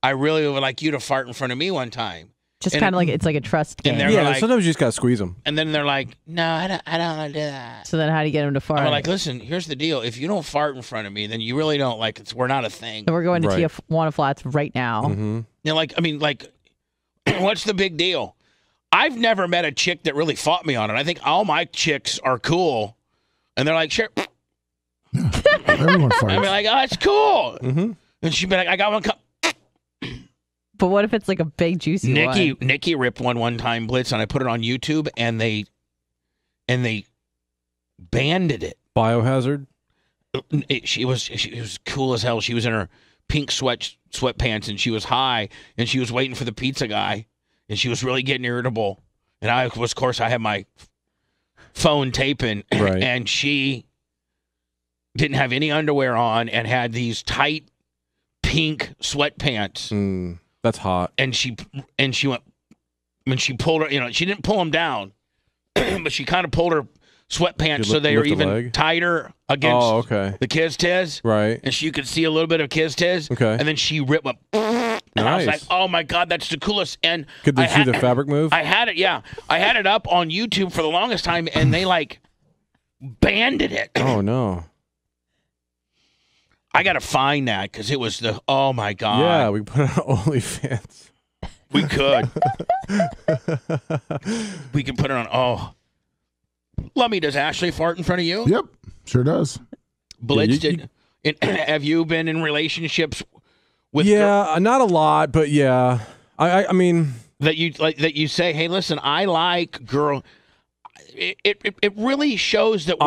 A: I really would like you to fart in front of me one time.
B: Just kind of like it's like a trust game.
A: And
D: Yeah,
A: like,
D: sometimes you just gotta squeeze them.
A: and then they're like, no, I don't want to do that.
B: So then how do you get him to fart?
A: I'm like, listen, here's the deal. If you don't fart in front of me, then you really don't we're not a thing.
B: So we're going to Tijuana Flats right now.
D: Mm-hmm.
A: What's the big deal? I've never met a chick that really fought me on it. I think all my chicks are cool. And they're like, sure.
C: Everyone farts.
A: I'd be like, oh, it's cool.
D: Mm-hmm.
A: And she'd be like, I got one cup.
B: But what if it's like a big juicy one?
A: Nikki ripped one time, Blitz, and I put it on YouTube, and they banded it.
D: Biohazard.
A: She was cool as hell. She was in her pink sweatpants, and she was high, and she was waiting for the pizza guy, and she was really getting irritable. And I had my phone taping,
D: Right.
A: and she didn't have any underwear on and had these tight pink sweatpants.
D: That's hot.
A: And she went, when she pulled her, she didn't pull them down, but she kind of pulled her sweatpants so they were even tighter against the kiss tiz.
D: Right.
A: And you could see a little bit of kiss tiz.
D: Okay.
A: And then she ripped up. And I was like, oh my God, that's the coolest. And
D: Could they see the fabric move?
A: I had it, yeah. I had it up on YouTube for the longest time, and they banded it.
D: Oh, no.
A: I got to find that because it was oh my God.
D: Yeah, we put it on OnlyFans.
A: We could. We could put it on. Oh. Lummy, does Ashley fart in front of you?
C: Yep, sure does.
A: Blitz, have you been in relationships with?
D: Yeah, not a lot, but yeah. I mean
A: that you say, hey, listen, I like girl. It really shows that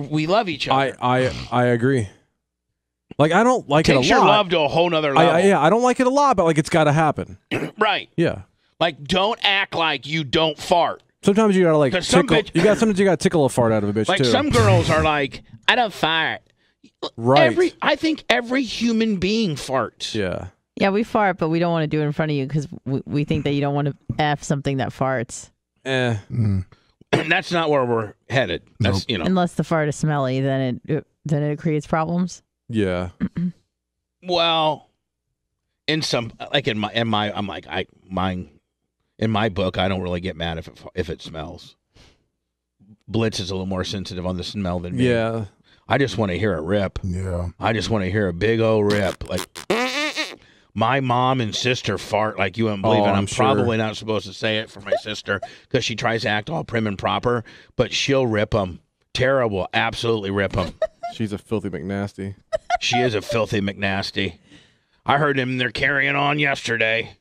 A: we love each other.
D: I agree. Like, I don't like it a lot.
A: Takes your love to a whole nother level.
D: I don't like it a lot, but it's got to happen.
A: Right.
D: Yeah.
A: Don't act like you don't fart.
D: Sometimes you gotta tickle. Sometimes you gotta tickle a fart out of a bitch too.
A: Some girls are like, I don't fart.
D: Right.
A: I think every human being farts.
D: Yeah.
B: Yeah, we fart, but we don't want to do it in front of you because we think that you don't want to F something that farts.
A: That's not where we're headed. That's
B: Unless the fart is smelly, then it creates problems.
D: Yeah.
A: Well, in my book, I don't really get mad if it smells. Blitz is a little more sensitive on the smell than me.
D: Yeah.
A: I just want to hear a rip.
C: Yeah.
A: I just want to hear a big old rip. Like my mom and sister fart like you wouldn't believe it. I'm probably not supposed to say it for my sister because she tries to act all prim and proper, but she'll rip them. Terrible. Absolutely rip them.
D: She's a filthy McNasty.
A: She is a filthy McNasty. I heard him there carrying on yesterday.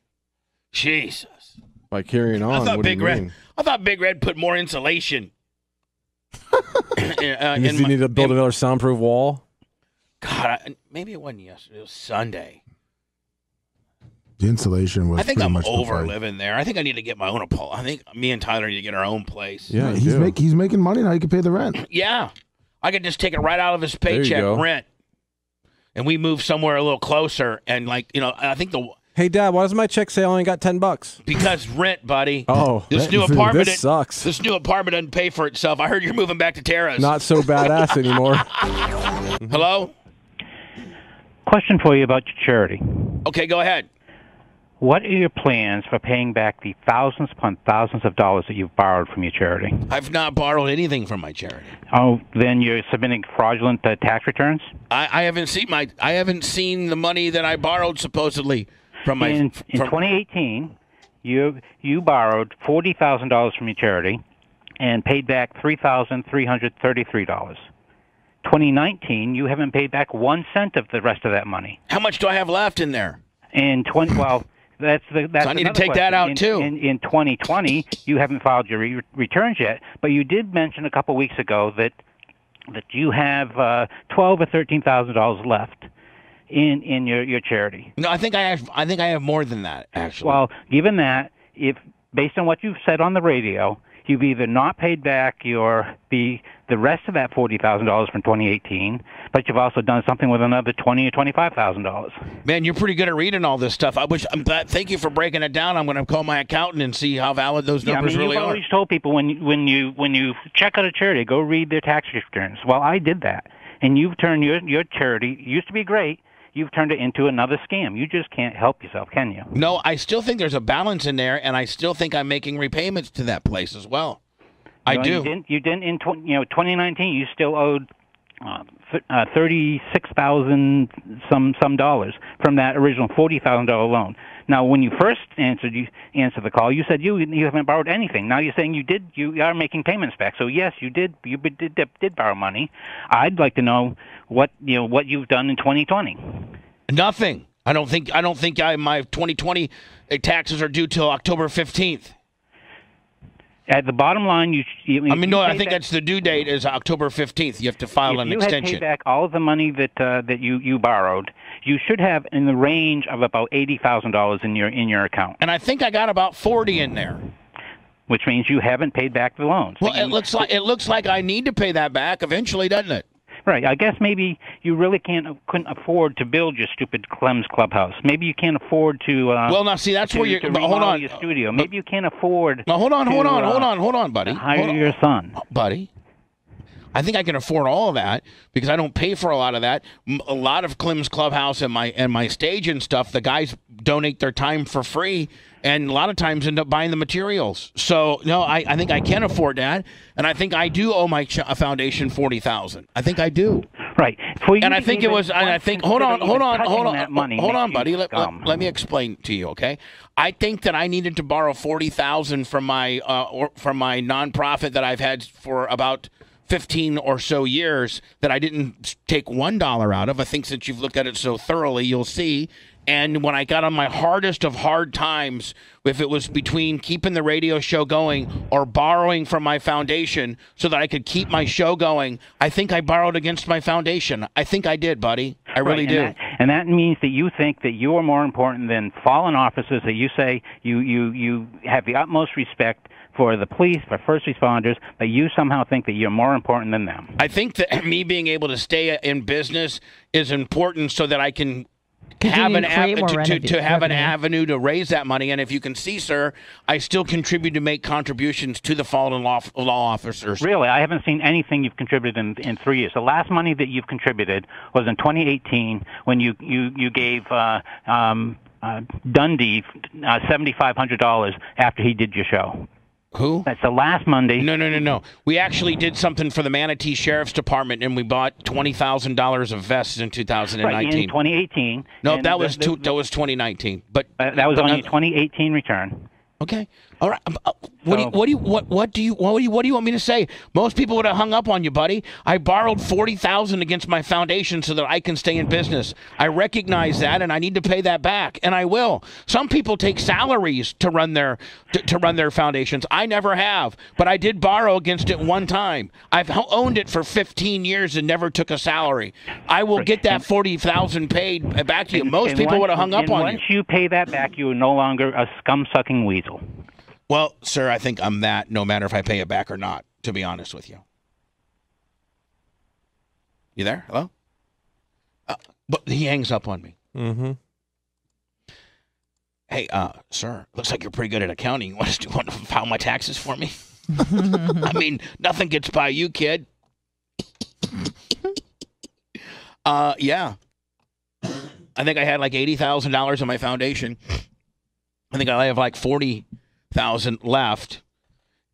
A: Jesus.
D: By carrying on, what do you mean?
A: I thought Big Red put more insulation.
D: You need to build another soundproof wall?
A: God, maybe it wasn't yesterday. It was Sunday.
C: The insulation was.
A: I think
C: pretty
A: I'm
C: much
A: over living there. I think I need to get my own apartment. I think me and Tyler need to get our own place.
C: Yeah, he's making money now. He can pay the rent.
A: Yeah, I could just take it right out of his paycheck, rent, and we move somewhere a little closer. And I think
D: Hey, Dad, why does my check say I only got $10?
A: Because rent, buddy.
D: Oh,
A: this new apartment.
D: This sucks.
A: This new apartment doesn't pay for itself. I heard you're moving back to Terrace.
D: Not so badass anymore.
A: Hello?
T: Question for you about your charity.
A: Okay, go ahead.
T: What are your plans for paying back the thousands upon thousands of dollars that you've borrowed from your charity?
A: I've not borrowed anything from my charity.
T: Oh, then you're submitting fraudulent tax returns?
A: I haven't seen the money that I borrowed supposedly from my.
T: In 2018, you borrowed $40,000 from your charity and paid back $3,333. 2019, you haven't paid back 1 cent of the rest of that money.
A: How much do I have left in there?
T: That's
A: so I need to take that out too.
T: In 2020, you haven't filed your returns yet, but you did mention a couple weeks ago that you have $12,000 or $13,000 left. in your charity.
A: No, I think I have more than that, actually.
T: Well, given that, if based on what you've said on the radio, you've either not paid back the rest of that $40,000 from 2018, but you've also done something with another $20,000 or $25,000.
A: Man, you're pretty good at reading all this stuff. Thank you for breaking it down. I'm going to call my accountant and see how valid those numbers really
T: you've
A: are.
T: always told people when you check out a charity, go read their tax returns. Well, I did that, and you've turned your charity used to be great. You've turned it into another scam. You just can't help yourself, can you?
A: No, I still think there's a balance in there, and I still think I'm making repayments to that place as well. I do.
T: You didn't in 2019. You still owed $36,000 some dollars from that original $40,000 loan. Now, when you first answered the call, you said you haven't borrowed anything. Now you're saying you are making payments back. So yes, you did borrow money. I'd like to know what you've done in 2020.
A: Nothing. I don't think my 2020 taxes are due till October 15th.
T: At the bottom line,
A: I think that's the due date is October 15th. You have to file an extension.
T: If you had paid back all of the money that you borrowed, you should have in the range of about $80,000 in your account.
A: And I think I got about 40 in there.
T: Which means you haven't paid back the loans.
A: Well, it looks like I need to pay that back eventually, doesn't it?
T: Right. I guess maybe you really couldn't afford to build your stupid Clem's clubhouse. Maybe you can't afford to.
A: Well, now see, that's where you're. Hold on.
T: Your studio. Maybe you can't afford.
A: Now, hold on, buddy.
T: Hire your son,
A: buddy. I think I can afford all of that because I don't pay for a lot of that. A lot of Clem's Clubhouse and my stage and stuff, the guys donate their time for free, and a lot of times end up buying the materials. So no, I think I can afford that, and I think I do owe my foundation $40,000. I think I do.
T: Right.
A: And I think it was. And I think. Hold on, buddy. Let me explain to you, okay? I think that I needed to borrow $40,000 from my nonprofit that I've had for about 15 or so years that I didn't take $1 out of. I think since you've looked at it so thoroughly, you'll see. And when I got on my hardest of hard times, if it was between keeping the radio show going or borrowing from my foundation so that I could keep my show going, I think I borrowed against my foundation. I think I did, buddy. I really do.
T: And that means that you think that you are more important than fallen officers, that you say you have the utmost respect for the police, for first responders, but you somehow think that you're more important than them.
A: I think that me being able to stay in business is important so that I can have an avenue to raise that money. And if you can see, sir, I still contribute to make contributions to the fallen law officers.
T: Really? I haven't seen anything you've contributed in 3 years. The last money that you've contributed was in 2018 when you gave Dundee $7,500 after he did your show.
A: Who?
T: That's the last Monday.
A: No. We actually did something for the Manatee Sheriff's Department, and we bought $20,000 of vests in 2019.
T: Right, in 2018.
A: No, that was 2019. But
T: that was on your 2018 return.
A: Okay. All right. What do you want me to say? Most people would have hung up on you, buddy. I borrowed $40,000 against my foundation so that I can stay in business. I recognize that, and I need to pay that back, and I will. Some people take salaries to run their foundations. I never have, but I did borrow against it one time. I've owned it for 15 years and never took a salary. I will get that $40,000 paid back to you. Most people would have hung up on you.
T: Once you pay that back, you are no longer a scum-sucking weasel.
A: Well, sir, I think I'm that no matter if I pay it back or not, to be honest with you. You there? Hello? But he hangs up on me.
D: Mm-hmm.
A: Hey, sir, looks like you're pretty good at accounting. You want to file my taxes for me? I mean, nothing gets by you, kid. Yeah. I think I had like $80,000 in my foundation. I think I have like 40,000 left,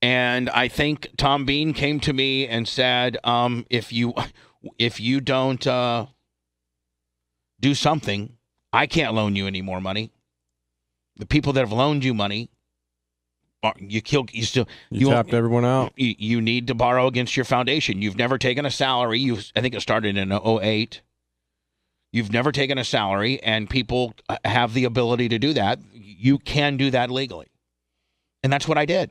A: and I think Tom Bean came to me and said, if you don't do something, I can't loan you any more money. The people that have loaned you money, you
D: tapped everyone out.
A: You need to borrow against your foundation. You've never taken a salary. I think it started in 2008. You've never taken a salary, and people have the ability to do that. You can do that legally. And that's what I did.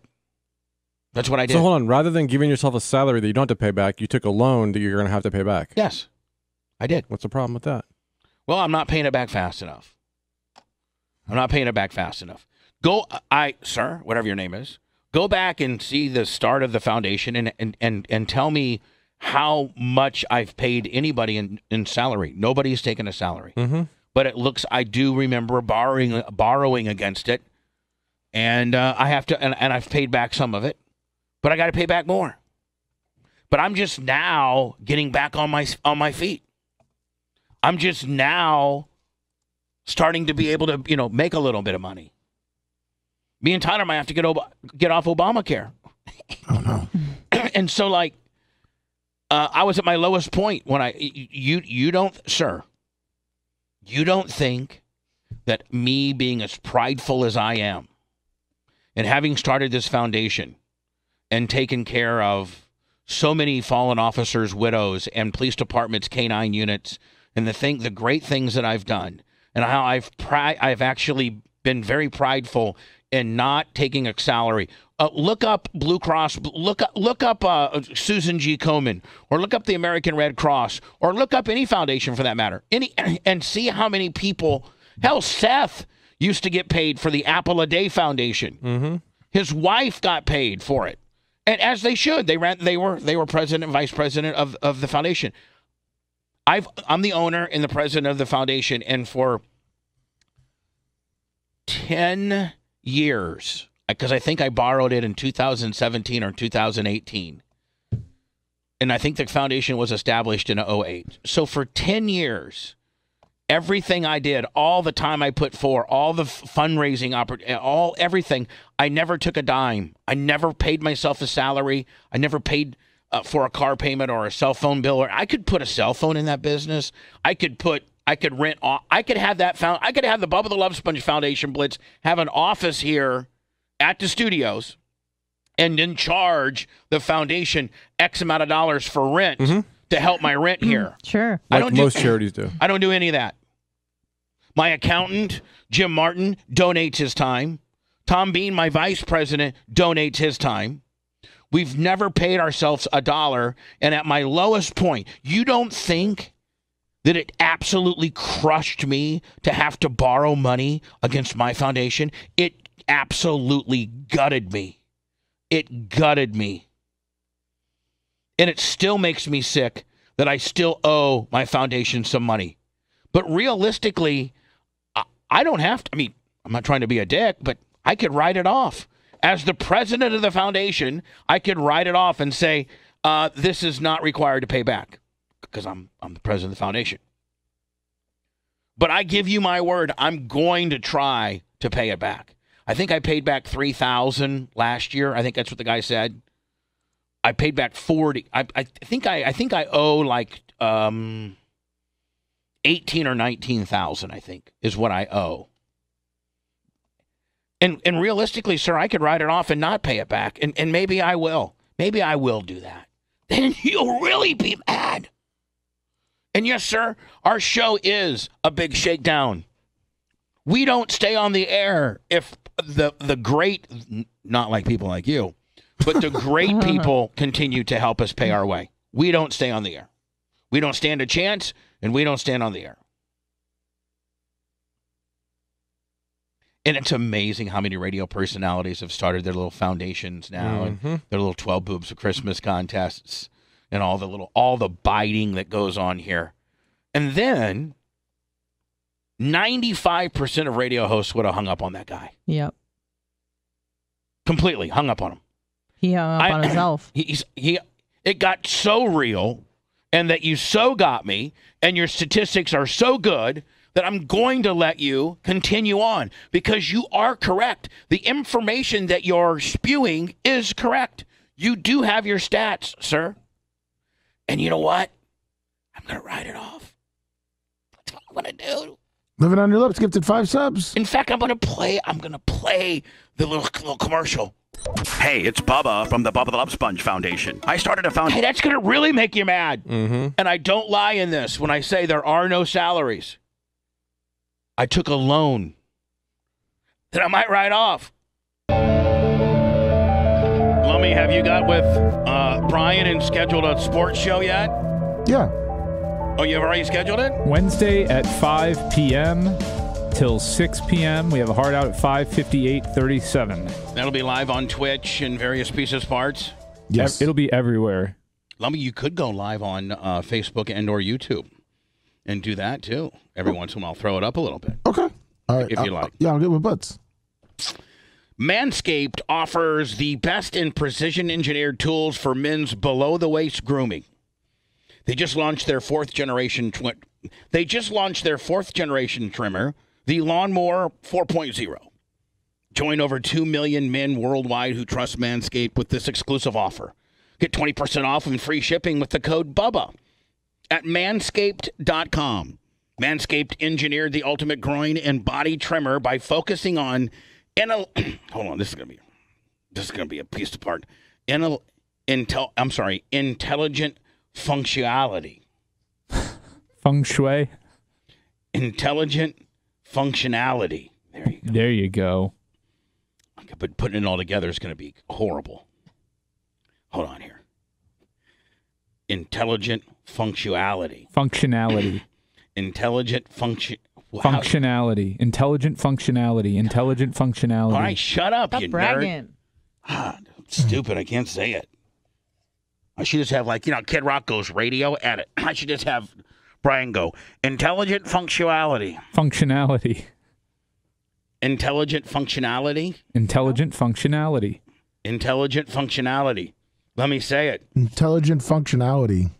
A: That's what I did.
D: So hold on. Rather than giving yourself a salary that you don't have to pay back, you took a loan that you're going to have to pay back.
A: Yes, I did.
D: What's the problem with that?
A: Well, I'm not paying it back fast enough. Sir, whatever your name is, go back and see the start of the foundation and tell me how much I've paid anybody in salary. Nobody's taken a salary. But it looks, I do remember borrowing against it. And I have to, and I've paid back some of it, but I got to pay back more. But I'm just now getting back on my feet. I'm just now starting to be able to, make a little bit of money. Me and Tyler might have to get off Obamacare.
C: Oh no!
A: And so, like, I was at my lowest point when you don't think that me being as prideful as I am, and having started this foundation and taken care of so many fallen officers, widows, and police departments, K-9 units, and the great things that I've done, and how I've actually been very prideful in not taking a salary. Look up Blue Cross, look up Susan G. Komen, or look up the American Red Cross, or look up any foundation for that matter, and see how many people. Hell, Seth used to get paid for the Apple a Day Foundation. His wife got paid for it, and as they should. They were president and vice president of the foundation. I'm the owner and the president of the foundation, and for 10 years, because I think I borrowed it in 2017 or 2018, and I think the foundation was established in 2008. So for 10 years, everything I did, all the time I put for, all the fundraising, everything, I never took a dime. I never paid myself a salary. I never paid for a car payment or a cell phone bill. Or I could put a cell phone in that business. I could rent. I could have the Bubba the Love Sponge Foundation Blitz have an office here at the studios, and then charge the foundation X amount of dollars for rent to help my rent here.
B: Sure.
D: Most charities do.
A: I don't do any of that. My accountant, Jim Martin, donates his time. Tom Bean, my vice president, donates his time. We've never paid ourselves $1. And at my lowest point, you don't think that it absolutely crushed me to have to borrow money against my foundation? It absolutely gutted me. It gutted me. And it still makes me sick that I still owe my foundation some money. But realistically, I don't have to. I mean, I'm not trying to be a dick, but I could write it off. As the president of the foundation, I could write it off and say, this is not required to pay back because I'm the president of the foundation. But I give you my word, I'm going to try to pay it back. I think I paid back $3,000 last year. I think that's what the guy said. I paid back $40,000. I think I owe like $18,000 or $19,000. I think is what I owe. And realistically, sir, I could write it off and not pay it back, and maybe I will. Maybe I will do that. Then you'll really be mad. And yes, sir, our show is a big shakedown. We don't stay on the air if the great, not like people like you, but the great people continue to help us pay our way. We don't stay on the air. We don't stand a chance, and we don't stand on the air. And it's amazing how many radio personalities have started their little foundations now and their little 12 boobs of Christmas contests and all the biting that goes on here. And then 95% of radio hosts would have hung up on that guy.
B: Yep.
A: Completely hung up on him.
B: He hung up on himself.
A: It got so real, and that you so got me, and your statistics are so good that I'm going to let you continue on because you are correct. The information that you're spewing is correct. You do have your stats, sir. And you know what? I'm going to write it off. That's what I'm going to do.
C: Living on your lips, gifted 5 subs.
A: In fact, I'm going to play the little commercial. Hey, it's Bubba from the Bubba the Love Sponge Foundation. I started a foundation. Hey, that's going to really make you mad. And I don't lie in this when I say there are no salaries. I took a loan that I might write off. Lummy, have you got with Brian and scheduled a sports show yet?
C: Yeah.
A: Oh, you have already scheduled it?
U: Wednesday at 5 p.m. till 6 p.m. We have a hard out at 5:58:37.
A: That'll be live on Twitch and various pieces parts.
U: Yes. It'll be everywhere.
A: Lummy, you could go live on Facebook and or YouTube and do that too. Every once in a while, throw it up a little bit.
C: Okay. All right.
A: If you like.
C: Yeah, I'll get my butts.
A: Manscaped offers the best in precision-engineered tools for men's below-the-waist grooming. They just launched their fourth generation trimmer, the Lawnmower 4.0. Join over 2 million men worldwide who trust Manscaped with this exclusive offer. Get 20% off and free shipping with the code BUBBA at manscaped.com. Manscaped engineered the ultimate groin and body trimmer by focusing on hold on, this is gonna be a piece apart. Intelligent functionality.
U: Feng shui.
A: Intelligent functionality. There you go.
U: There you go.
A: Okay, but putting it all together is going to be horrible. Hold on here. Intelligent functionality.
U: Functionality.
A: Intelligent function.
U: Functionality. Intelligent functionality. Intelligent functionality.
A: All right, shut up,
B: Stop
A: you
B: bragging.
A: nerd. I'm stupid. I can't say it. I should just have, like, Kid Rock goes radio edit. I should just have Brian go, intelligent functionality.
U: Functionality.
A: Intelligent functionality.
U: Intelligent functionality.
A: Intelligent functionality. Let me say it.
C: Intelligent functionality.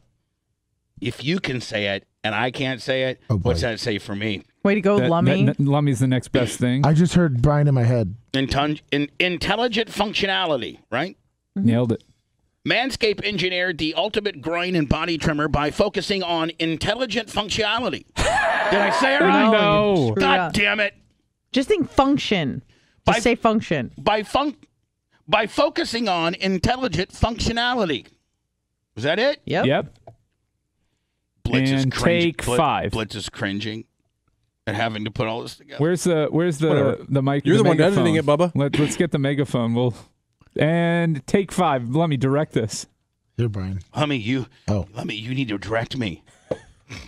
A: If you can say it and I can't say it, what's that say for me?
B: Way to go, Lummy.
U: Lummy's the next best thing.
C: I just heard Brian in my head.
A: Intelligent functionality, right?
U: Nailed it.
A: Manscaped engineered the ultimate groin and body trimmer by focusing on intelligent functionality. Did I say it right?
U: No.
A: God damn it.
B: Just think function. Just say function.
A: By focusing on intelligent functionality. Was that it?
U: Yep.
A: Blitz is
U: And
A: cringing.
U: take 5.
A: Blitz is cringing at having to put all this together.
U: Where's the mic?
D: You're the one
U: megaphone?
D: editing it, Bubba.
U: Let's get the megaphone. And take 5. Let me direct this.
C: Here, Brian.
A: Lummy, you need to direct me.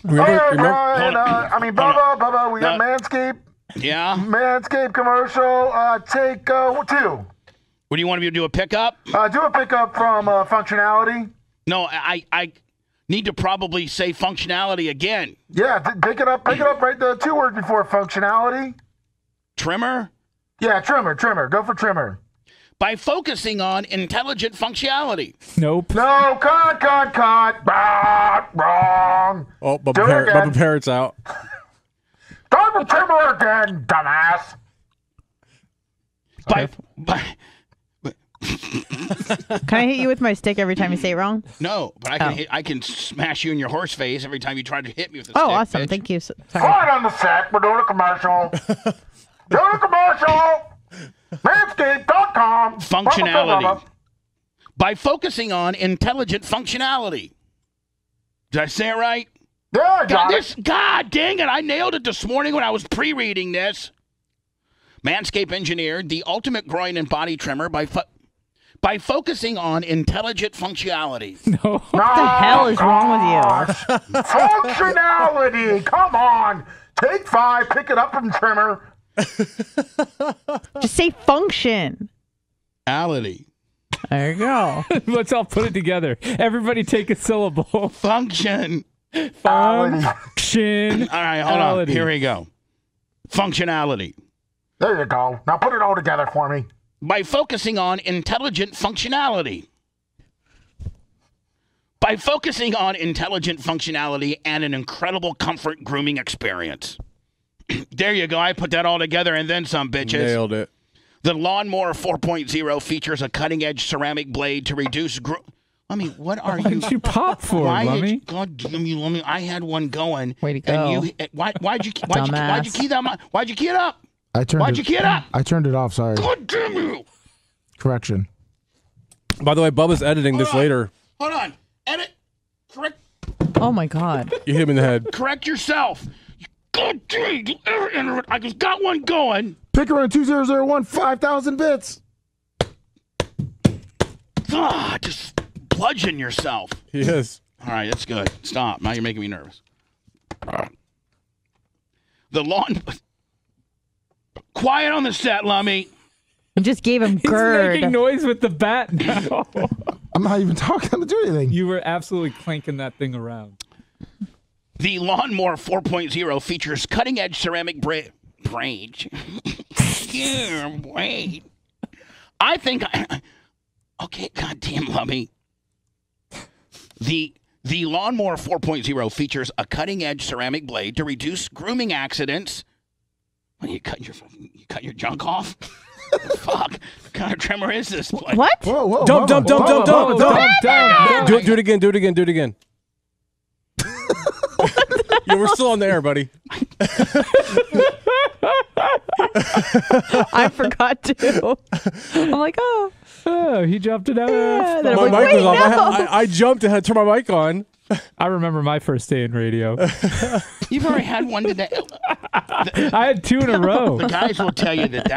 C: Brian, Bubba, we got Manscaped.
A: Yeah?
C: Manscaped commercial. Take 2.
A: What do you want me to do, a pickup?
C: Do a pickup from functionality.
A: No, I need to probably say functionality again.
C: Yeah, pick it up right the 2 words before functionality.
A: Trimmer?
C: Yeah, trimmer. Go for trimmer.
A: By focusing on intelligent functionality.
U: Nope.
C: No, cut. Wrong.
D: Oh, Bubba Parrot's out.
C: Start with trimmer again, dumbass.
B: Can I hit you with my stick every time you say it wrong?
A: No, but I can smash you in your horse face every time you try to hit me with a stick.
B: Oh, awesome.
A: Bitch.
B: Thank you. Sorry.
C: Quiet on the set. We're doing a commercial. Manscaped.com.
A: Functionality. By focusing on intelligent functionality. Did I say it right?
C: Yeah,
A: God dang it. I nailed it this morning when I was pre-reading this. Manscaped engineered the ultimate groin and body trimmer by focusing on intelligent functionality.
U: No.
B: What the hell is wrong with you?
C: Functionality. Come on. Take 5. Pick it up from trimmer.
B: Just say function.
A: Ality.
B: There you go.
U: Let's all put it together. Everybody take a syllable.
A: Function.
U: Function.
A: All right, hold on. Here we go. Functionality.
C: There you go. Now put it all together for me.
A: By focusing on intelligent functionality. By focusing on intelligent functionality and an incredible comfort grooming experience. There you go. I put that all together and then some, bitches.
D: Nailed it.
A: The Lawnmower 4.0 features a cutting-edge ceramic blade to reduce Lummy, what are
U: What did you pop for, Lummy?
A: God damn you, Lummy. I had one going.
B: Way to go.
A: And why'd you key that? Why'd you key it up? Why'd you key it up?
C: I turned it off. Sorry.
A: God damn you.
C: Correction.
D: By the way, Bubba's editing this later.
A: Hold on. Edit. Correct.
B: Oh, my God.
D: You hit him in the head.
A: Correct yourself. God dang you. I just got one going.
C: Picker 2001, 5,000 bits.
A: God, just bludgeon yourself.
D: He is.
A: All right, that's good. Stop. Now you're making me nervous. The lawn. Quiet on the set, Lummy.
B: You just gave him GERD.
U: He's making noise with the bat now.
C: I'm not even talking. I'm not doing anything.
U: You were absolutely clanking that thing around.
A: The Lawnmower 4.0 features cutting-edge ceramic braids. Yeah, wait. I think okay, goddamn, Lummy. The Lawnmower 4.0 features a cutting-edge ceramic blade to reduce grooming accidents. When you cut your junk off? Fuck. What kind of tremor is this?
B: What?
C: Whoa.
D: Dump. Do it again. Yeah, we're still on the air, buddy.
B: I forgot to. I'm like, oh,
U: he jumped it out.
B: Yeah,
U: My
B: like,
U: mic
B: wait,
U: was off.
B: no.
D: I jumped and had to turn my mic on.
U: I remember my first day in radio.
A: You've already had one today.
U: I had 2 in a row.
A: The guys will tell you that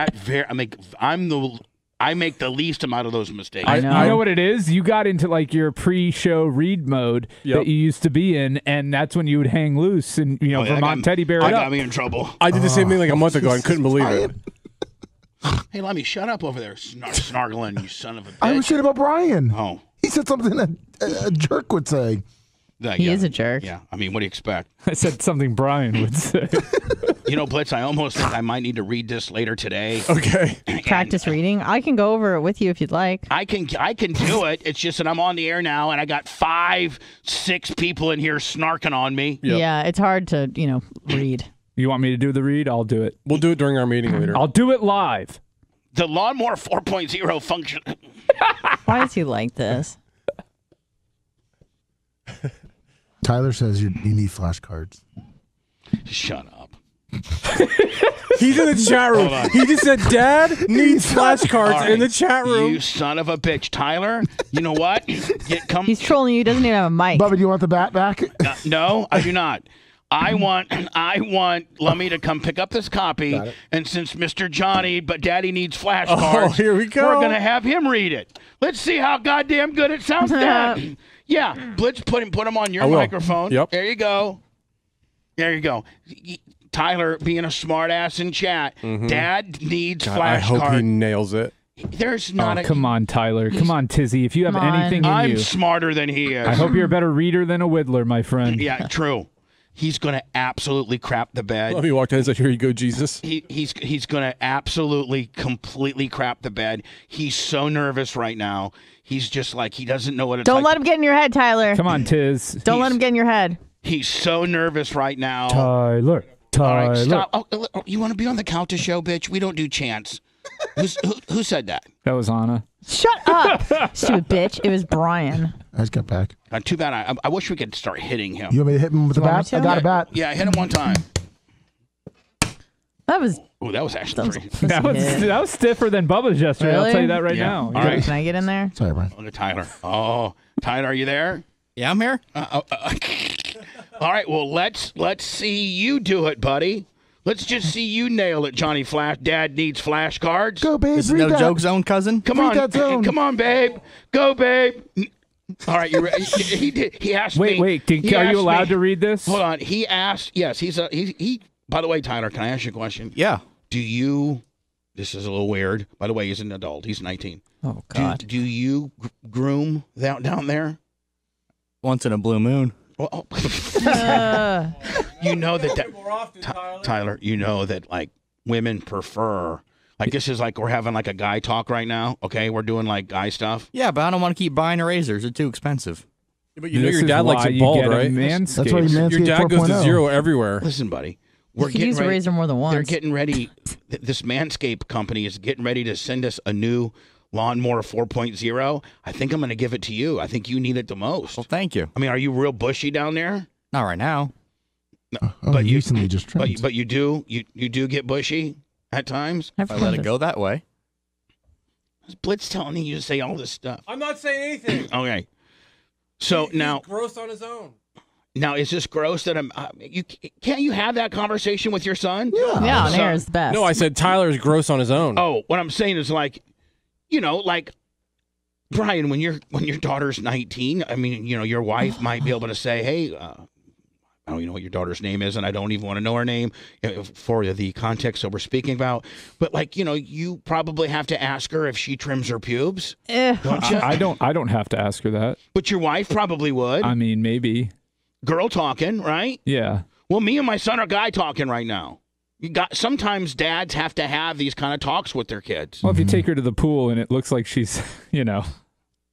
A: I make the least amount of those mistakes.
U: I know what it is. You got into like your pre-show read mode that you used to be in, and that's when you would hang loose and Vermont teddy bear it up.
A: Got me in trouble.
D: I did the same thing like a month ago and couldn't believe it.
A: Hey, Lummy, shut up over there, snargling, you son of a bitch.
C: I was shit about Brian.
A: Oh.
C: He said something that a jerk would say.
B: He is a jerk.
A: Yeah, I mean, what do you expect?
U: I said something Brian would say.
A: Blitz, I almost think I might need to read this later today.
D: Okay.
B: Practice reading. I can go over it with you if you'd like.
A: I can do it. It's just that I'm on the air now, and I got 5, 6 people in here snarking on me.
U: Yep.
B: Yeah, it's hard to, read.
U: You want me to do the read? I'll do it.
D: We'll do it during our meeting later.
U: I'll do it live.
A: The Lawnmower 4.0 function.
B: Why is he like this?
C: Tyler says you need flashcards.
A: Shut up.
D: He's in the chat room. He just said, Dad needs flashcards in the chat room.
A: You son of a bitch. Tyler, you know what?
B: He's trolling you. He doesn't even have a mic.
C: Bubba, do you want the bat back?
A: No, I do not. I want Lummy to come pick up this copy, and since Mr. Johnny, but Daddy needs flashcards,
D: here we go.
A: We're gonna have him read it. Let's see how goddamn good it sounds, Dad. Yeah, Blitz, put him on your microphone.
D: Yep.
A: There you go. Tyler being a smart ass in chat. Dad needs flashcards.
D: I hope he nails it.
A: There's not
U: come on, Tyler. Come on, Tizzy. If you have anything in
A: I'm
U: you.
A: smarter than he is.
U: I hope you're a better reader than a whittler, my friend.
A: Yeah, true. He's going to absolutely crap the bed.
D: Let me walk down and say, here you go, Jesus.
A: He's going to absolutely, completely crap the bed. He's so nervous right now. He's just like, he doesn't know what it's like.
B: Don't let him get in your head, Tyler.
U: Come on, Tiz.
B: Don't let him get in your head.
A: He's so nervous right now.
U: Tyler.
A: All right, stop. Oh, you want to be on the Countess show, bitch? We don't do chants. Who said that?
U: That was Anna.
B: Shut up, stupid bitch. It was Brian.
C: I just got back.
A: Too bad. I wish we could start hitting him.
C: You want me to hit him with the bat? I got a bat.
A: Yeah, hit him one time.
B: That was.
A: Oh, that was actually pretty.
U: That was stiffer than Bubba's yesterday.
B: Really?
U: I'll tell you that right now.
A: All right.
B: Can I get in there?
C: Sorry, Brian.
A: Look at Tyler. Oh, Tyler, are you there?
F: Yeah, I'm here.
A: All right. Well, let's see you do it, buddy. Let's just see you nail it, Johnny Flash. Dad needs flashcards.
C: Go, babe.
F: This is no joke zone, cousin.
A: Come on, come on, babe. Go, babe. All right, you ready? He asked me.
U: Wait. Are you allowed to read this?
A: Hold on. He asked. Yes, he. By the way, Tyler, can I ask you a question?
F: Yeah.
A: Do you? This is a little weird. By the way, he's an adult. He's 19.
B: Oh God.
A: Do you groom down there?
F: Once in a blue moon.
A: Well, you know that
F: more often,
A: Tyler. You know that like women prefer. Like this is like we're having like a guy talk right now. Okay, we're doing like guy stuff.
F: Yeah, but I don't want to keep buying razors. They're too expensive.
D: Yeah, but you know your dad likes it bald, right?
C: That's why you manscaped
D: Your dad goes to
C: 4.0.
D: 0 everywhere.
A: Listen, buddy.
B: You could use a razor more than once.
A: They're getting ready. This Manscaped company is getting ready to send us a new Lawnmower 4.0. I think I'm going to give it to you. I think you need it the most.
F: Well, thank you.
A: I mean, are you real bushy down there?
F: Not right now.
A: No,
C: but you recently just trimmed.
A: But you do get bushy at times.
F: If I let it go that way.
A: Blitz telling you to say all this stuff.
D: I'm not saying anything.
A: Okay. So now,
D: he's gross on his own.
A: Now, is this gross that I'm? Can't you have that conversation with your son?
B: Yeah, on air is the best.
D: No, I said Tyler's gross on his own.
A: Oh, what I'm saying is like, like Brian, when your daughter's 19, I mean, your wife might be able to say, hey, I don't even know what your daughter's name is, and I don't even want to know her name for the context that we're speaking about. But like, you know, you probably have to ask her if she trims her pubes. Don't you?
U: I don't have to ask her that.
A: But your wife probably would.
U: I mean, maybe.
A: Girl talking, right?
U: Yeah.
A: Well, me and my son are guy talking right now. Sometimes dads have to have these kind of talks with their kids.
U: Well, if you take her to the pool and it looks like she's, you know,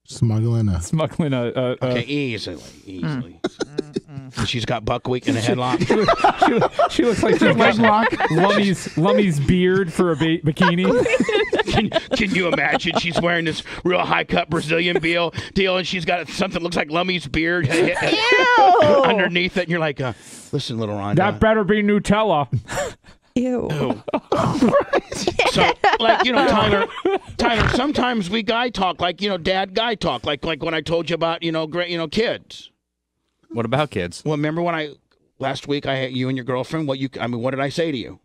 C: smuggling a
A: okay, easily. She's got buckwheat in a headlock.
U: she looks like she's got Lummy's beard for a bikini.
A: Can you imagine? She's wearing this real high cut Brazilian deal, and she's got something that looks like Lummy's beard underneath it. And you're like, listen, little Rhonda.
U: That better be Nutella.
B: Ew.
A: So, like, you know, Tyler, sometimes we guy talk, like, you know, dad guy talk, like when I told you about, you know, kids.
F: What about kids?
A: Well, remember when last week I had you and your girlfriend? What did I say to you?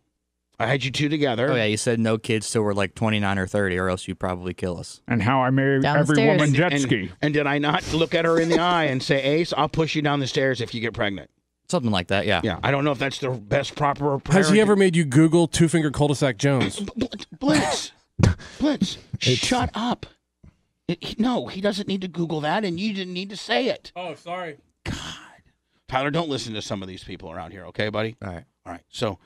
A: I had you two together.
F: Oh yeah, you said no kids till we're like 29 or 30, or else you'd probably kill us.
U: And how I married every woman jet ski.
A: And did I not look at her in the eye and say, Ace, I'll push you down the stairs if you get pregnant?
F: Something like that, yeah.
A: Yeah, I don't know if that's the best proper.
D: Has he ever made you Google two-finger cul-de-sac Jones?
A: Blitz, shut up. No, he doesn't need to Google that, and you didn't need to say it.
D: Oh, sorry.
A: God. Tyler, don't listen to some of these people around here, okay, buddy?
F: All right.
A: So,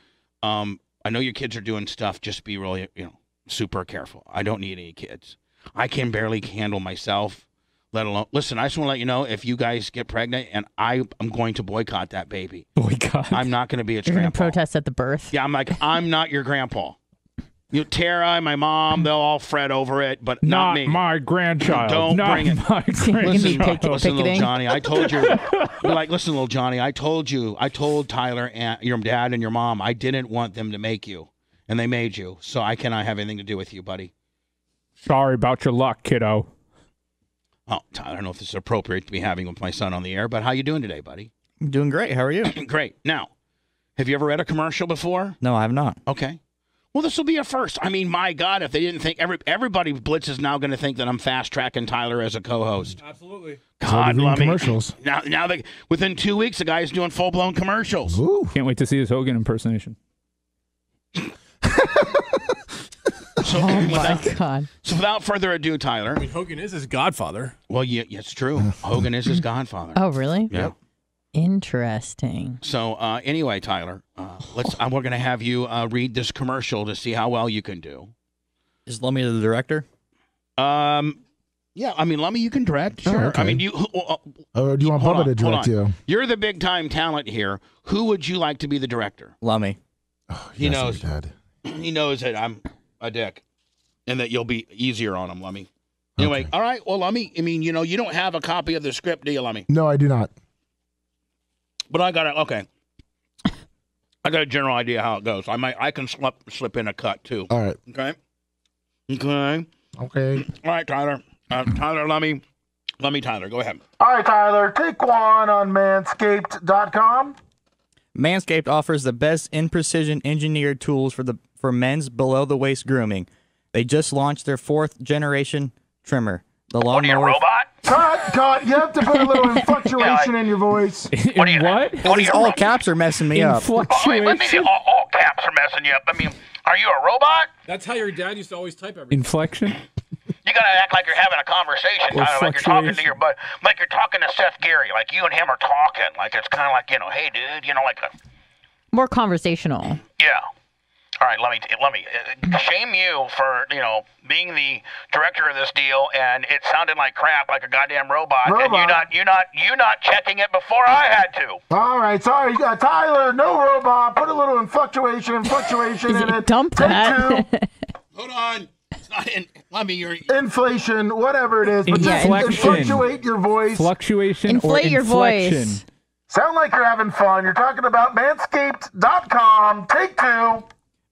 A: I know your kids are doing stuff. Just be really, you know, super careful. I don't need any kids. I can barely handle myself, let alone. Listen, I just want to let you know, if you guys get pregnant, and I'm going to boycott that baby.
U: Boycott?
A: I'm not going to be its
B: You're
A: grandpa.
B: going to protest at the birth?
A: Yeah, I'm not your grandpa. You, Tara, and my mom, they'll all fret over it, but not me.
U: My grandchild.
A: Don't bring it. Listen,
B: picketing.
A: little Johnny, I told you. You're like, listen, little Johnny, I told Tyler and your dad and your mom, I didn't want them to make you, and they made you, so I cannot have anything to do with you, buddy.
U: Sorry about your luck, kiddo.
A: Oh, Tyler, I don't know if this is appropriate to be having with my son on the air, but how you doing today, buddy?
F: I'm doing great. How are you?
A: Great. Now, have you ever read a commercial before?
F: No, I have not.
A: Okay. Well, this will be a first. I mean, my God, if they didn't think everybody Blitz is now going to think that I'm fast tracking Tyler as a co-host.
D: Absolutely.
A: God, Lummy.
C: Commercials.
A: Now within 2 weeks, the guy's doing full blown commercials.
C: Ooh.
U: Can't wait to see his Hogan impersonation.
A: So,
B: Oh my God.
A: So without further ado, Tyler.
D: I mean, Hogan is his godfather.
A: Well, yeah, it's true. Hogan is his godfather.
B: Oh, really?
A: Yeah.
B: Interesting.
A: So anyway, Tyler, we're going to have you read this commercial to see how well you can do.
F: Is Lummy the director?
A: Yeah, I mean, Lummy, you can direct. Sure.
C: Oh, okay.
A: I mean, do you
C: want Bubba to direct you?
A: You're the big time talent here. Who would you like to be the director?
F: Lummy.
C: Oh,
A: He knows. He knows that I'm a dick, and that you'll be easier on him, Lummy. Anyway,
C: Okay.
A: all right. Well, Lummy, I mean, you know, you don't have a copy of the script, do you, Lummy?
C: No, I do not.
A: But I got I got a general idea how it goes. I can slip in a cut too.
C: All right.
A: Okay.
C: All
A: right, Tyler. Tyler, Lummy, Tyler, go ahead.
C: All right, Tyler, take one on manscaped.com.
F: Manscaped offers the best in-precision engineered tools for men's below-the-waist grooming. They just launched their 4th generation trimmer. The lawnmower.
M: What are you, a robot?
C: Cut. You have to put a little fluctuation in your voice.
F: What? These all caps are messing me up.
M: Wait, let me see. All caps are messing you up. I mean, are you a robot?
D: That's how your dad used to always type everything.
U: Inflection?
M: You gotta act like you're having a conversation, Tyler, like you're talking to your bud, like you're talking to Seth Geary, like you and him are talking, like it's kind of like, you know, hey, dude, you know, like a...
B: More conversational.
M: Yeah. All right, let me shame you for, you know, being the director of this deal, and it sounded like crap, like a goddamn robot. And you're not checking it before I had to.
C: All right, sorry, Tyler, no robot. Put a little fluctuation in it.
B: Dump that.
A: Hold on. It's not in. I mean, you're
C: inflation, whatever it is, but
U: Inflection.
C: just fluctuate your voice.
U: Fluctuation
B: Inflate
U: or
B: your
U: inflection.
B: voice.
C: Sound like you're having fun. You're talking about manscaped.com. Take 2.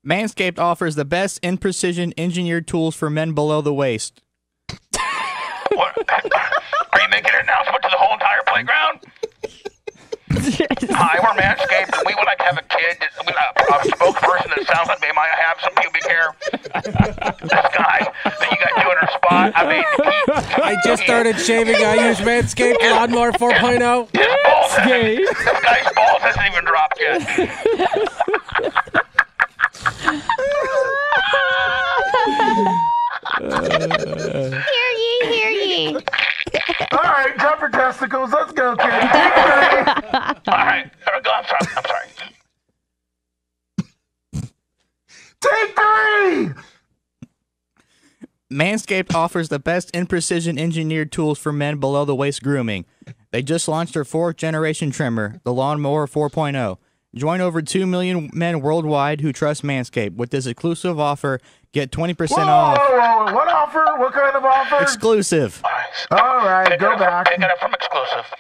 F: Manscaped offers the best in-precision engineered tools for men below the waist.
M: What? Are you making an announcement to the whole entire playground? Hi, we're Manscaped, and we would like to have a kid, a spokesperson that sounds like they might have some pubic hair. This guy that you got doing her spot, I mean,
D: I just started shaving. I use Manscaped Lawnmower 4.0.
M: This guy's balls has hasn't even dropped yet.
B: Hear ye.
C: All right, jumper testicles. Let's go, kid.
M: All right, there we go. I'm sorry.
C: Take 3!
F: Manscaped offers the best in-precision engineered tools for men below the waist grooming. They just launched their 4th generation trimmer, the Lawnmower 4.0. Join over 2 million men worldwide who trust Manscaped. With this exclusive offer, get 20% off.
C: Whoa. What offer? What kind of offer?
F: Exclusive.
C: All right, go back.
M: Pick it up from exclusive.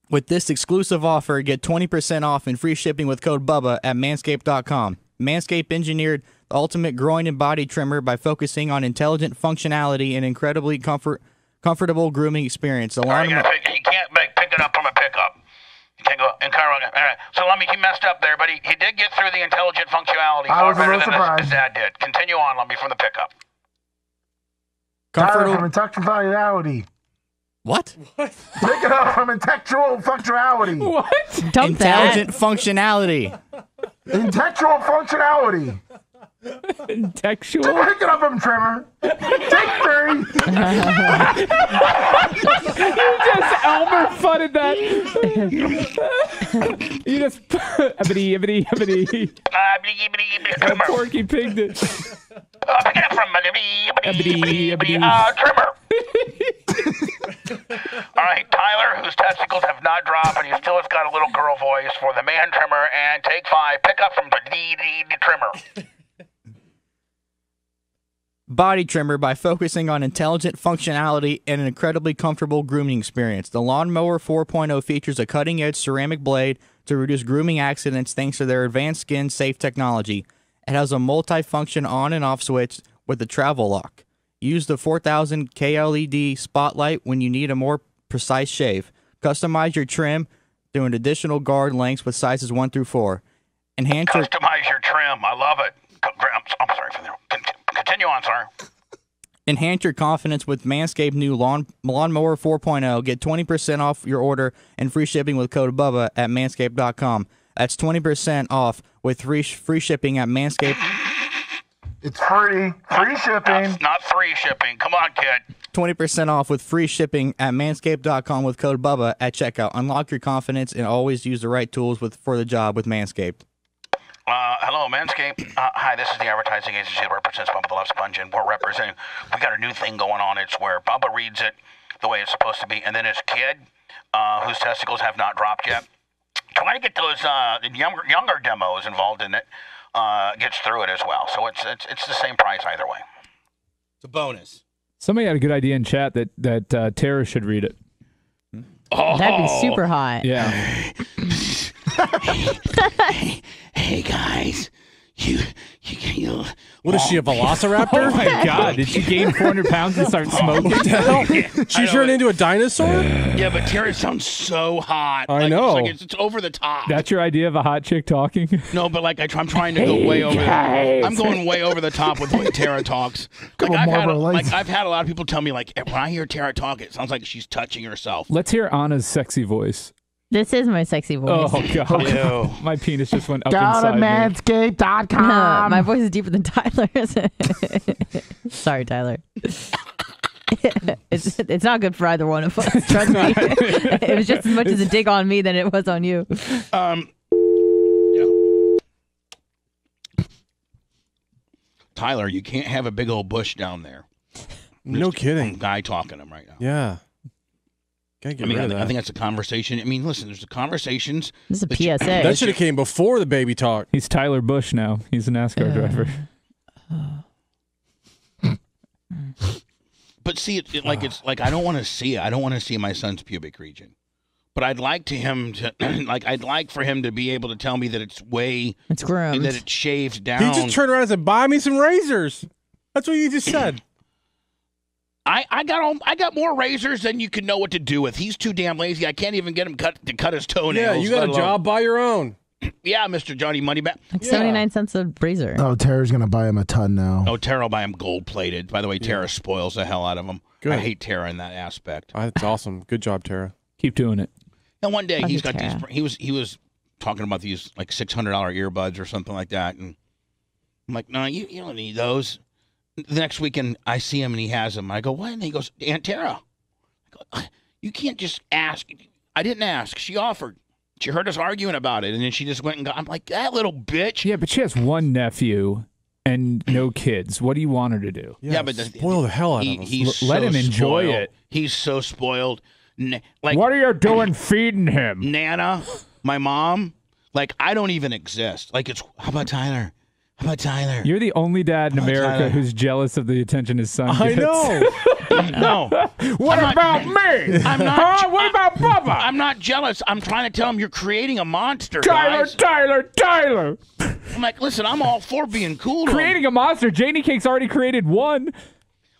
F: With this exclusive offer, get 20% off and free shipping with code BUBBA at manscaped.com. Manscaped engineered the ultimate groin and body trimmer by focusing on intelligent functionality and incredibly comfortable grooming experience. The
M: You can't pick it up from a pickup. You can't go. All right. So Lummy, he messed up there, but he did get through the intelligent functionality far better than his dad did. Continue on, Lummy, from the pickup.
C: Tyler from intellectual functionality.
F: What?
C: Pick it up from intellectual functionality.
U: What?
F: Intelligent functionality.
C: Intellectual functionality.
U: Textual?
C: Pick it up from trimmer. Take 3.
U: You just Elmer fudded that. You just abity. Porky pigged it.
M: Pick it up from trimmer. All right, Tyler, whose testicles have not dropped, and he still has got a little girl voice for the man trimmer, and take 5. Pick up from the trimmer.
F: Body trimmer by focusing on intelligent functionality and an incredibly comfortable grooming experience. The Lawnmower 4.0 features a cutting-edge ceramic blade to reduce grooming accidents thanks to their advanced skin-safe technology. It has a multi-function on and off switch with a travel lock. Use the 4000 KLED spotlight when you need a more precise shave. Customize your trim through an additional guard lengths with sizes 1 through 4.
M: Customize your trim. I love it. I'm sorry for that. Continue on, sir.
F: Enhance your confidence with Manscaped new Lawnmower 4.0. Get 20% off your order and free shipping with code BUBBA at manscaped.com. That's 20% off with free shipping at Manscaped.
C: It's free. Free shipping.
M: Not free shipping. Come on, kid.
F: 20% off with free shipping at manscaped.com with code BUBBA at checkout. Unlock your confidence and always use the right tools for the job with Manscaped.
M: Hello, Manscaped. Hi, this is the advertising agency that represents Bubba the Love Sponge, and we're representing. We got a new thing going on. It's where Bubba reads it the way it's supposed to be, and then his kid, whose testicles have not dropped yet, trying to get those younger demos involved in it, gets through it as well. So it's the same price either way.
A: It's a bonus.
U: Somebody had a good idea in chat that Tara should read it.
B: Oh. That'd be super hot.
U: Yeah.
A: Hey guys, you
D: what is she, a velociraptor?
U: Oh my god, did she gain 400 pounds and start smoking?
D: She turned into a dinosaur?
A: Yeah, but Tara sounds so hot.
D: I know.
A: It's over the top.
U: That's your idea of a hot chick talking?
A: No, but like I'm trying to go way over. I'm going way over the top with the way Tara talks. Like I've had a lot of people tell me like when I hear Tara talk, it sounds like she's touching herself.
U: Let's hear Anna's sexy voice.
B: This is my sexy voice.
U: Oh, God. My penis just went up
C: Go
U: inside
C: to manscaped.com.
B: My voice is deeper than Tyler's. Sorry, Tyler. It's not good for either one of us. Trust me. It was just as much as a dig on me than it was on you.
A: Tyler, you can't have a big old bush down there.
D: No kidding.
A: Guy talking to him right now.
D: Yeah. I think
A: that's a conversation. I mean, listen, there's the conversations.
B: This is a PSA.
D: That should have came before the baby talk.
U: He's Tyler Bush now. He's a NASCAR driver.
A: But see, it's like I don't want to see it. I don't want to see my son's pubic region. But I'd like for him to be able to tell me that it's
B: groomed,
A: that it's shaved down.
D: He just turned around and said, "Buy me some razors." That's what you just said.
A: I got more razors than you can know what to do with. He's too damn lazy. I can't even get him to cut his toenails.
D: Yeah, you got a job, buy your own.
A: Yeah, Mr. Johnny Moneyback.
B: Like 79 cents a razor.
C: Oh, Tara's going to buy him a ton now.
A: Oh, Tara will buy him gold-plated. By the way, Tara spoils the hell out of him. Good. I hate Tara in that aspect.
D: That's awesome. Good job, Tara.
U: Keep doing it.
A: And one day he was talking about these like $600 earbuds or something like that, and I'm like, no, you don't need those. The next weekend, I see him and he has them. I go, what? And he goes, Aunt Tara. I go, you can't just ask. I didn't ask. She offered. She heard us arguing about it, and then she just went and got. I'm like, that little bitch.
U: Yeah, but she has one nephew and no kids. What do you want her to do?
A: Yeah, but
D: spoil the hell out of him.
U: Let him enjoy
A: spoiled.
U: it.
A: He's so spoiled. Like,
U: what are you doing feeding him?
A: Nana, my mom, like, I don't even exist. Like, it's, how about Tyler? How about Tyler?
U: You're the only dad in America
A: Tyler?
U: who's jealous of the attention his son
D: I
U: gets.
D: know.
A: No.
U: What about me?
A: I'm not.
U: What about Bubba?
A: I'm not jealous. I'm trying to tell him you're creating a monster,
U: Tyler,
A: guys.
U: Tyler.
A: I'm like, listen, I'm all for being cool to him.
U: Creating a monster. Janie Cake's already created one.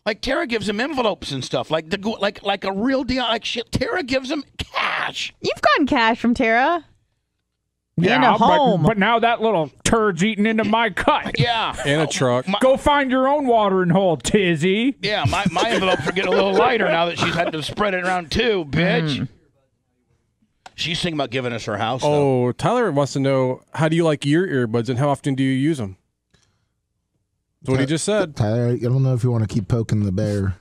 A: Like, Tara gives him envelopes and stuff. Like a real deal. Like, shit, Tara gives him cash.
B: You've gotten cash from Tara.
U: Yeah,
B: in a home.
U: But now that little turd's eating into my cut.
A: Yeah.
D: And a truck.
U: Go find your own watering hole, Tizzy.
A: Yeah, my envelopes are getting a little lighter now that she's had to spread it around too, bitch. She's thinking about giving us her house.
D: Oh, Tyler wants to know, how do you like your earbuds and how often do you use them? That's what he just said.
C: Tyler, I don't know if you want to keep poking the bear.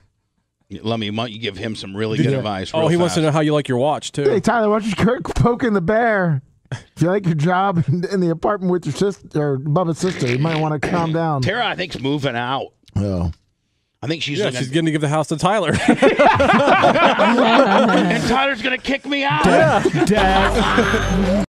A: Lummy, why don't you give him some really good advice?
D: Oh, he wants to know how you like your watch, too.
C: Hey, Tyler, why don't you quit poking the bear? If you like your job in the apartment with your sister or Bubba's sister, you might want to calm down.
A: Tara, I think, is moving out.
C: Oh.
A: I think she's
D: she's going to give the house to Tyler.
A: And Tyler's going to kick me out.
U: Dad.